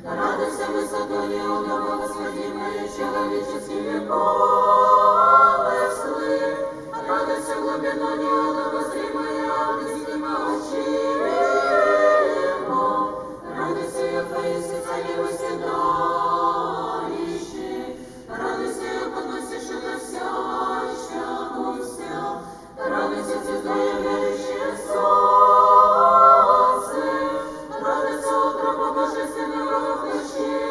Радуйся, высоко неудобно восходимое человеческими помыслы. Радуйся, глубину неудобозримое, объяснимо очимо. Радуйся, яко есть царевы седалище. Радуйся, яко носишь уносящему вся. Радуйся, звезда являющая солнце. Радуйся, утроба божественного воплощения.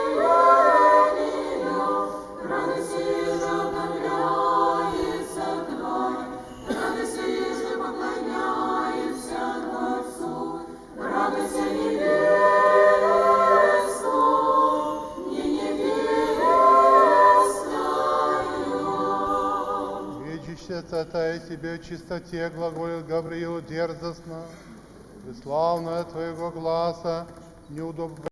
Радуйся, еже обновляется край. Радуйся, еже поклоняется Творцу. Радуйся, невеста, не невестою. Вечища святая тебе в чистоте, глаголит Гавриил дерзостно, бесславная твоего гласа, неудобно.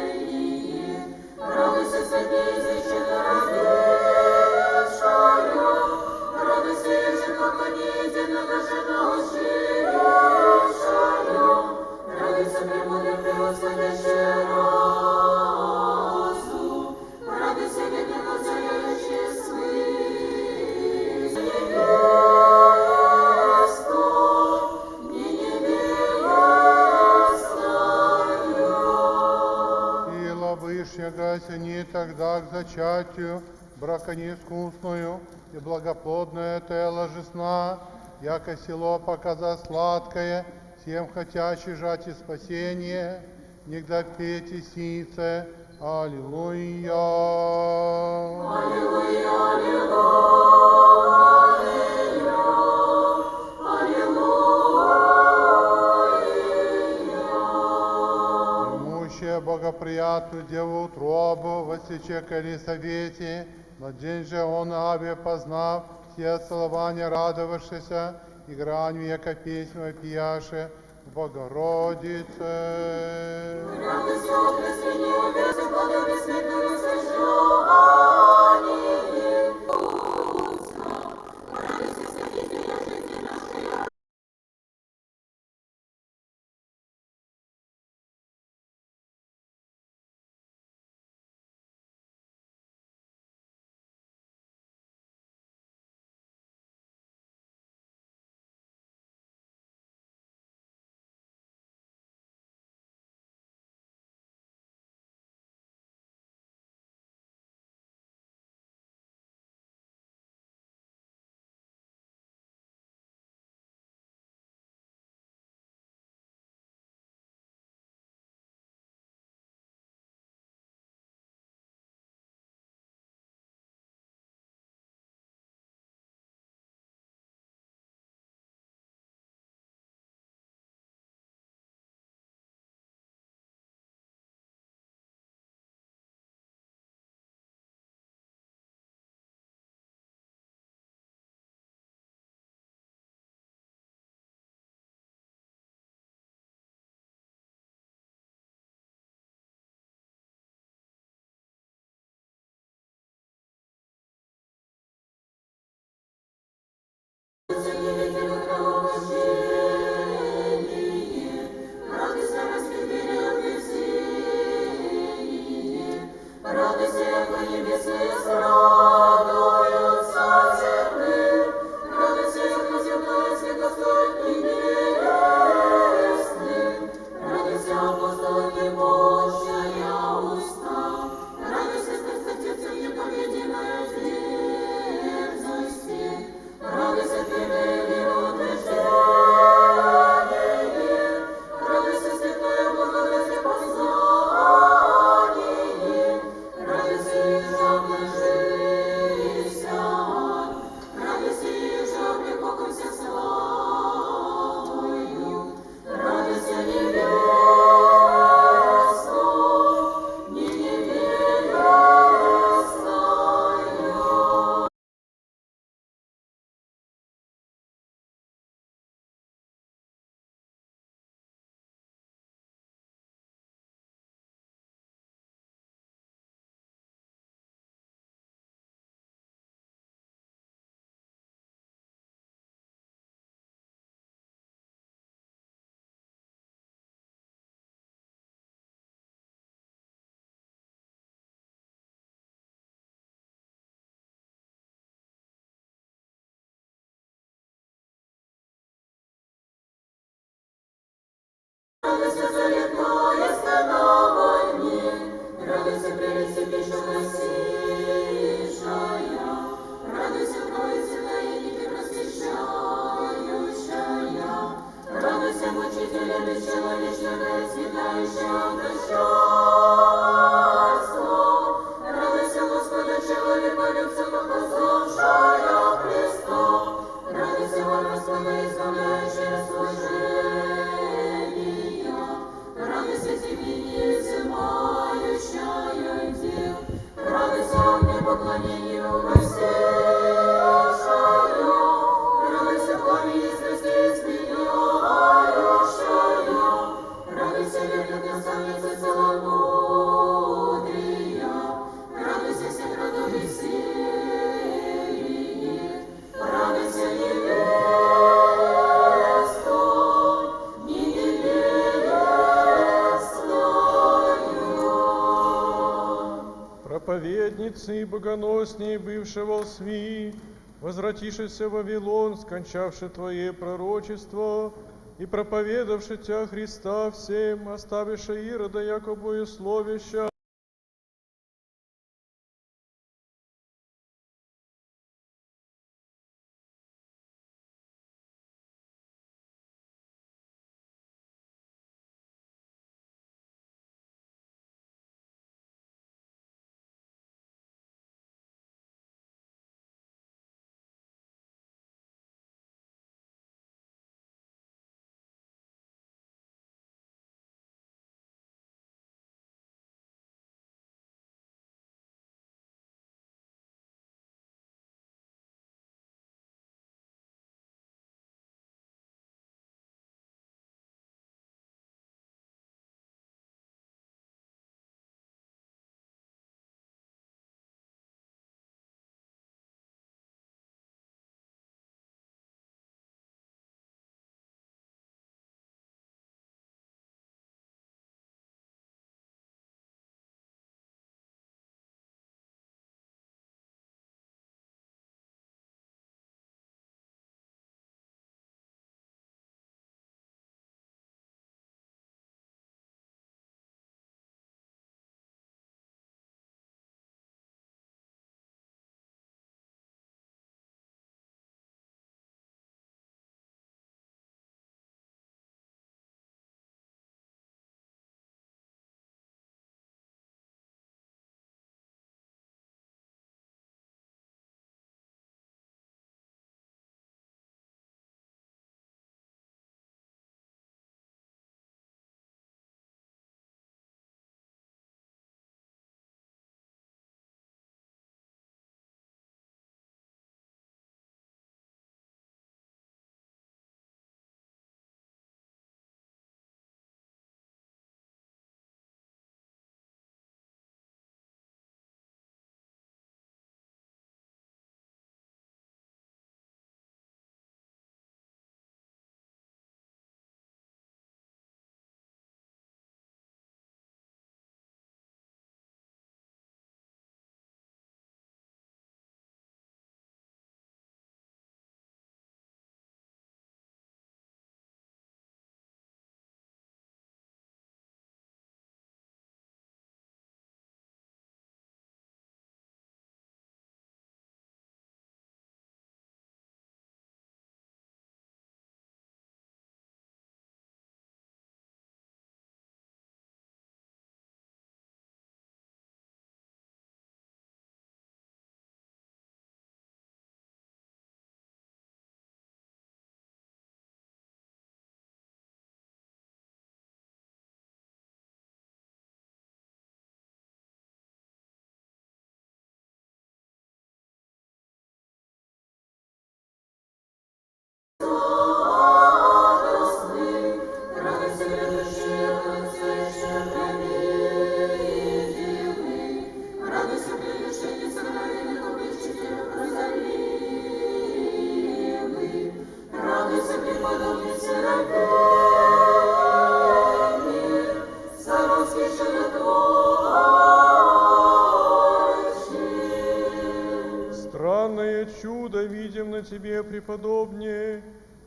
Поражение. Радуйся, святей, священно родившая. Радуйся, ежегодно неединого женощая. Радуйся, премудрый превосходящая зачатию, брака неискусную, и благоплодное тело жесна, яко село показа сладкое, всем хотящий жать и спасение, негда петь и сице. Аллилуйя. Аллилуйя, аллилуйя, аллилуйя. Имущая богоприятную деву утробу, воссече к Елисавете, но день же он Аве познав, все целования радовавшися, игранью яко песнь вопияше, Богородице. Радуйся, о Христине, обязан Бога бессмертного сожжении. Радуйся, Спасителя жизни нашей. Радуйся, яко небесные радуются земным, радуйся, яко земное святостоит небесным, радуйся, апостолы немощная уста, радуйся, страстотерпце непобедимая дерзости, радуйся, твердое вероутверждение, радуйся, святое благодатие познание, радуйся, ежа жизнь, радуйся, ежа припокойся славою, радуйся, невеста, не невестная. Радуйся, заветная стена во мне, радуйся, прелести пищу носишая, радуйся, Троице таиники просвещающая, радуйся, мучителя бесчеловечного и светающего прощальства, радуйся, Господа, человеколюбца, показавшая Христа, радуйся, варварского избавляющая служение, радуйся, земление, взымающая дел, радуйся, огне поклонению воссеявшая, радуйся, пламени страсти испепеляющая, радуйся, верных наставница целомудрия, радуйся, всех родов веселье, радуйся, невеста, не невестная. Проповедницы и богоносней бывшего СМИ, возвратившийся в Вавилон, скончавши Твое пророчество и проповедавши Тя Христа всем, оставивши Ирода, яко боесловища,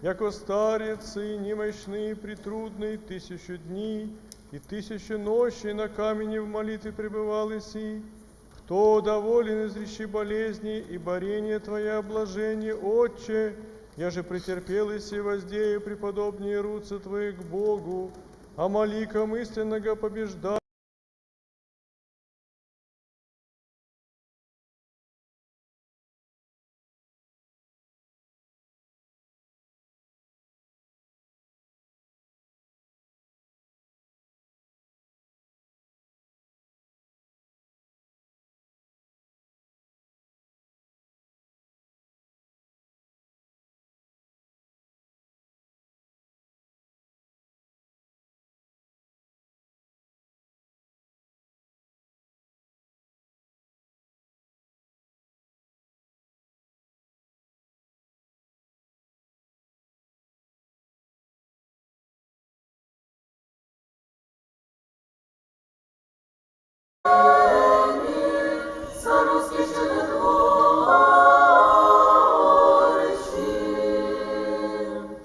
яко старец и немощный, притрудный 1000 дней и 1000 ночей на камне в молитве пребывал иси. Кто доволен изречи болезни и борение Твое блажение, Отче, я же претерпел иси воздею преподобнее руцы Твои к Богу, а моликом истинного побежда.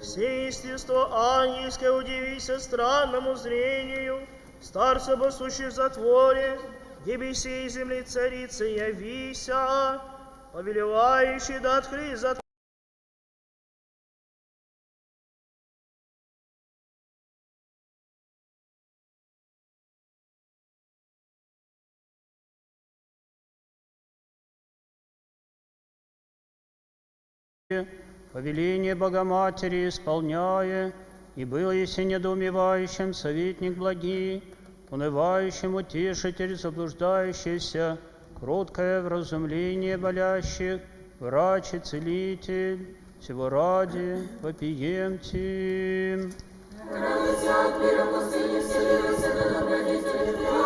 Все естество ангельское удивися странному зрению, старца босущий в затворе, где бы сей земли царицы явися, повелевающий да открыть затвор. Повеление Богоматери исполняя, и был еси недоумевающим советник благий, унывающим утешитель заблуждающийся, кроткое вразумление болящих, врач и целитель, всего ради вопием Тим. Радуйся от мира пустыни, вселивайся на добродетель Твоя.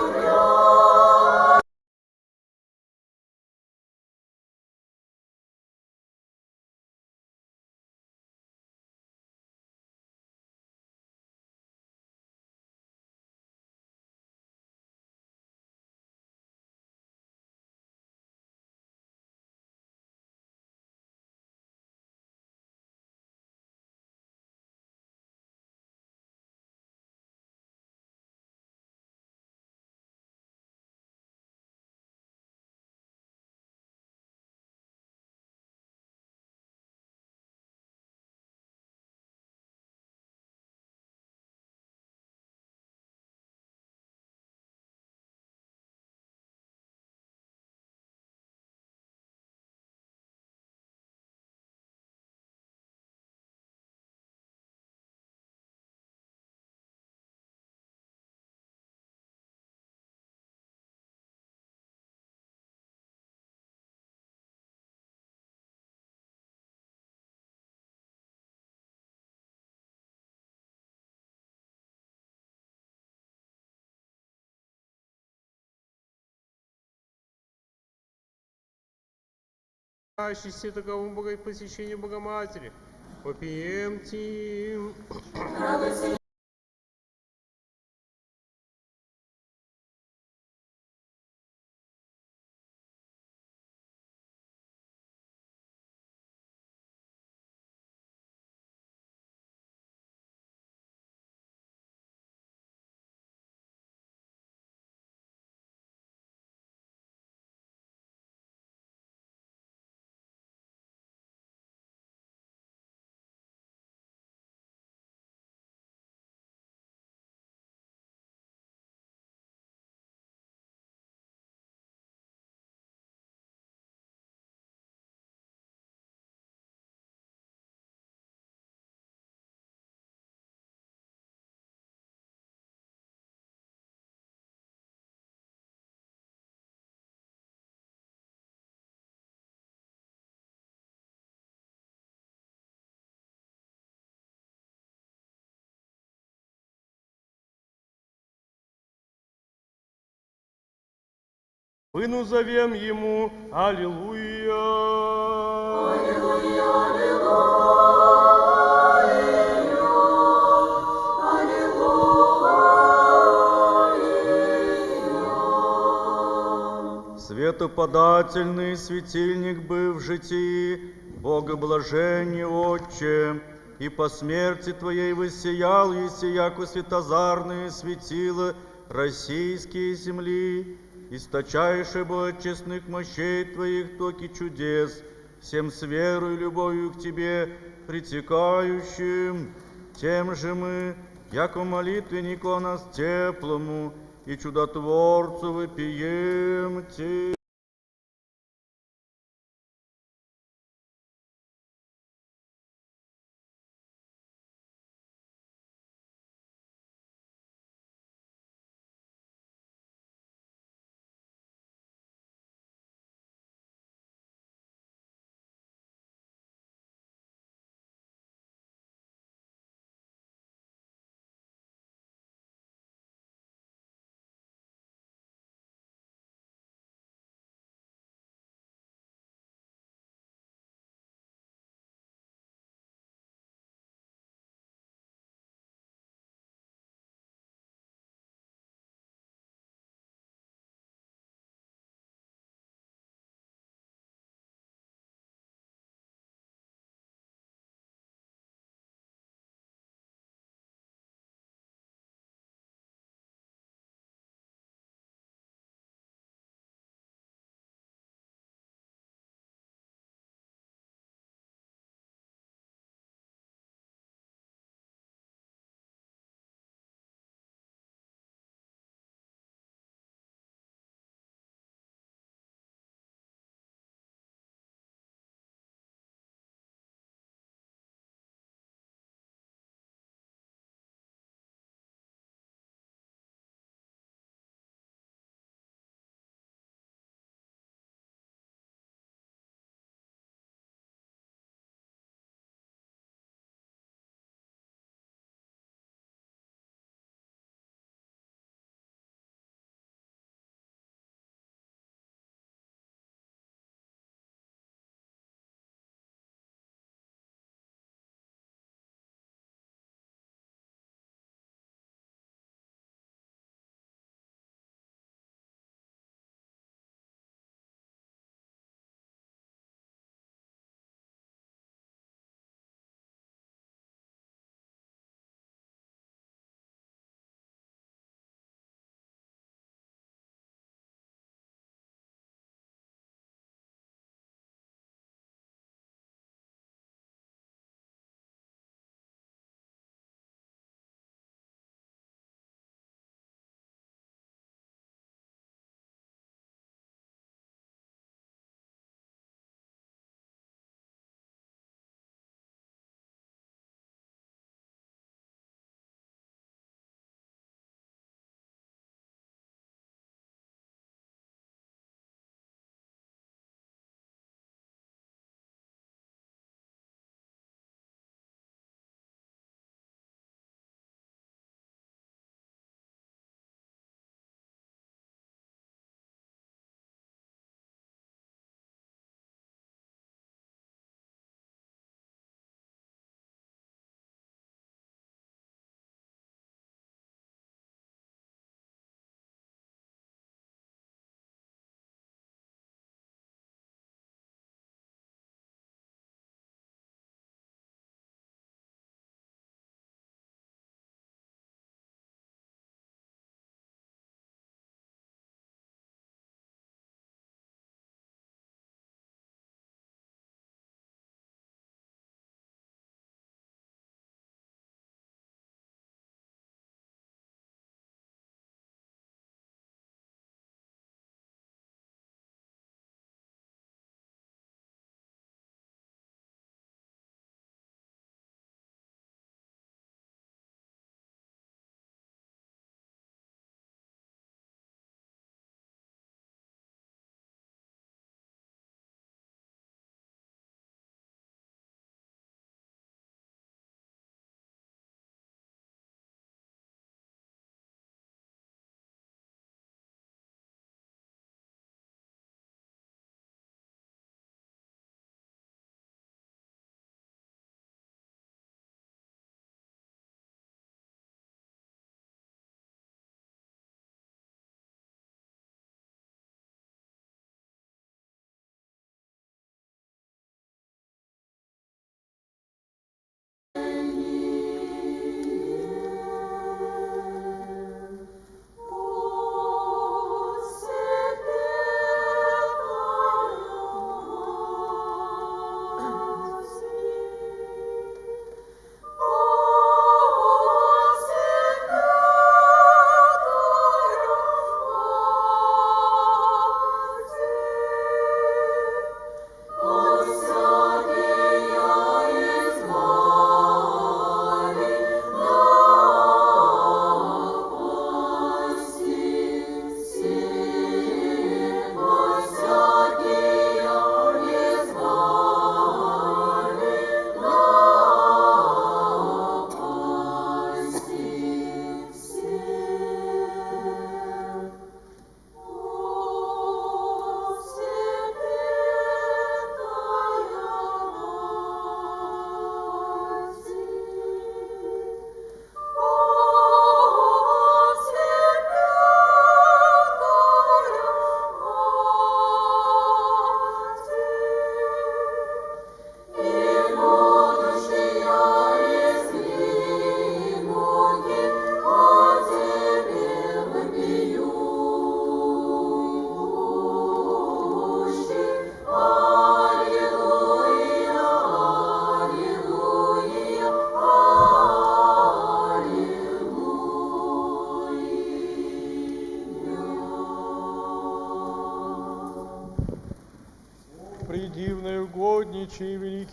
Счастье таковому посещению Богоматери. Вопием Тим. Радуйся, Выну зовем ему, аллилуйя. аллилуйя, аллилуйя. Светоподательный светильник бы в житии, Богоблажение Отче, и по смерти Твоей воссиял еси, яко светозарные светила российские земли, источайше бы от честных мощей Твоих токи чудес, всем с верой и любовью к Тебе притекающим, тем же мы, яко молитвеннику о нас теплому и чудотворцу вопием Тебе.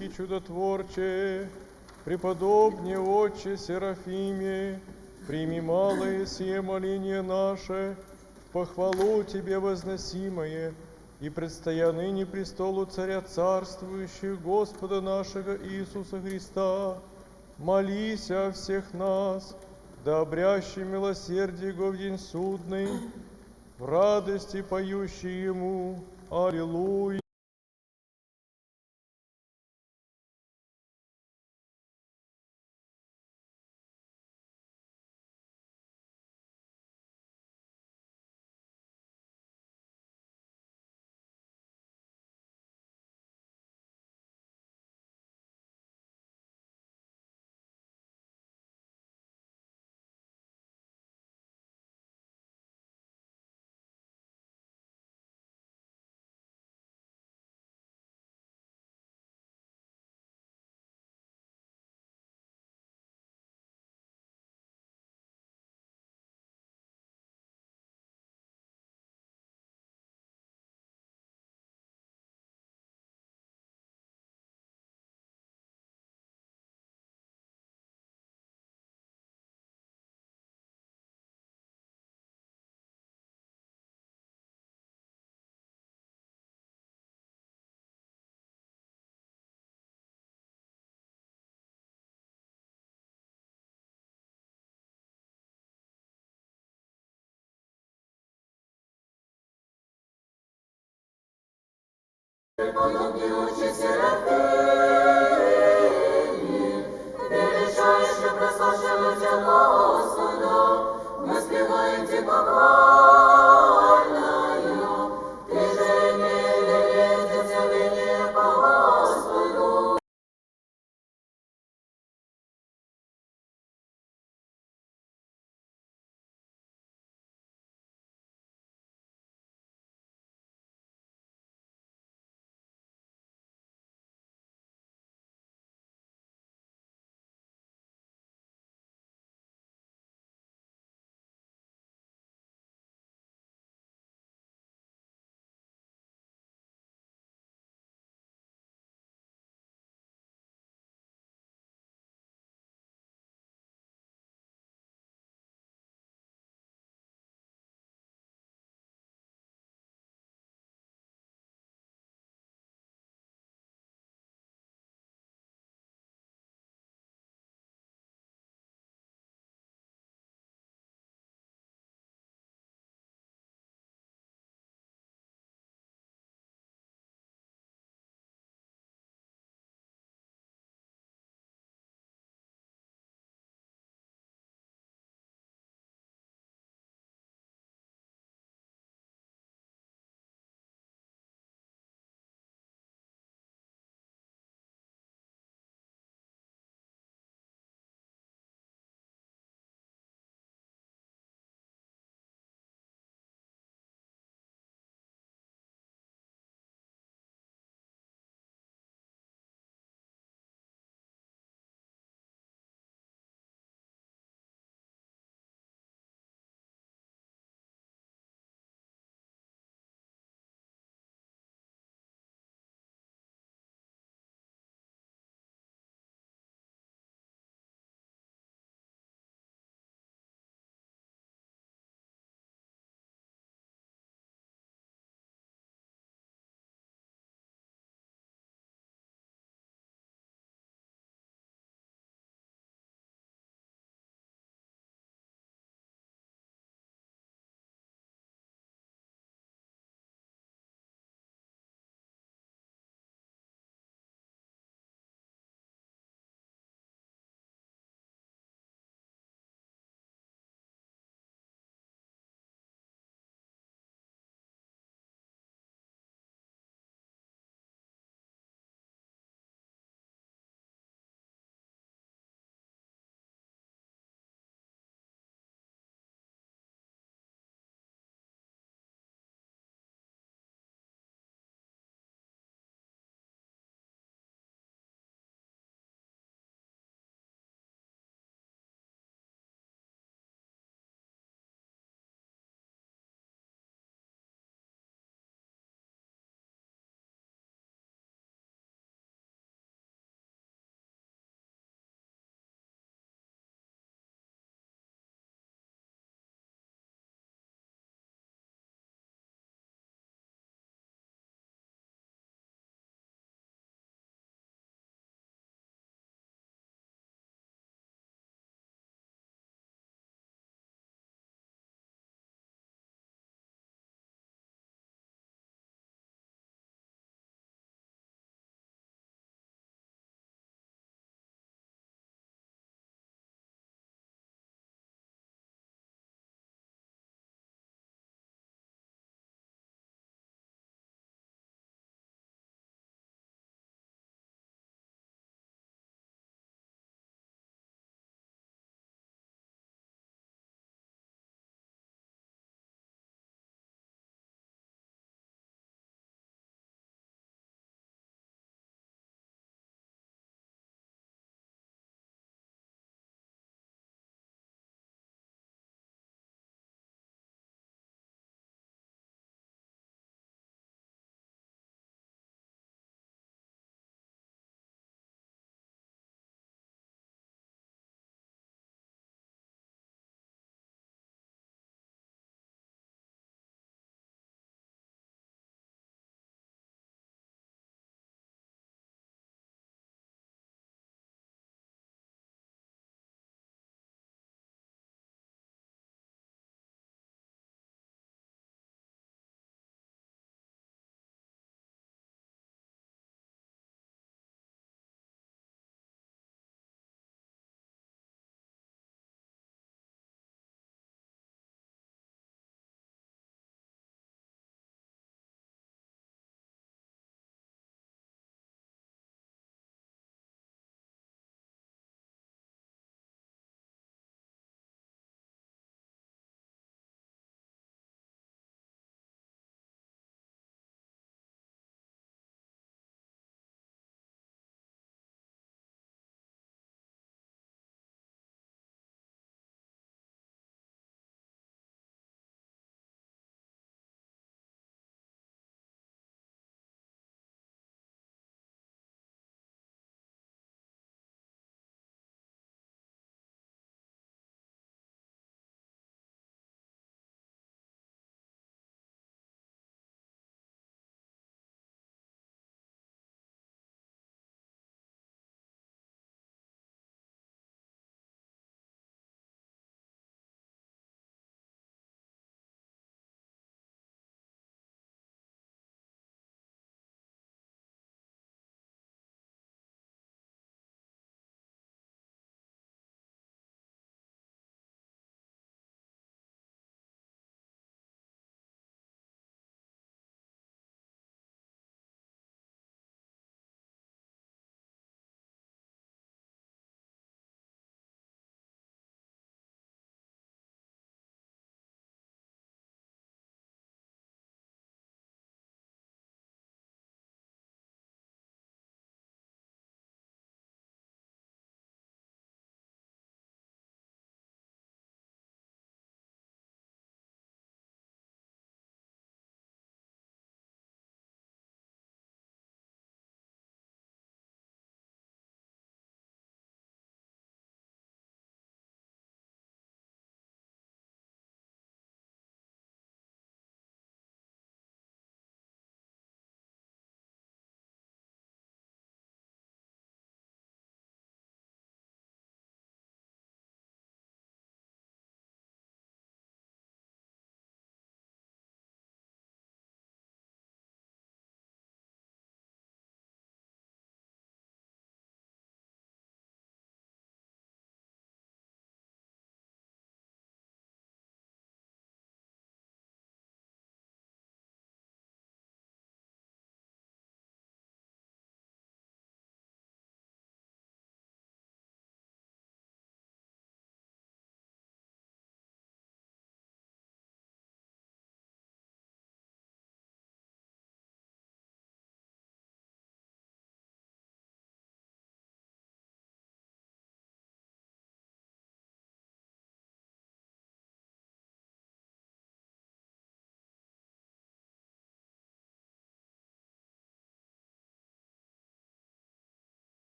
великий чудотворче, преподобне Отче Серафиме, прими малое сие моление наше, в похвалу Тебе возносимое, и предстоя ныне престолу Царя Царствующего Господа нашего Иисуса Христа, молись о всех нас, да обрящи милосердие Его в день судный, в радости поющий Ему. Аллилуйя. Преподобный Отче Серафиме, величайше прославляйте Господа, воспеваем Тебя,